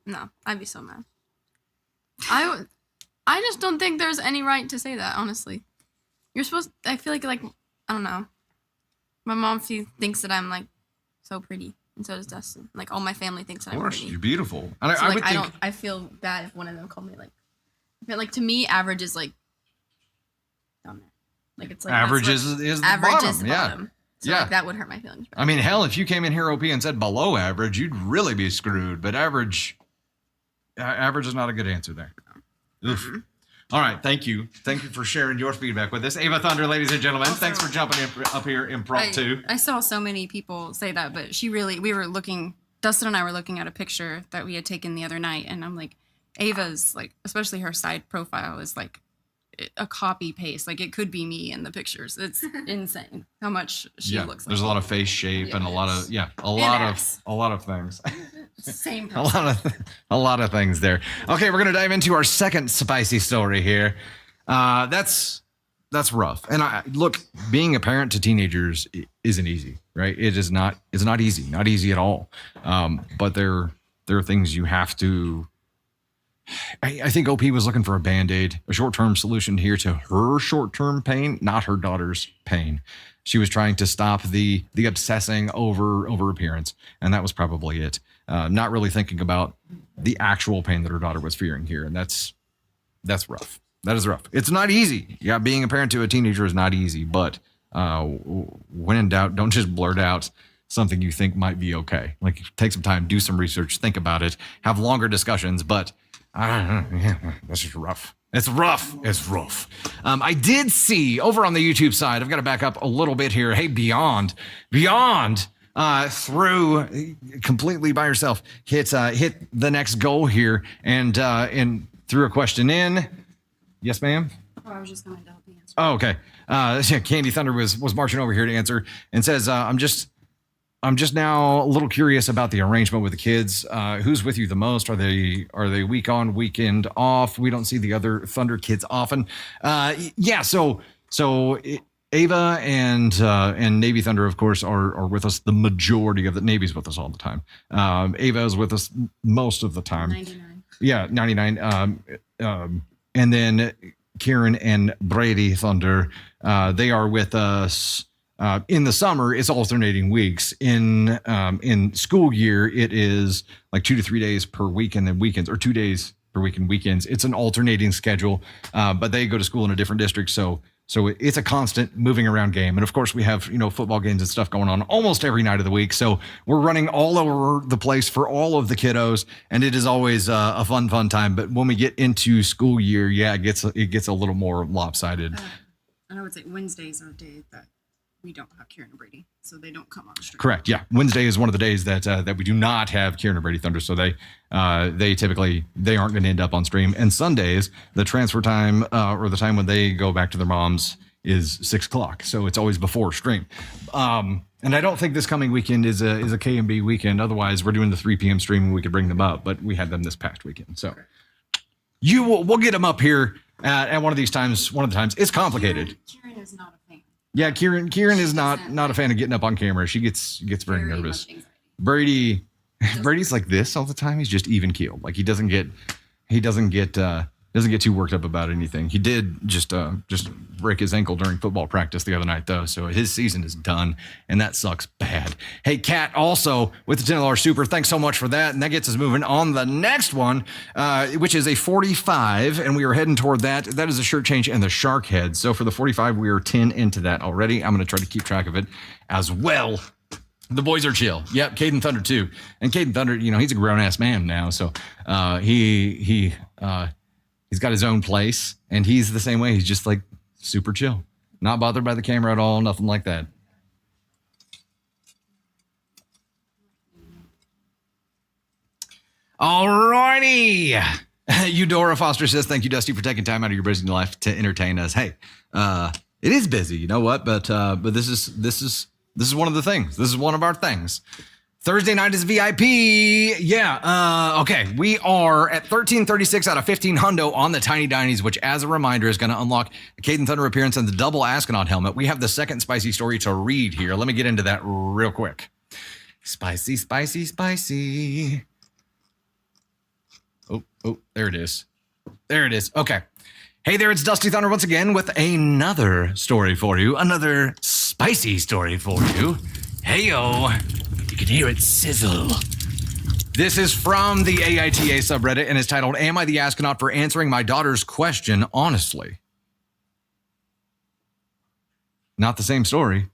no, I'd be so mad. I just don't think there's any right to say that, honestly. I feel like, I don't know. My mom thinks that I'm, like, so pretty, and so does Dustin. Like, all my family thinks that I'm pretty. Of course, you're beautiful. And So, I would think... I feel bad if one of them called me, like... But, like, to me, average is, like... down there. Like, it's, like... Average is the bottom. Is the bottom. So, like, that would hurt my feelings. I mean, hell, if you came in here, OP, and said below average, you'd really be screwed. But average is not a good answer there. Oof. All right, thank you. Thank you for sharing your feedback with us. Ava Thunder, ladies and gentlemen, thanks for jumping up here impromptu. I saw so many people say that, but Dustin and I were looking at a picture that we had taken the other night, and I'm like, Ava's, like, especially her side profile is like a copy paste. Like, it could be me in the pictures. It's insane how much she looks like. There's a lot of face shape and a lot of things. Same person. A lot of things there. Okay, we're gonna dive into our second spicy story here. That's rough. And look, being a parent to teenagers isn't easy, right? It's not easy at all. But there are things you have to. I think OP was looking for a Band-Aid, a short-term solution here to her short-term pain, not her daughter's pain. She was trying to stop the obsessing over appearance, and that was probably it. Not really thinking about the actual pain that her daughter was fearing here, and that's rough. That is rough. It's not easy. Yeah, being a parent to a teenager is not easy, but when in doubt, don't just blurt out something you think might be okay. Like, take some time, do some research, think about it, have longer discussions, but this is rough. It's rough. I did see over on the YouTube side, I've got to back up a little bit here. Hey, Beyond, through completely by herself, hit the next goal here and threw a question in. Yes, ma'am? Oh, I was just going to help you answer. Oh, okay. Candy Thunder was marching over here to answer and says, I'm just now a little curious about the arrangement with the kids. Who's with you the most? Are they week on, weekend off? We don't see the other Thunder kids often. So Ava and Navy Thunder, of course, are with us the majority of the Navy's with us all the time. Ava is with us most of the time. 99. Yeah, 99. And then Kieran and Brady Thunder, they are with us. In the summer, it's alternating weeks. In school year, it is like 2 to 3 days per week, and then weekends, or 2 days per week and weekends. It's an alternating schedule, but they go to school in a different district, so it's a constant moving around game. And of course, we have football games and stuff going on almost every night of the week. So we're running all over the place for all of the kiddos, and it is always a fun time. But when we get into school year, it gets a little more lopsided. I would say Wednesdays are a day that we don't have Kieran and Brady, so they don't come on the stream. Correct. Yeah, Wednesday is one of the days that we do not have Kieran and Brady Thunder, so they typically aren't going to end up on stream. And Sundays, the transfer time or the time when they go back to their moms is 6:00, so it's always before stream. And I don't think this coming weekend is a K&B weekend. Otherwise, we're doing the 3 p.m. stream and we could bring them up, but we had them this past weekend. So we'll get them up here at one of these times. One of the times, it's complicated. Kieran is not a fan. Yeah, Kieran is not a fan of getting up on camera. She gets very nervous. Brady's like this all the time. He's just even keeled. Like he doesn't get Doesn't get too worked up about anything. He did just break his ankle during football practice the other night, though. So his season is done, and that sucks bad. Hey, Kat, also with the $10 super, thanks so much for that. And that gets us moving on the next one, which is a 45, and we are heading toward that. That is a shirt change and the shark head. So for the 45, we are 10 into that already. I'm going to try to keep track of it as well. The boys are chill. Yep, Kaden Thunder too. And Kaden Thunder, he's a grown-ass man now, so he's got his own place, and he's the same way. He's just like super chill, not bothered by the camera at all, nothing like that. All righty. Eudora Foster says, thank you, Dusty, for taking time out of your busy life to entertain us. Hey, it is busy, you know what? But this is one of the things. This is one of our things. Thursday night is VIP. Yeah. Okay. We are at 1336 out of 15 hundo on the Tiny Dinies, which, as a reminder, is going to unlock a Kaden Thunder appearance and the double astronaut helmet. We have the second spicy story to read here. Let me get into that real quick. Spicy, spicy, spicy. Oh, there it is. There it is. Okay. Hey there, it's Dusty Thunder once again with another story for you. Another spicy story for you. Hey-o. You can hear it sizzle. This is from the AITA subreddit and is titled, Am I the Astronaut for Answering My Daughter's Question Honestly? Not the same story.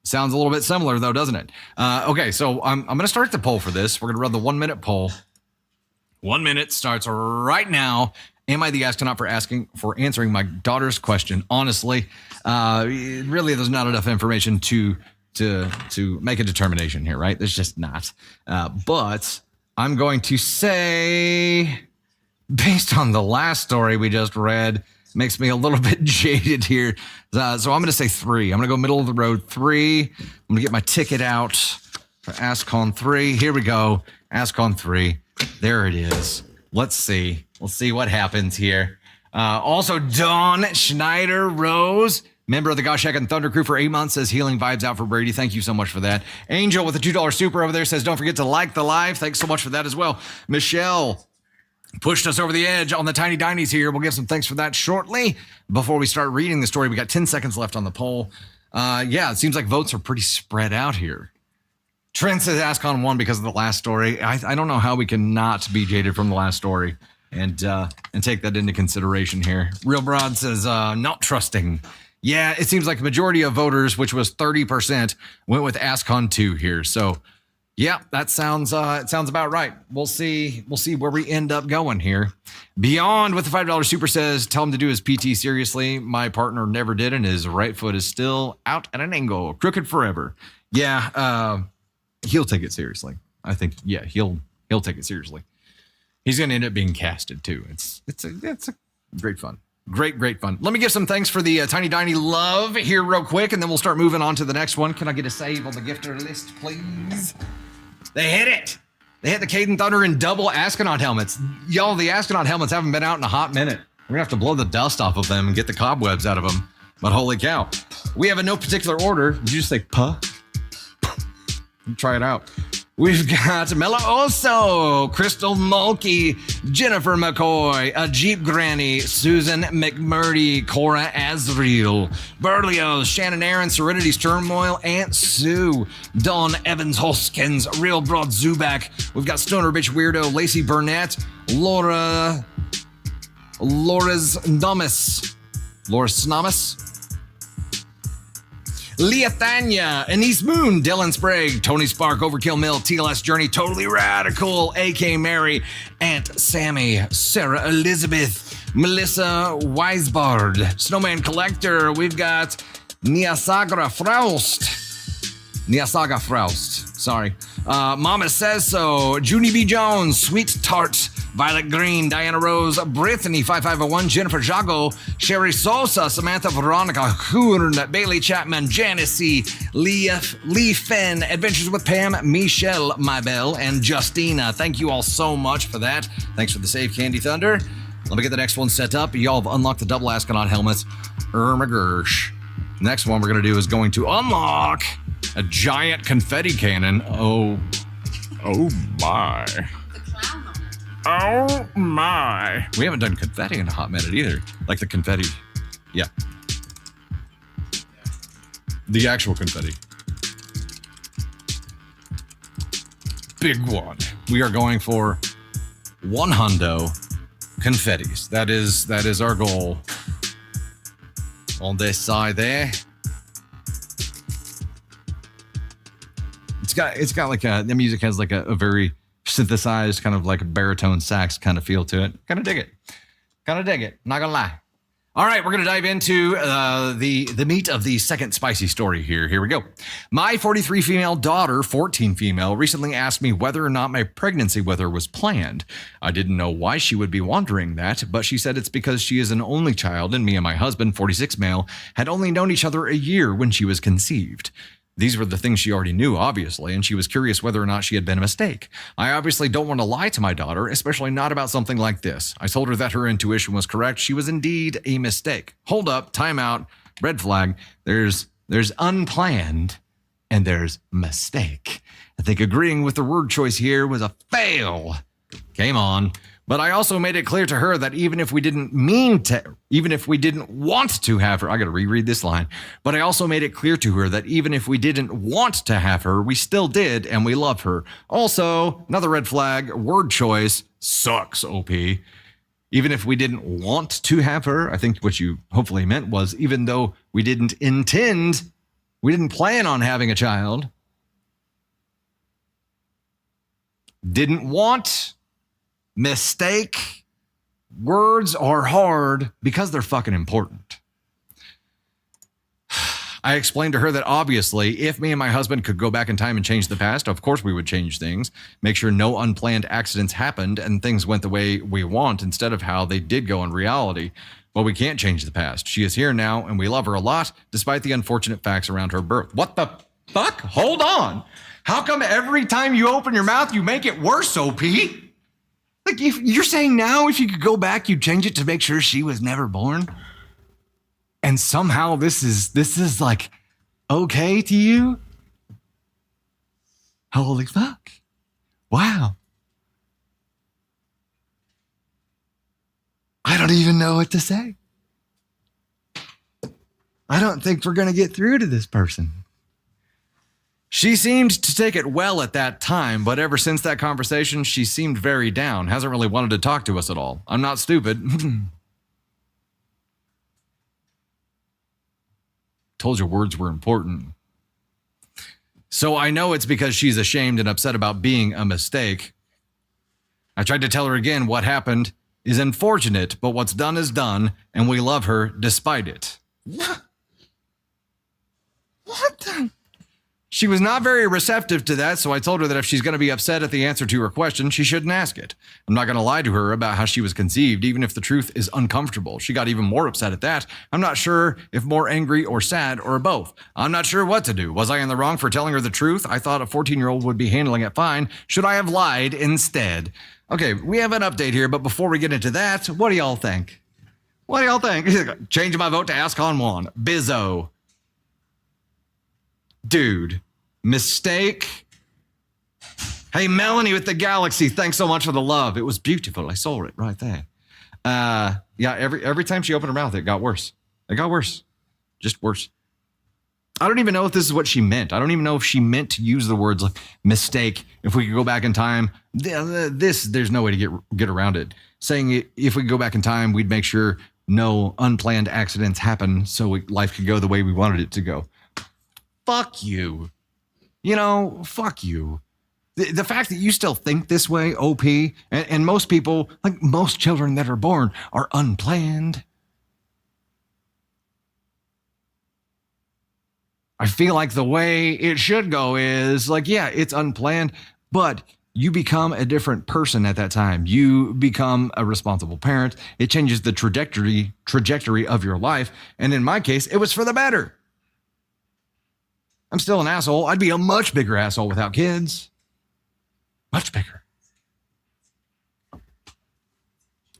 Sounds a little bit similar, though, doesn't it? Okay, so I'm going to start the poll for this. We're going to run the 1-minute poll. 1 minute starts right now. Am I the astronaut for answering my daughter's question honestly? Really, there's not enough information to make a determination here, right? There's just not. But I'm going to say, based on the last story we just read, makes me a little bit jaded here. So I'm going to say 3. I'm going to go middle of the road 3. I'm going to get my ticket out for AskCon 3. Here we go. AskCon 3. There it is. Let's see. We'll see what happens here. Also, Dawn Schneider Rose, member of the Gosh Heck and Thunder crew for 8 months, says healing vibes out for Brady. Thank you so much for that. Angel with a $2 super over there says, don't forget to like the live. Thanks so much for that as well. Michelle pushed us over the edge on the Tiny Dinies here. We'll give some thanks for that shortly. Before we start reading the story, we got 10 seconds left on the poll. Yeah, it seems like votes are pretty spread out here. Trent says AskCon 1 because of the last story. I don't know how we can not be jaded from the last story and take that into consideration here. Real Broad says not trusting. Yeah, it seems like the majority of voters, which was 30%, went with AskCon 2 here. So, yeah, that sounds about right. We'll see where we end up going here. Beyond with the $5 super says, tell him to do his PT seriously. My partner never did, and his right foot is still out at an angle, crooked forever. Yeah, he'll take it seriously. I think, yeah, he'll take it seriously. He's going to end up being casted too. It's a great fun. Great fun. Let me give some thanks for the Tiny Diny love here real quick, and then we'll start moving on to the next one. Can I get a save on the gifter list, please? They hit it. They hit the Kaden Thunder in double astronaut helmets. Y'all, the astronaut helmets haven't been out in a hot minute. We're going to have to blow the dust off of them and get the cobwebs out of them. But holy cow. We have in no particular order. Did you just say puh? Try it out. We've got Mela Oso, Crystal Mulkey, Jennifer McCoy, A Jeep Granny, Susan McMurdy, Cora Azriel, Berlioz, Shannon Aaron, Serenity's Turmoil, Aunt Sue, Dawn Evans Hoskins, Real Broad Zubak. We've got Stoner Bitch Weirdo, Lacey Burnett, Laura's Nomis, Leah Thanya, Anise Moon, Dylan Sprague, Tony Spark, Overkill Mill, TLS Journey, Totally Radical, AK Mary, Aunt Sammy, Sarah Elizabeth, Melissa Weisbard, Snowman Collector. We've got Niasaga Froust. Sorry. Mama Says So, Junie B. Jones, Sweet Tart, Violet Green, Diana Rose, Brittany 5501, Jennifer Jago, Sherry Sosa, Samantha Veronica Hoorn, Bailey Chapman, Janice C, Lee Fenn, Adventures with Pam, Michelle Mybell, and Justina. Thank you all so much for that. Thanks for the save, Candy Thunder. Let me get the next one set up. Y'all have unlocked the double astronaut helmets. Irma Gersh. Next one we're going to do is going to unlock a giant confetti cannon. Oh my. Oh my. We haven't done confetti in a hot minute either. Like the confetti. Yeah. The actual confetti. Big one. We are going for 100 confettis. That is our goal. On this side there. It's got like the music has like a very synthesized kind of like a baritone sax kind of feel to it. Kind of dig it. Not gonna lie. All right, we're gonna dive into the meat of the second spicy story here. Here we go. My 43 female daughter, 14 female, recently asked me whether or not my pregnancy with her was planned. I didn't know why she would be wondering that, but she said it's because she is an only child and me and my husband, 46 male, had only known each other a year when she was conceived. These were the things she already knew, obviously, and she was curious whether or not she had been a mistake. I obviously don't want to lie to my daughter, especially not about something like this. I told her that her intuition was correct. She was indeed a mistake. Hold up, time out, red flag. There's unplanned and there's mistake. I think agreeing with the word choice here was a fail. Game on. But I also made it clear to her that even if we didn't want to have her, I got to reread this line. But I also made it clear to her that even if we didn't want to have her, we still did, and we love her. Also, another red flag, word choice sucks, OP. Even if we didn't want to have her, I think what you hopefully meant was even though we didn't plan on having a child, didn't want. Mistake. Words are hard because they're fucking important. I explained to her that obviously, if me and my husband could go back in time and change the past, of course we would change things, make sure no unplanned accidents happened and things went the way we want instead of how they did go in reality. But we can't change the past. She is here now and we love her a lot, despite the unfortunate facts around her birth. What the fuck? Hold on. How come every time you open your mouth, you make it worse, OP? Like, if you're saying now, if you could go back, you'd change it to make sure she was never born? And somehow this is like okay to you? Holy fuck. Wow. I don't even know what to say. I don't think we're going to get through to this person. She seemed to take it well at that time, but ever since that conversation, she seemed very down. Hasn't really wanted to talk to us at all. I'm not stupid. Told you words were important. So I know it's because she's ashamed and upset about being a mistake. I tried to tell her again what happened is unfortunate, but what's done is done, and we love her despite it. What the... She was not very receptive to that, so I told her that if she's going to be upset at the answer to her question, she shouldn't ask it. I'm not going to lie to her about how she was conceived, even if the truth is uncomfortable. She got even more upset at that. I'm not sure if more angry or sad or both. I'm not sure what to do. Was I in the wrong for telling her the truth? I thought a 14-year-old would be handling it fine. Should I have lied instead? Okay, we have an update here, but before we get into that, what do y'all think? Change my vote to ask on one. Bizzo. Dude, mistake. Hey, Melanie with the Galaxy, thanks so much for the love. It was beautiful. I saw it right there. Yeah, every time she opened her mouth, it got worse. Just worse. I don't even know if this is what she meant. I don't even know if she meant to use the words like mistake. If we could go back in time, there's no way to get around it. Saying if we could go back in time, we'd make sure no unplanned accidents happen so life could go the way we wanted it to go. Fuck you. Fuck you. The fact that you still think this way, OP, and most people, like most children that are born, are unplanned. I feel like the way it should go is like, yeah, it's unplanned, but you become a different person at that time. You become a responsible parent. It changes the trajectory of your life. And in my case, it was for the better. I'm still an asshole. I'd be a much bigger asshole without kids. Much bigger.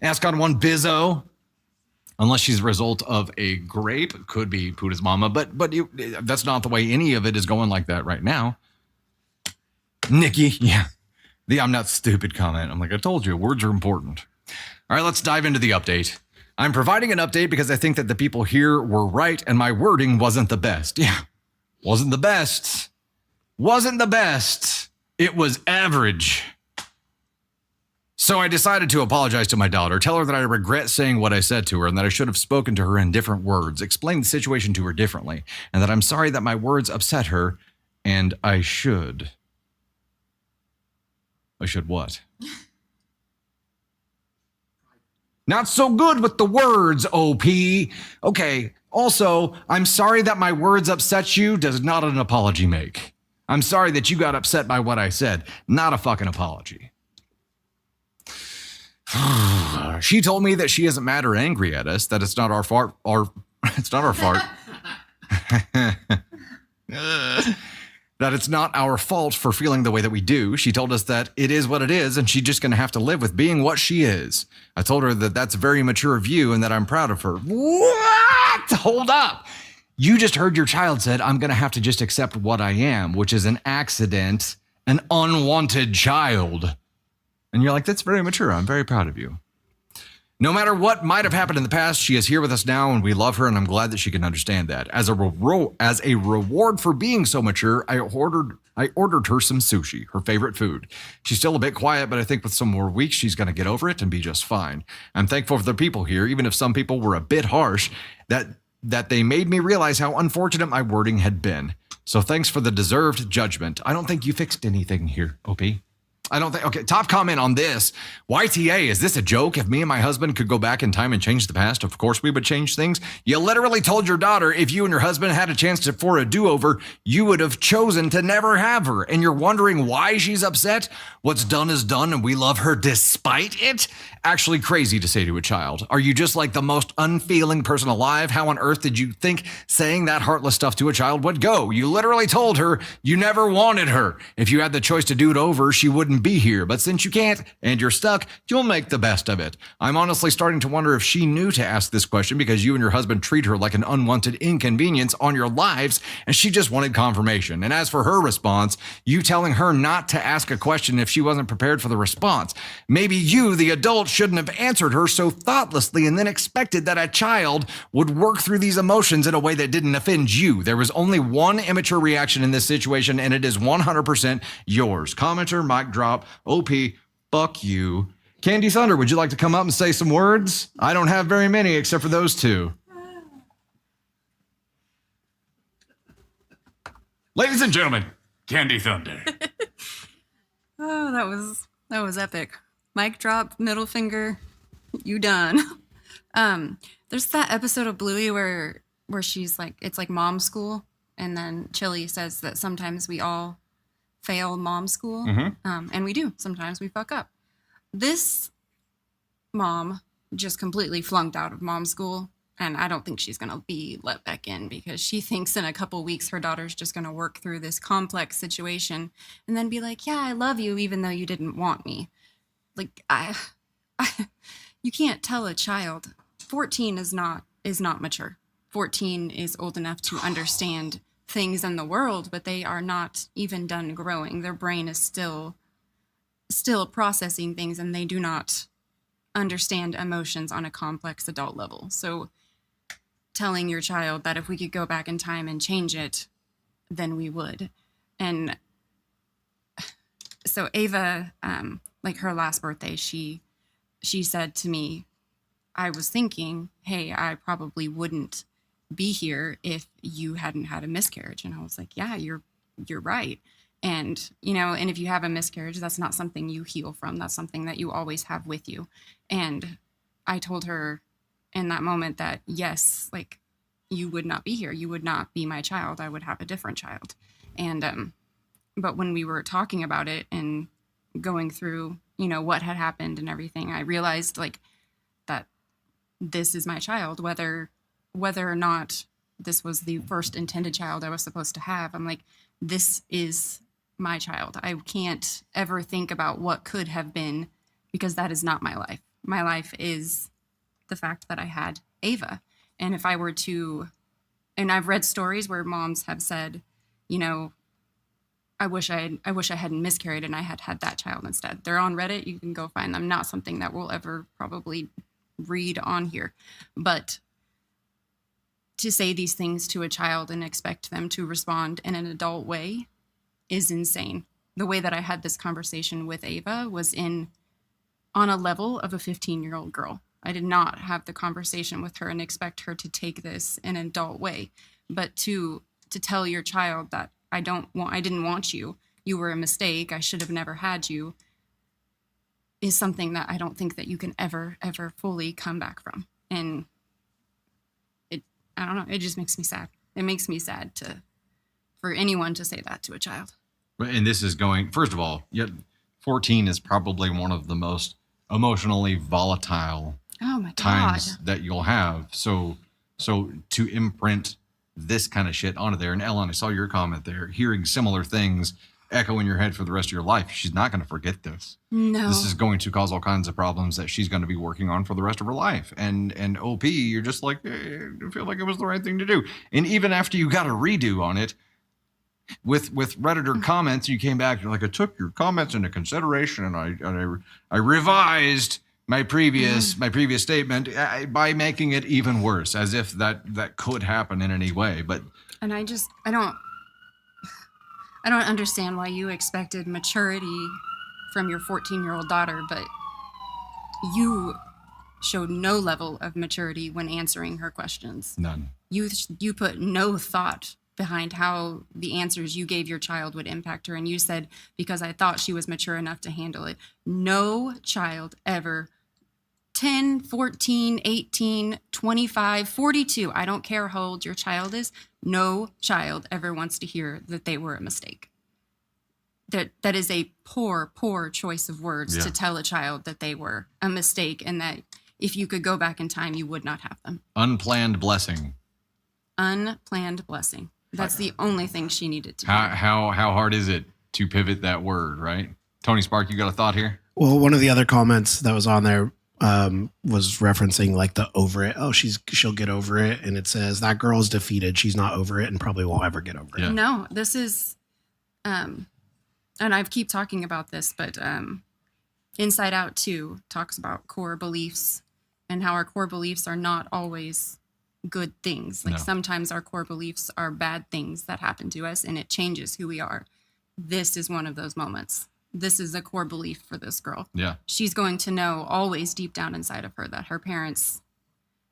Ask on one Bizzo. Unless she's a result of a grape. Could be Puda's mama. But that's not the way any of it is going like that right now. Nikki, yeah. The I'm not stupid comment. I'm like, I told you, words are important. All right, let's dive into the update. I'm providing an update because I think that the people here were right and my wording wasn't the best. Yeah, wasn't the best. Wasn't the best. It was average. So I decided to apologize to my daughter, tell her that I regret saying what I said to her and that I should have spoken to her in different words, explain the situation to her differently, and that I'm sorry that my words upset her, and I should. I should what? Not so good with the words, OP. Okay, also, I'm sorry that my words upset you does not an apology make. I'm sorry that you got upset by what I said. Not a fucking apology. She told me that she isn't mad or angry at us, that it's not our fault. It's not our fault. That it's not our fault for feeling the way that we do. She told us that it is what it is, and she's just going to have to live with being what she is. I told her that that's a very mature view and that I'm proud of her. What? Hold up. You just heard your child said, I'm going to have to just accept what I am, which is an accident, an unwanted child. And you're like, that's very mature. I'm very proud of you. No matter what might have happened in the past, she is here with us now, and we love her, and I'm glad that she can understand that. As a reward for being so mature, I ordered her some sushi, her favorite food. She's still a bit quiet, but I think with some more weeks, she's going to get over it and be just fine. I'm thankful for the people here, even if some people were a bit harsh, that they made me realize how unfortunate my wording had been. So thanks for the deserved judgment. I don't think you fixed anything here, OP. I don't think. Okay, top comment on this. YTA, is this a joke? If me and my husband could go back in time and change the past, of course we would change things. You literally told your daughter if you and your husband had a chance for a do-over, you would have chosen to never have her. And you're wondering why she's upset? What's done is done and we love her despite it? Actually crazy to say to a child. Are you just like the most unfeeling person alive? How on earth did you think saying that heartless stuff to a child would go? You literally told her you never wanted her. If you had the choice to do it over, she wouldn't be here. But since you can't and you're stuck, you'll make the best of it. I'm honestly starting to wonder if she knew to ask this question because you and your husband treat her like an unwanted inconvenience on your lives and she just wanted confirmation. And as for her response, you telling her not to ask a question if she wasn't prepared for the response. Maybe you, the adult, shouldn't have answered her so thoughtlessly and then expected that a child would work through these emotions in a way that didn't offend you. There was only one immature reaction in this situation, and it is 100% yours. Commenter, mic drop, OP, fuck you. Kaden Thunder, would you like to come up and say some words? I don't have very many except for those two. Ladies and gentlemen, Kaden Thunder. Oh, that was epic. Mic drop, middle finger, you done. There's that episode of Bluey where she's like, it's like mom school, and then Chili says that sometimes we all fail mom school, and we do. Sometimes we fuck up. This mom just completely flunked out of mom school, and I don't think she's going to be let back in because she thinks in a couple weeks her daughter's just going to work through this complex situation and then be like, yeah, I love you even though you didn't want me. Like, you can't tell a child 14 is not mature. 14 is old enough to understand things in the world, but they are not even done growing. Their brain is still processing things, and they do not understand emotions on a complex adult level. So telling your child that if we could go back in time and change it, then we would. And so Ava, like her last birthday, she said to me, I was thinking, hey, I probably wouldn't be here if you hadn't had a miscarriage. And I was like, yeah, you're right. And, and if you have a miscarriage, that's not something you heal from. That's something that you always have with you. And I told her in that moment that, yes, like, you would not be here. You would not be my child. I would have a different child. And, but when we were talking about it and going through, what had happened and everything, I realized like that this is my child, whether or not this was the first intended child I was supposed to have. I'm like, this is my child. I can't ever think about what could have been because that is not my life. My life is the fact that I had Ava. And if I were to, and I've read stories where moms have said, I wish I hadn't miscarried and I had that child instead. They're on Reddit. You can go find them. Not something that we'll ever probably read on here, but to say these things to a child and expect them to respond in an adult way is insane. The way that I had this conversation with Ava was on a level of a 15-year-old girl. I did not have the conversation with her and expect her to take this in an adult way, but to tell your child that I didn't want you, you were a mistake, I should have never had you, is something that I don't think that you can ever fully come back from. And I don't know, it just makes me sad. It makes me sad for anyone to say that to a child. And this is going, first of all, 14 is probably one of the most emotionally volatile times that you'll have. So to imprint this kind of shit onto there, and Ellen, I saw your comment there, hearing similar things echo in your head for the rest of your life. She's not going to forget this. No. This is going to cause all kinds of problems that she's going to be working on for the rest of her life. And OP, you're just like, I feel like it was the right thing to do. And even after you got a redo on it, with Redditor comments, you came back, you're like, I took your comments into consideration and I revised my previous statement by making it even worse, as if that could happen in any way. But and I don't understand why you expected maturity from your 14-year-old daughter, but you showed no level of maturity when answering her questions. None. You put no thought behind how the answers you gave your child would impact her. And you said, because I thought she was mature enough to handle it. No child ever, 10, 14, 18, 25, 42, I don't care how old your child is, no child ever wants to hear that they were a mistake. That is a poor choice of words to tell a child that they were a mistake, and that if you could go back in time, you would not have them. Unplanned blessing. Unplanned blessing. That's the only thing she needed to do. How hard is it to pivot that word, right? Tony Spark, you got a thought here? Well, one of the other comments that was on there was referencing like the over it. Oh, she'll get over it. And it says that girl's defeated. She's not over it and probably won't ever get over it. No, this is, and I keep talking about this, but Inside Out 2 talks about core beliefs and how our core beliefs are not always good things. Like sometimes our core beliefs are bad things that happen to us and it changes who we are. This is one of those moments. This is a core belief for this girl. Yeah. She's going to know always deep down inside of her that her parents,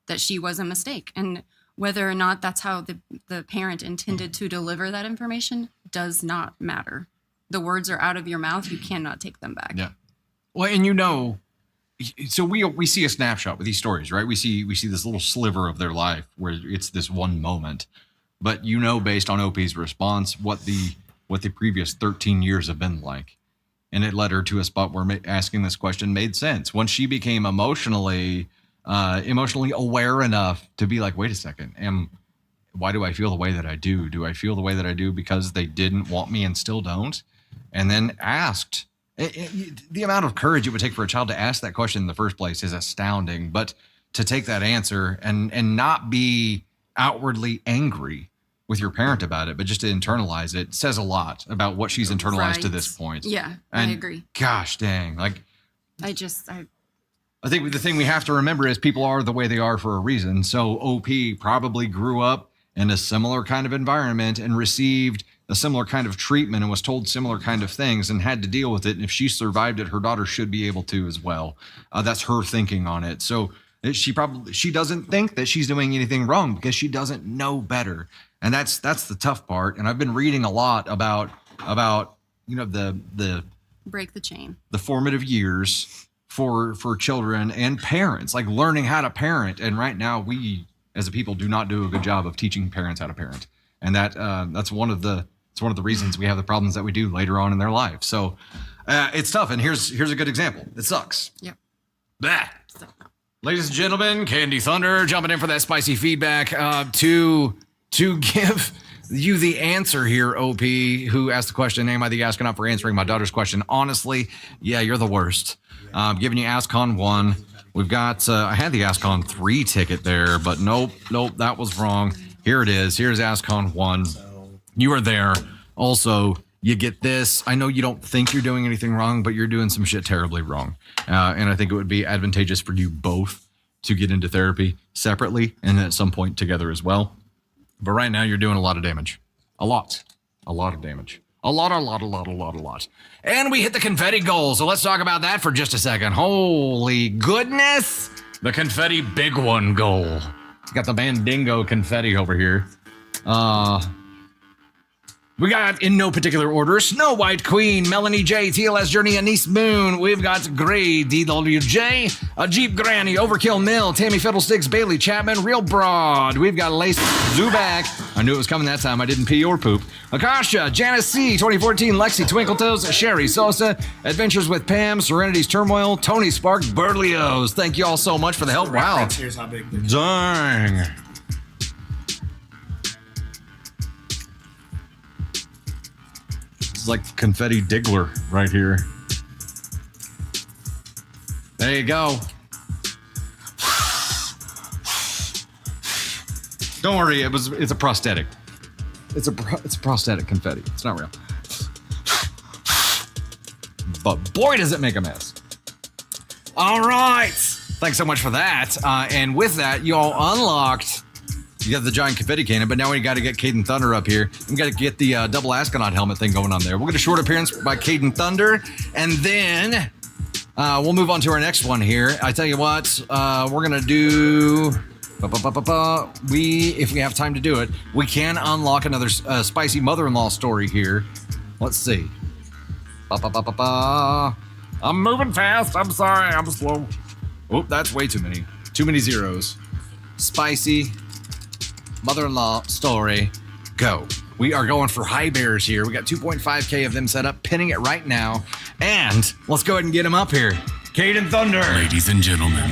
that she was a mistake. And whether or not that's how the parent intended to deliver that information does not matter. The words are out of your mouth. You cannot take them back. Yeah. Well, and so we see a snapshot with these stories, right? We see this little sliver of their life where it's this one moment, but based on OP's response, what the previous 13 years have been like. And it led her to a spot where asking this question made sense. Once she became emotionally aware enough to be like, wait a second, why do I feel the way that I do? Do I feel the way that I do because they didn't want me and still don't? And then asked. The amount of courage it would take for a child to ask that question in the first place is astounding. But to take that answer and not be outwardly angry with your parent about it, but just to internalize it says a lot about what she's internalized to this point. Yeah, and I agree. Gosh dang. Like, I think the thing we have to remember is people are the way they are for a reason. So OP probably grew up in a similar kind of environment and received a similar kind of treatment and was told similar kind of things and had to deal with it. And if she survived it, her daughter should be able to as well. That's her thinking on it. So she doesn't think that she's doing anything wrong because she doesn't know better. And that's the tough part. And I've been reading a lot about the break the chain, the formative years for children and parents, like learning how to parent. And right now we as a people do not do a good job of teaching parents how to parent. And that's one of the reasons we have the problems that we do later on in their life. So it's tough. And here's a good example. It sucks. Yep. Bah. Ladies and gentlemen, Kaden Thunder jumping in for that spicy feedback to give you the answer here, OP, who asked the question, am I the astronaut for answering my daughter's question? Honestly, yeah, you're the worst. Giving you AskCon 1. We've got, I had the AskCon 3 ticket there, but nope, that was wrong. Here it is. Here's AskCon 1. You were there. Also, you get this. I know you don't think you're doing anything wrong, but you're doing some shit terribly wrong. And I think it would be advantageous for you both to get into therapy separately and at some point together as well. But right now you're doing a lot of damage. A lot of damage. A lot. And we hit the confetti goal. So let's talk about that for just a second. Holy goodness. The confetti big one goal. Got the Mandingo confetti over here. We got, in no particular order, Snow White Queen, Melanie J, TLS Journey, Anise Moon. We've got Gray, DWJ, a Jeep Granny, Overkill Mill, Tammy Fiddlesticks, Bailey Chapman, Real Broad. We've got Lace Zuback. I knew it was coming that time. I didn't pee or poop. Akasha, Janice C, 2014, Lexi Twinkletoes, Sherry Sosa, Adventures with Pam, Serenity's Turmoil, Tony Spark, Berlioz. Thank you all so much for the help. Wow. Here's how big. Dang. It's like confetti diggler right here. There you go. Don't worry, it's a prosthetic. It's a prosthetic confetti. It's not real. But boy, does it make a mess. All right. Thanks so much for that. And with that, you all unlocked. You got the giant confetti cannon, but now we got to get Kaden Thunder up here. We got to get the double astronaut helmet thing going on there. We'll get a short appearance by Kaden Thunder, and then we'll move on to our next one here. I tell you what, we're gonna do. If we have time to do it, we can unlock another spicy mother-in-law story here. Let's see. I'm moving fast. I'm sorry. I'm slow. Oh, that's way too many. Too many zeros. Spicy mother-in-law story. Go. We are going for high bears here. We got 2.5K of them set up, pinning it right now. And let's go ahead and get him up here. Kaden Thunder. Ladies and gentlemen.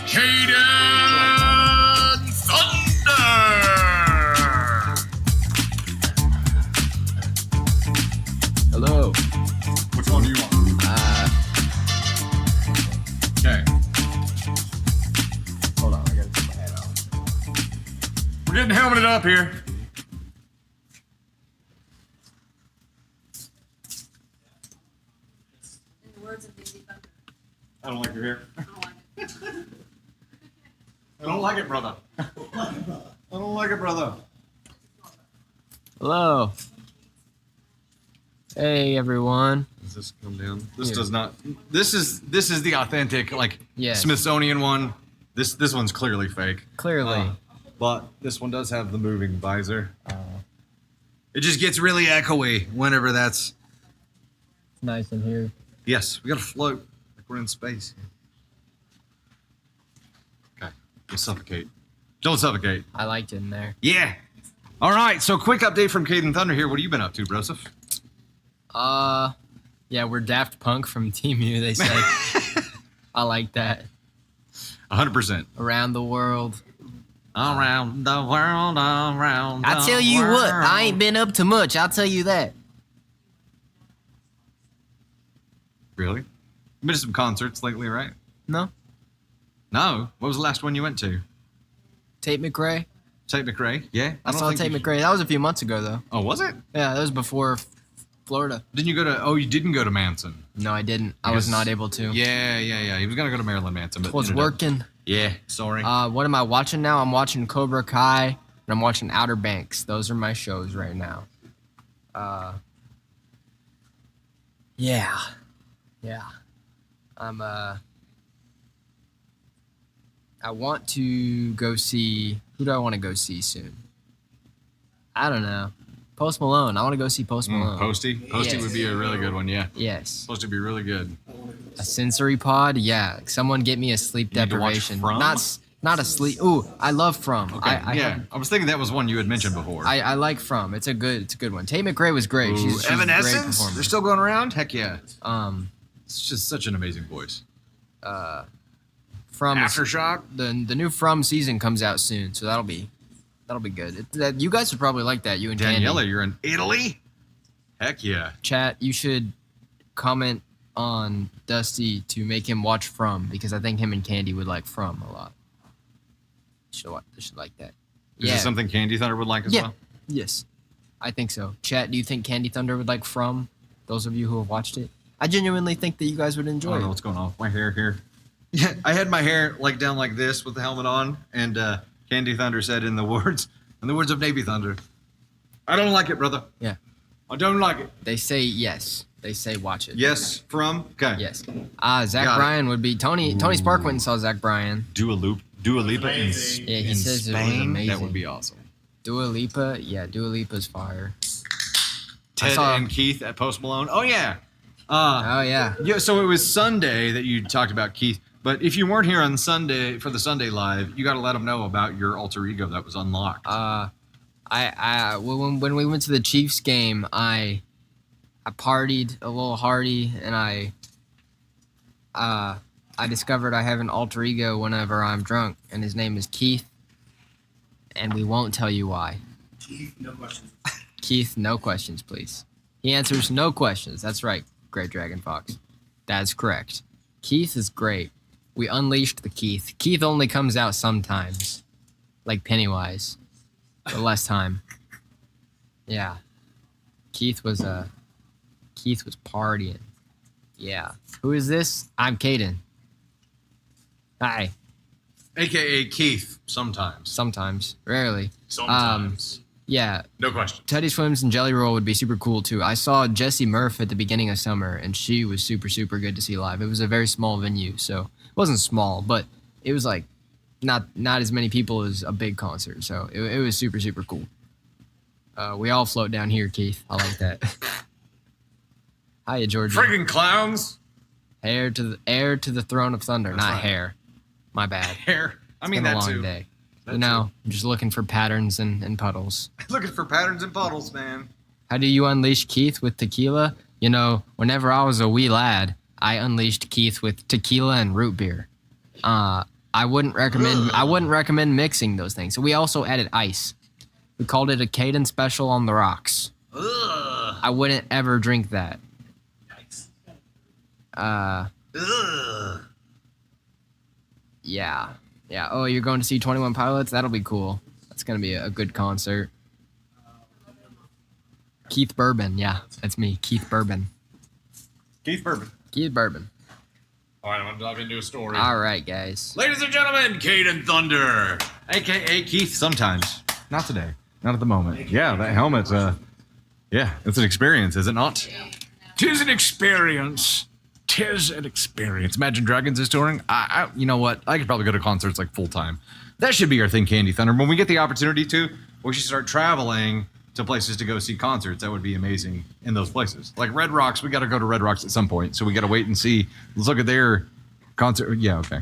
Kaden Thunder. Hello. Which one do you want? Okay. Hold on, I gotta take my hat off. We're getting helmeted up here. In the words of Daisy Thunder. I don't like your hair. I don't like it. I don't like it, brother. I don't like it, brother. Hello. Hey, everyone. Does this come down? This Here. does not. This is the authentic, like Yes. Smithsonian one. This one's clearly fake. Clearly. But this one does have the moving visor. It just gets really echoey whenever that's. It's nice in here. Yes, we gotta float like we're in space. Okay. Don't suffocate. Don't suffocate. I liked it in there. Yeah. All right. So quick update from Kaden Thunder here. What have you been up to, Broseph? Yeah, we're Daft Punk from Team U, they said. I like that. 100%. Around the world. Around the world, around the I tell you what, I world. ain't been up to much. I'll tell you that. Really? You've been to some concerts lately, right? No? No. What was the last one you went to? Tate McRae? Tate McRae? Yeah. I don't saw think Tate you- McRae. That was a few months ago, though. Oh, was it? Yeah, that was before Florida. Didn't you go to? Oh, you didn't go to Manson. No, I didn't. I was Yes. not able to. Yeah. He was gonna go to Maryland Manson, but Was ended up- working. Yeah. Sorry. What am I watching now? I'm watching Cobra Kai and I'm watching Outer Banks. Those are my shows right now. Yeah. I want to go see. Who do I want to go see soon? I don't know. Post Malone. I want to go see Post Malone. Posty. Posty Yes. would be a really good one. Yeah. Yes. Supposed to be really good. A sensory pod. Yeah. Someone get me a sleep You need to watch deprivation. From? Not a sleep. Ooh, I love From. Okay. I I was thinking that was one you had mentioned before. I like From. It's a good one. Tate McRae was great. Ooh, She's a great Evanescence. performer. They're still going around. Heck yeah. Um, It's just such an amazing voice. From is- Aftershock. the new From season comes out soon, so that'll be good. You guys would probably like that. You and Daniela, Candy. you're in Italy. Heck yeah. Chat. You should comment on Dusty to make him watch From because I think him and Candy would like From a lot. Should like that. Is this something Candy Thunder would like as Yeah. well? Yes. I think so. Chat, do you think Candy Thunder would like From? Those of you who have watched it? I genuinely think that you guys would I enjoy don't know it. what's going on with my hair here. Yeah, I had my hair like down like this with the helmet on, and Candy Thunder said in the words of Navy Thunder, I don't like it, brother. Yeah. I don't like it. They say yes. They say watch it. Yes, from? Okay. Yes. Zach Got it. Bryan would be Tony Spark went and saw Zach Bryan. Dua Lipa in, Yeah, he in says it was Spain? amazing. That would be awesome. Dua Lipa, yeah, Dua Lipa's fire. Ted saw- and Keith at Post Malone. Oh, yeah. Oh yeah. Yeah, so it was Sunday that you talked about Keith. But if you weren't here on Sunday for the Sunday Live, you got to let them know about your alter ego that was unlocked. When we went to the Chiefs game, I partied a little hardy, and I discovered I have an alter ego whenever I'm drunk, and his name is Keith, and we won't tell you why. Keith, no questions. Keith, no questions, please. He answers no questions. That's right, Great Dragon Fox. That's correct. Keith is great. We unleashed the Keith. Keith only comes out sometimes, like Pennywise, but less time. Yeah, Keith was partying. Yeah. Who is this? I'm Kaden. Hi. AKA Keith, sometimes. Sometimes, rarely. Sometimes. Yeah. No question. Teddy Swims and Jelly Roll would be super cool too. I saw Jessie Murph at the beginning of summer, and she was super, super good to see live. It was a very small venue, so it wasn't small, but it was like not as many people as a big concert. So it was super, super cool. We all float down here, Keith. I like that. Hiya, Georgia. Friggin' clowns. Heir to the throne of thunder, That's not right. hair. My bad. Hair. I mean, Been a that long too. day. That You know, I'm just looking for patterns and puddles. Looking for patterns and puddles, man. How do you unleash Keith with tequila? You know, whenever I was a wee lad, I unleashed Keith with tequila and root beer. I wouldn't recommend mixing those things. So we also added ice. We called it a Kaden special on the rocks. Ugh. I wouldn't ever drink that. Ugh. Yeah. Yeah. Oh, you're going to see 21 Pilots? That'll be cool. That's going to be a good concert. Keith Bourbon. Yeah, that's me. Keith Bourbon. Keith Bourbon. Keith Bourbon. All right, I'm going to dive into a story. All right, guys. Ladies and gentlemen, Kaden Thunder, a.k.a. Keith sometimes. Not today. Not at the moment. Yeah, that helmet's, yeah, it's an experience, is it not? Tis an experience. Tis an experience. Imagine Dragons is touring. You know what? I could probably go to concerts like full time. That should be our thing, Candy Thunder. When we get the opportunity to, we should start traveling to places to go see concerts. That would be amazing in those places. Like Red Rocks, we got to go to Red Rocks at some point. So we got to wait and see. Let's look at their concert. Yeah, okay.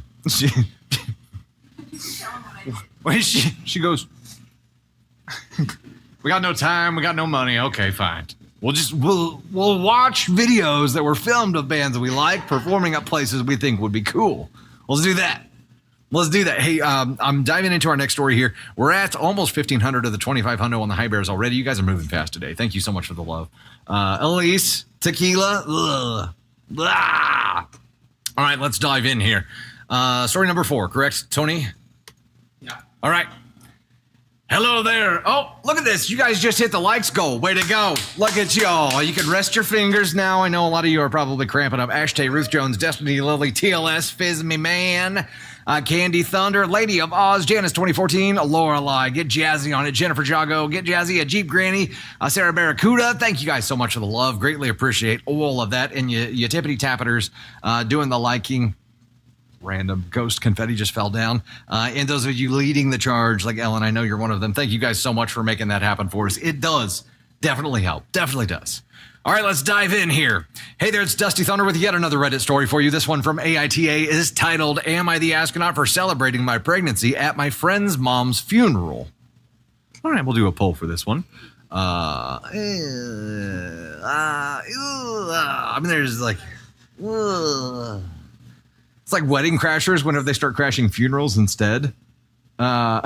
She goes, we got no time. We got no money. Okay, fine. We'll watch videos that were filmed of bands that we like performing at places we think would be cool. Let's do that. Hey, I'm diving into our next story here. We're at almost 1,500 of the 2,500 on the high bears already. You guys are moving fast today. Thank you so much for the love. Elise, tequila. Ugh. Blah. All right, let's dive in here. Story number 4, correct, Tony? Yeah. All right. Hello there. Oh, look at this. You guys just hit the likes goal. Way to go. Look at y'all. You can rest your fingers now. I know a lot of you are probably cramping up. Ashtay, Ruth Jones, Destiny, Lily, TLS, Fizz Me Man, Candy Thunder, Lady of Oz, Janice 2014, Lorelei, get jazzy on it, Jennifer Jago, get jazzy, a Jeep Granny, Sarah Barracuda. Thank you guys so much for the love. Greatly appreciate all of that. And you tippity tappeters doing the liking. Random ghost confetti just fell down. And those of you leading the charge, like Ellen, I know you're one of them. Thank you guys so much for making that happen for us. It does definitely help. Definitely does. All right, let's dive in here. Hey there, it's Dusty Thunder with yet another Reddit story for you. This one from AITA is titled, Am I the Astronaut for Celebrating My Pregnancy at My Friend's Mom's Funeral? All right, we'll do a poll for this one. I mean, there's like... It's like Wedding Crashers whenever they start crashing funerals instead. Okay,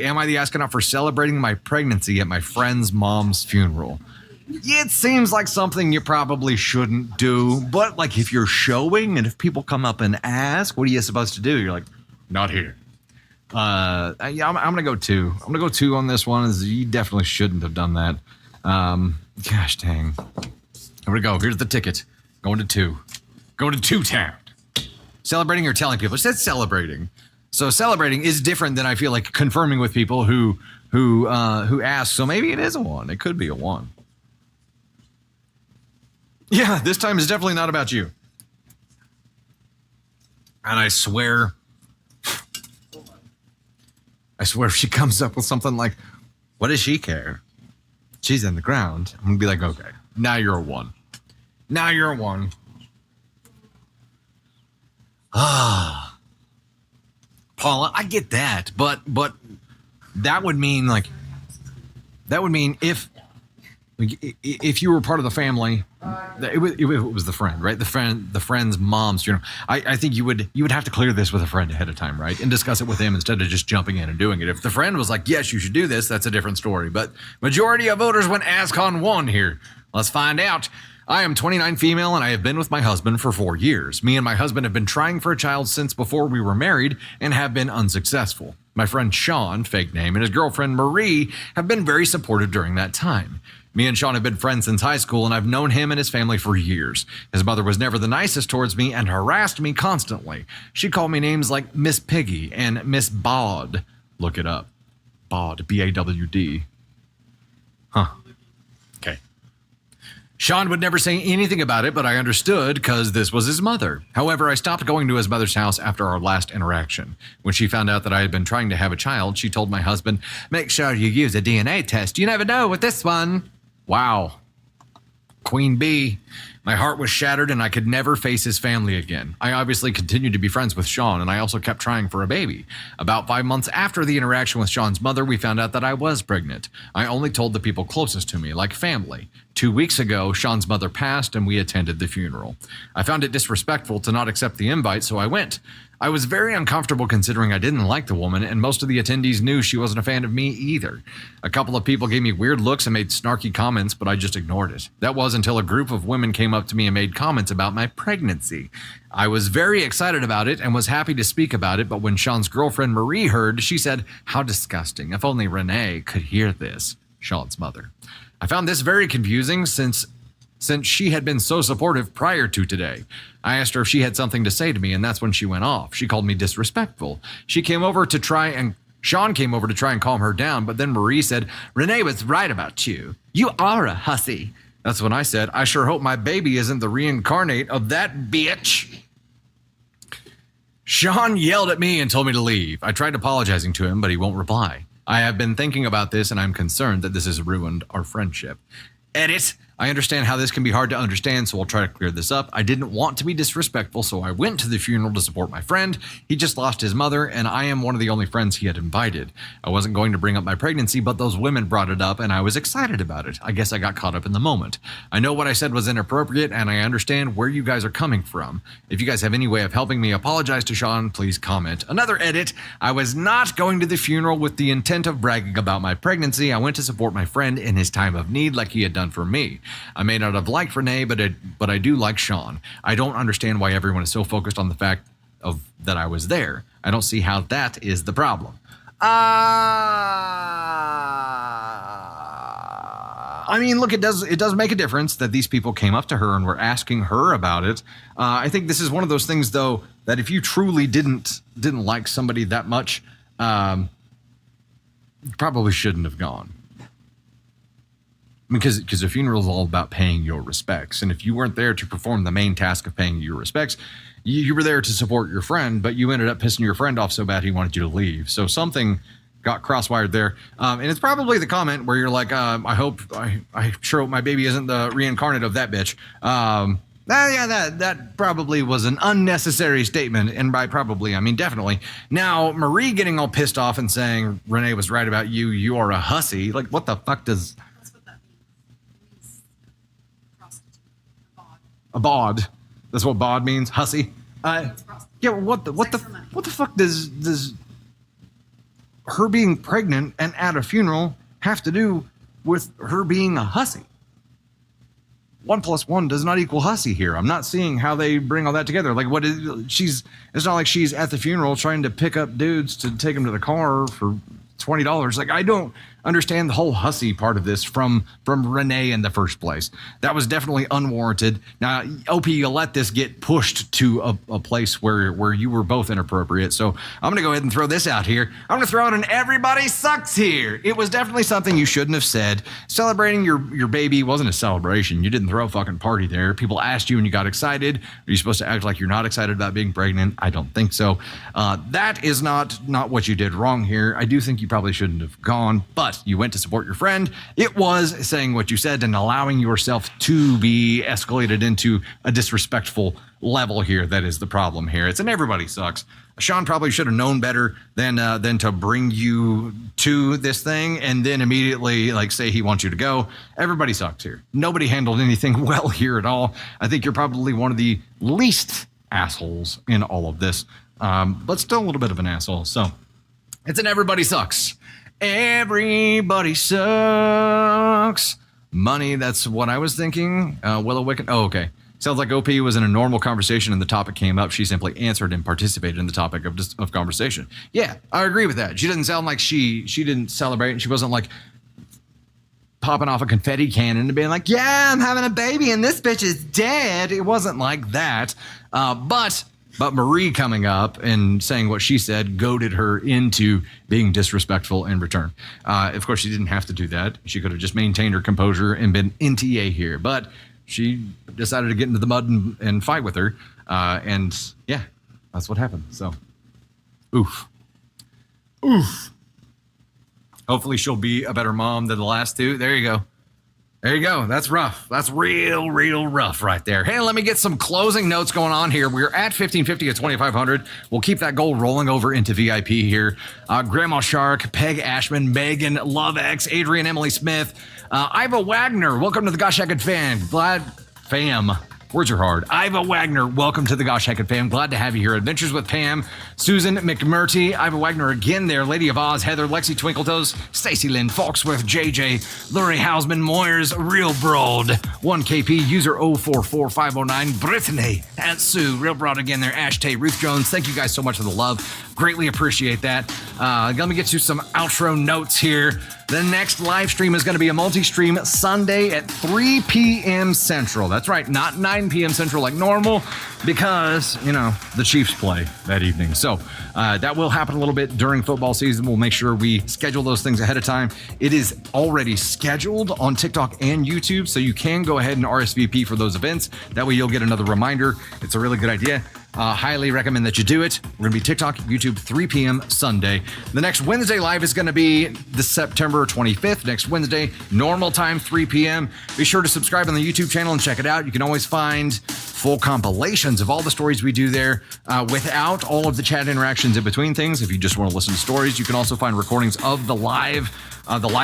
am I the astronaut for celebrating my pregnancy at my friend's mom's funeral? It seems like something you probably shouldn't do, but like if you're showing and if people come up and ask, what are you supposed to do? You're like, not here. Yeah, I'm gonna go 2. I'm gonna go 2 on this one. You definitely shouldn't have done that. Gosh dang. Here we go. Here's the ticket. Going to 2. Going to 2 town. Celebrating or telling people? It said celebrating. So celebrating is different than I feel like confirming with people who ask. So maybe it is a 1. It could be a 1. Yeah, this time is definitely not about you. And I swear if she comes up with something like, what does she care? She's in the ground. I'm going to be like, okay, now you're a 1. Now you're a 1. Ah. Paula, I get that, but that would mean if you were part of the family, it was the friend, right? The friend's mom's funeral. I think you would have to clear this with a friend ahead of time, right? And discuss it with him instead of just jumping in and doing it. If the friend was like, yes, you should do this, that's a different story. But majority of voters went ASCON 1 here. Let's find out. I am 29 female and I have been with my husband for 4 years. Me and my husband have been trying for a child since before we were married and have been unsuccessful. My friend Sean, fake name, and his girlfriend Marie have been very supportive during that time. Me and Sean have been friends since high school, and I've known him and his family for years. His mother was never the nicest towards me and harassed me constantly. She called me names like Miss Piggy and Miss Bod. Look it up. Bod, B-A-W-D. Huh. Okay. Sean would never say anything about it, but I understood because this was his mother. However, I stopped going to his mother's house after our last interaction. When she found out that I had been trying to have a child, she told my husband, make sure you use a DNA test. You never know with this one. Wow. Queen Bee. My heart was shattered and I could never face his family again. I obviously continued to be friends with Sean, and I also kept trying for a baby. About 5 months after the interaction with Sean's mother, we found out that I was pregnant. I only told the people closest to me, like family. 2 weeks ago, Sean's mother passed and we attended the funeral. I found it disrespectful to not accept the invite, so I went. I was very uncomfortable considering I didn't like the woman, and most of the attendees knew she wasn't a fan of me either. A couple of people gave me weird looks and made snarky comments, but I just ignored it. That was until a group of women came up to me and made comments about my pregnancy. I was very excited about it and was happy to speak about it, but when Sean's girlfriend Marie heard, she said, how disgusting. If only Renee could hear this. Sean's mother. I found this very confusing since she had been so supportive prior to today. I asked her if she had something to say to me, and that's when she went off. She called me disrespectful. Sean came over to try and calm her down, but then Marie said, Renee was right about you. You are a hussy. That's when I said, I sure hope my baby isn't the reincarnate of that bitch. Sean yelled at me and told me to leave. I tried apologizing to him, but he won't reply. I have been thinking about this, and I'm concerned that this has ruined our friendship. Edit. I understand how this can be hard to understand, so I'll try to clear this up. I didn't want to be disrespectful, so I went to the funeral to support my friend. He just lost his mother, and I am one of the only friends he had invited. I wasn't going to bring up my pregnancy, but those women brought it up, and I was excited about it. I guess I got caught up in the moment. I know what I said was inappropriate, and I understand where you guys are coming from. If you guys have any way of helping me apologize to Sean, please comment. Another edit. I was not going to the funeral with the intent of bragging about my pregnancy. I went to support my friend in his time of need like he had done for me. I may not have liked Renee, but I do like Sean. I don't understand why everyone is so focused on the fact of that I was there. I don't see how that is the problem. I mean, look, it does make a difference that these people came up to her and were asking her about it. I think this is one of those things, though, that if you truly didn't like somebody that much, you probably shouldn't have gone. Because a funeral is all about paying your respects. And if you weren't there to perform the main task of paying your respects, you were there to support your friend, but you ended up pissing your friend off so bad he wanted you to leave. So something got crosswired there. And it's probably the comment where you're like, I sure hope my baby isn't the reincarnate of that bitch. That probably was an unnecessary statement. And by probably, I mean definitely. Now, Marie getting all pissed off and saying Renee was right about you, you are a hussy. Like, what the fuck does... A bod. That's what bod means. Hussy. Yeah. What the fuck does her being pregnant and at a funeral have to do with her being a hussy? 1 + 1 does not equal hussy here. I'm not seeing how they bring all that together. Like, it's not like she's at the funeral trying to pick up dudes to take them to the car for $20. Like, I don't understand the whole hussy part of this from Renee in the first place. That was definitely unwarranted. Now, OP, you let this get pushed to a place where you were both inappropriate. So I'm going to go ahead and throw this out here. I'm going to throw out an everybody sucks here. It was definitely something you shouldn't have said. Celebrating your baby wasn't a celebration. You didn't throw a fucking party there. People asked you and you got excited. Are you supposed to act like you're not excited about being pregnant? I don't think so. That is not what you did wrong here. I do think you probably shouldn't have gone, but you went to support your friend. It was saying what you said and allowing yourself to be escalated into a disrespectful level here. That is the problem here. It's an everybody sucks. Sean probably should have known better than to bring you to this thing and then immediately like say he wants you to go. Everybody sucks here. Nobody handled anything well here at all. I think you're probably one of the least assholes in all of this, but still a little bit of an asshole. So it's an everybody sucks. Everybody sucks. Money, that's what I was thinking. Willow Wicken. Oh, okay. Sounds like OP was in a normal conversation and the topic came up. She simply answered and participated in the topic of conversation. Yeah, I agree with that. She didn't sound like she didn't celebrate and she wasn't like popping off a confetti cannon and being like, yeah, I'm having a baby and this bitch is dead. It wasn't like that. But Marie coming up and saying what she said goaded her into being disrespectful in return. Of course, she didn't have to do that. She could have just maintained her composure and been NTA here. But she decided to get into the mud and fight with her. And yeah, that's what happened. So, oof. Hopefully she'll be a better mom than the last two. There you go. There you go. That's rough. That's real rough right there. Hey, let me get some closing notes going on here. We're at 1550 at 2500. We'll keep that goal rolling over into VIP here. Grandma Shark, Peg Ashman, Megan, Love X, Adrian, Emily Smith, Iva Wagner. Welcome to the Gosh Hecked Fam. Words are hard. Iva Wagner, welcome to the Gosh Hecked Fam. Glad to have you here. Adventures with Pam, Susan McMurty, Iva Wagner again there, Lady of Oz, Heather, Lexi Twinkletoes, Stacy Lynn, Foxworth, JJ, Lurie Hausman, Moyers, Real Broad, 1KP, user 044509, Brittany, Aunt Sue, Real Broad again there, Ash Tay, Ruth Jones. Thank you guys so much for the love. Greatly appreciate that. Let me get you some outro notes here. The next live stream is going to be a multi-stream Sunday at 3 p.m. Central. That's right, not 9 p.m. Central like normal because, the Chiefs play that evening. So that will happen a little bit during football season. We'll make sure we schedule those things ahead of time. It is already scheduled on TikTok and YouTube, so you can go ahead and RSVP for those events. That way you'll get another reminder. It's a really good idea. Highly recommend that you do it. We're going to be TikTok, YouTube, 3 p.m. Sunday. The next Wednesday live is going to be the September 25th, next Wednesday, normal time, 3 p.m. Be sure to subscribe on the YouTube channel and check it out. You can always find full compilations of all the stories we do there without all of the chat interactions in between things. If you just want to listen to stories, you can also find recordings of the live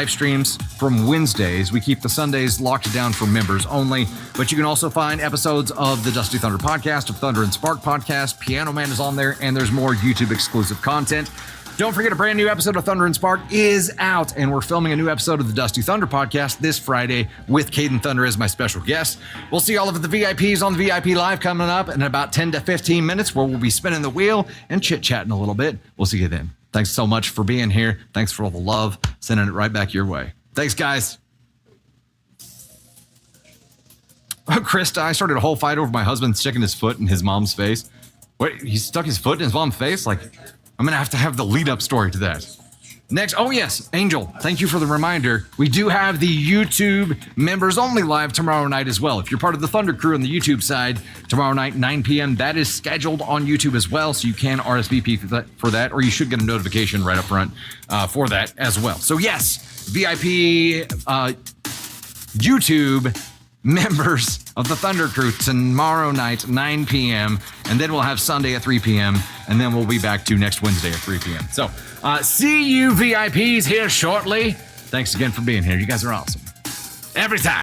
streams from Wednesdays. We keep the Sundays locked down for members only, but you can also find episodes of the Dusty Thunder podcast, of Thunder and Spark podcast. Piano Man is on there, and there's more YouTube exclusive content. Don't forget, a brand new episode of Thunder and Spark is out, and we're filming a new episode of the Dusty Thunder podcast this Friday with Kaden Thunder as my special guest. We'll see all of the VIPs on the VIP Live coming up in about 10 to 15 minutes, where we'll be spinning the wheel and chit-chatting a little bit. We'll see you then. Thanks so much for being here. Thanks for all the love. Sending it right back your way. Thanks, guys. Krista, I started a whole fight over my husband sticking his foot in his mom's face. Wait, he stuck his foot in his mom's face? Like, I'm going to have the lead-up story to that. Next, oh yes, Angel, thank you for the reminder. We do have the YouTube members only live tomorrow night as well. If you're part of the Thunder crew on the YouTube side, tomorrow night, 9 p.m., that is scheduled on YouTube as well, so you can RSVP for that, or you should get a notification right up front for that as well. So yes, VIP YouTube members of the Thunder crew tomorrow night, 9 p.m., and then we'll have Sunday at 3 p.m., and then we'll be back to next Wednesday at 3 p.m. So see you VIPs here shortly. Thanks again for being here. You guys are awesome. Every time.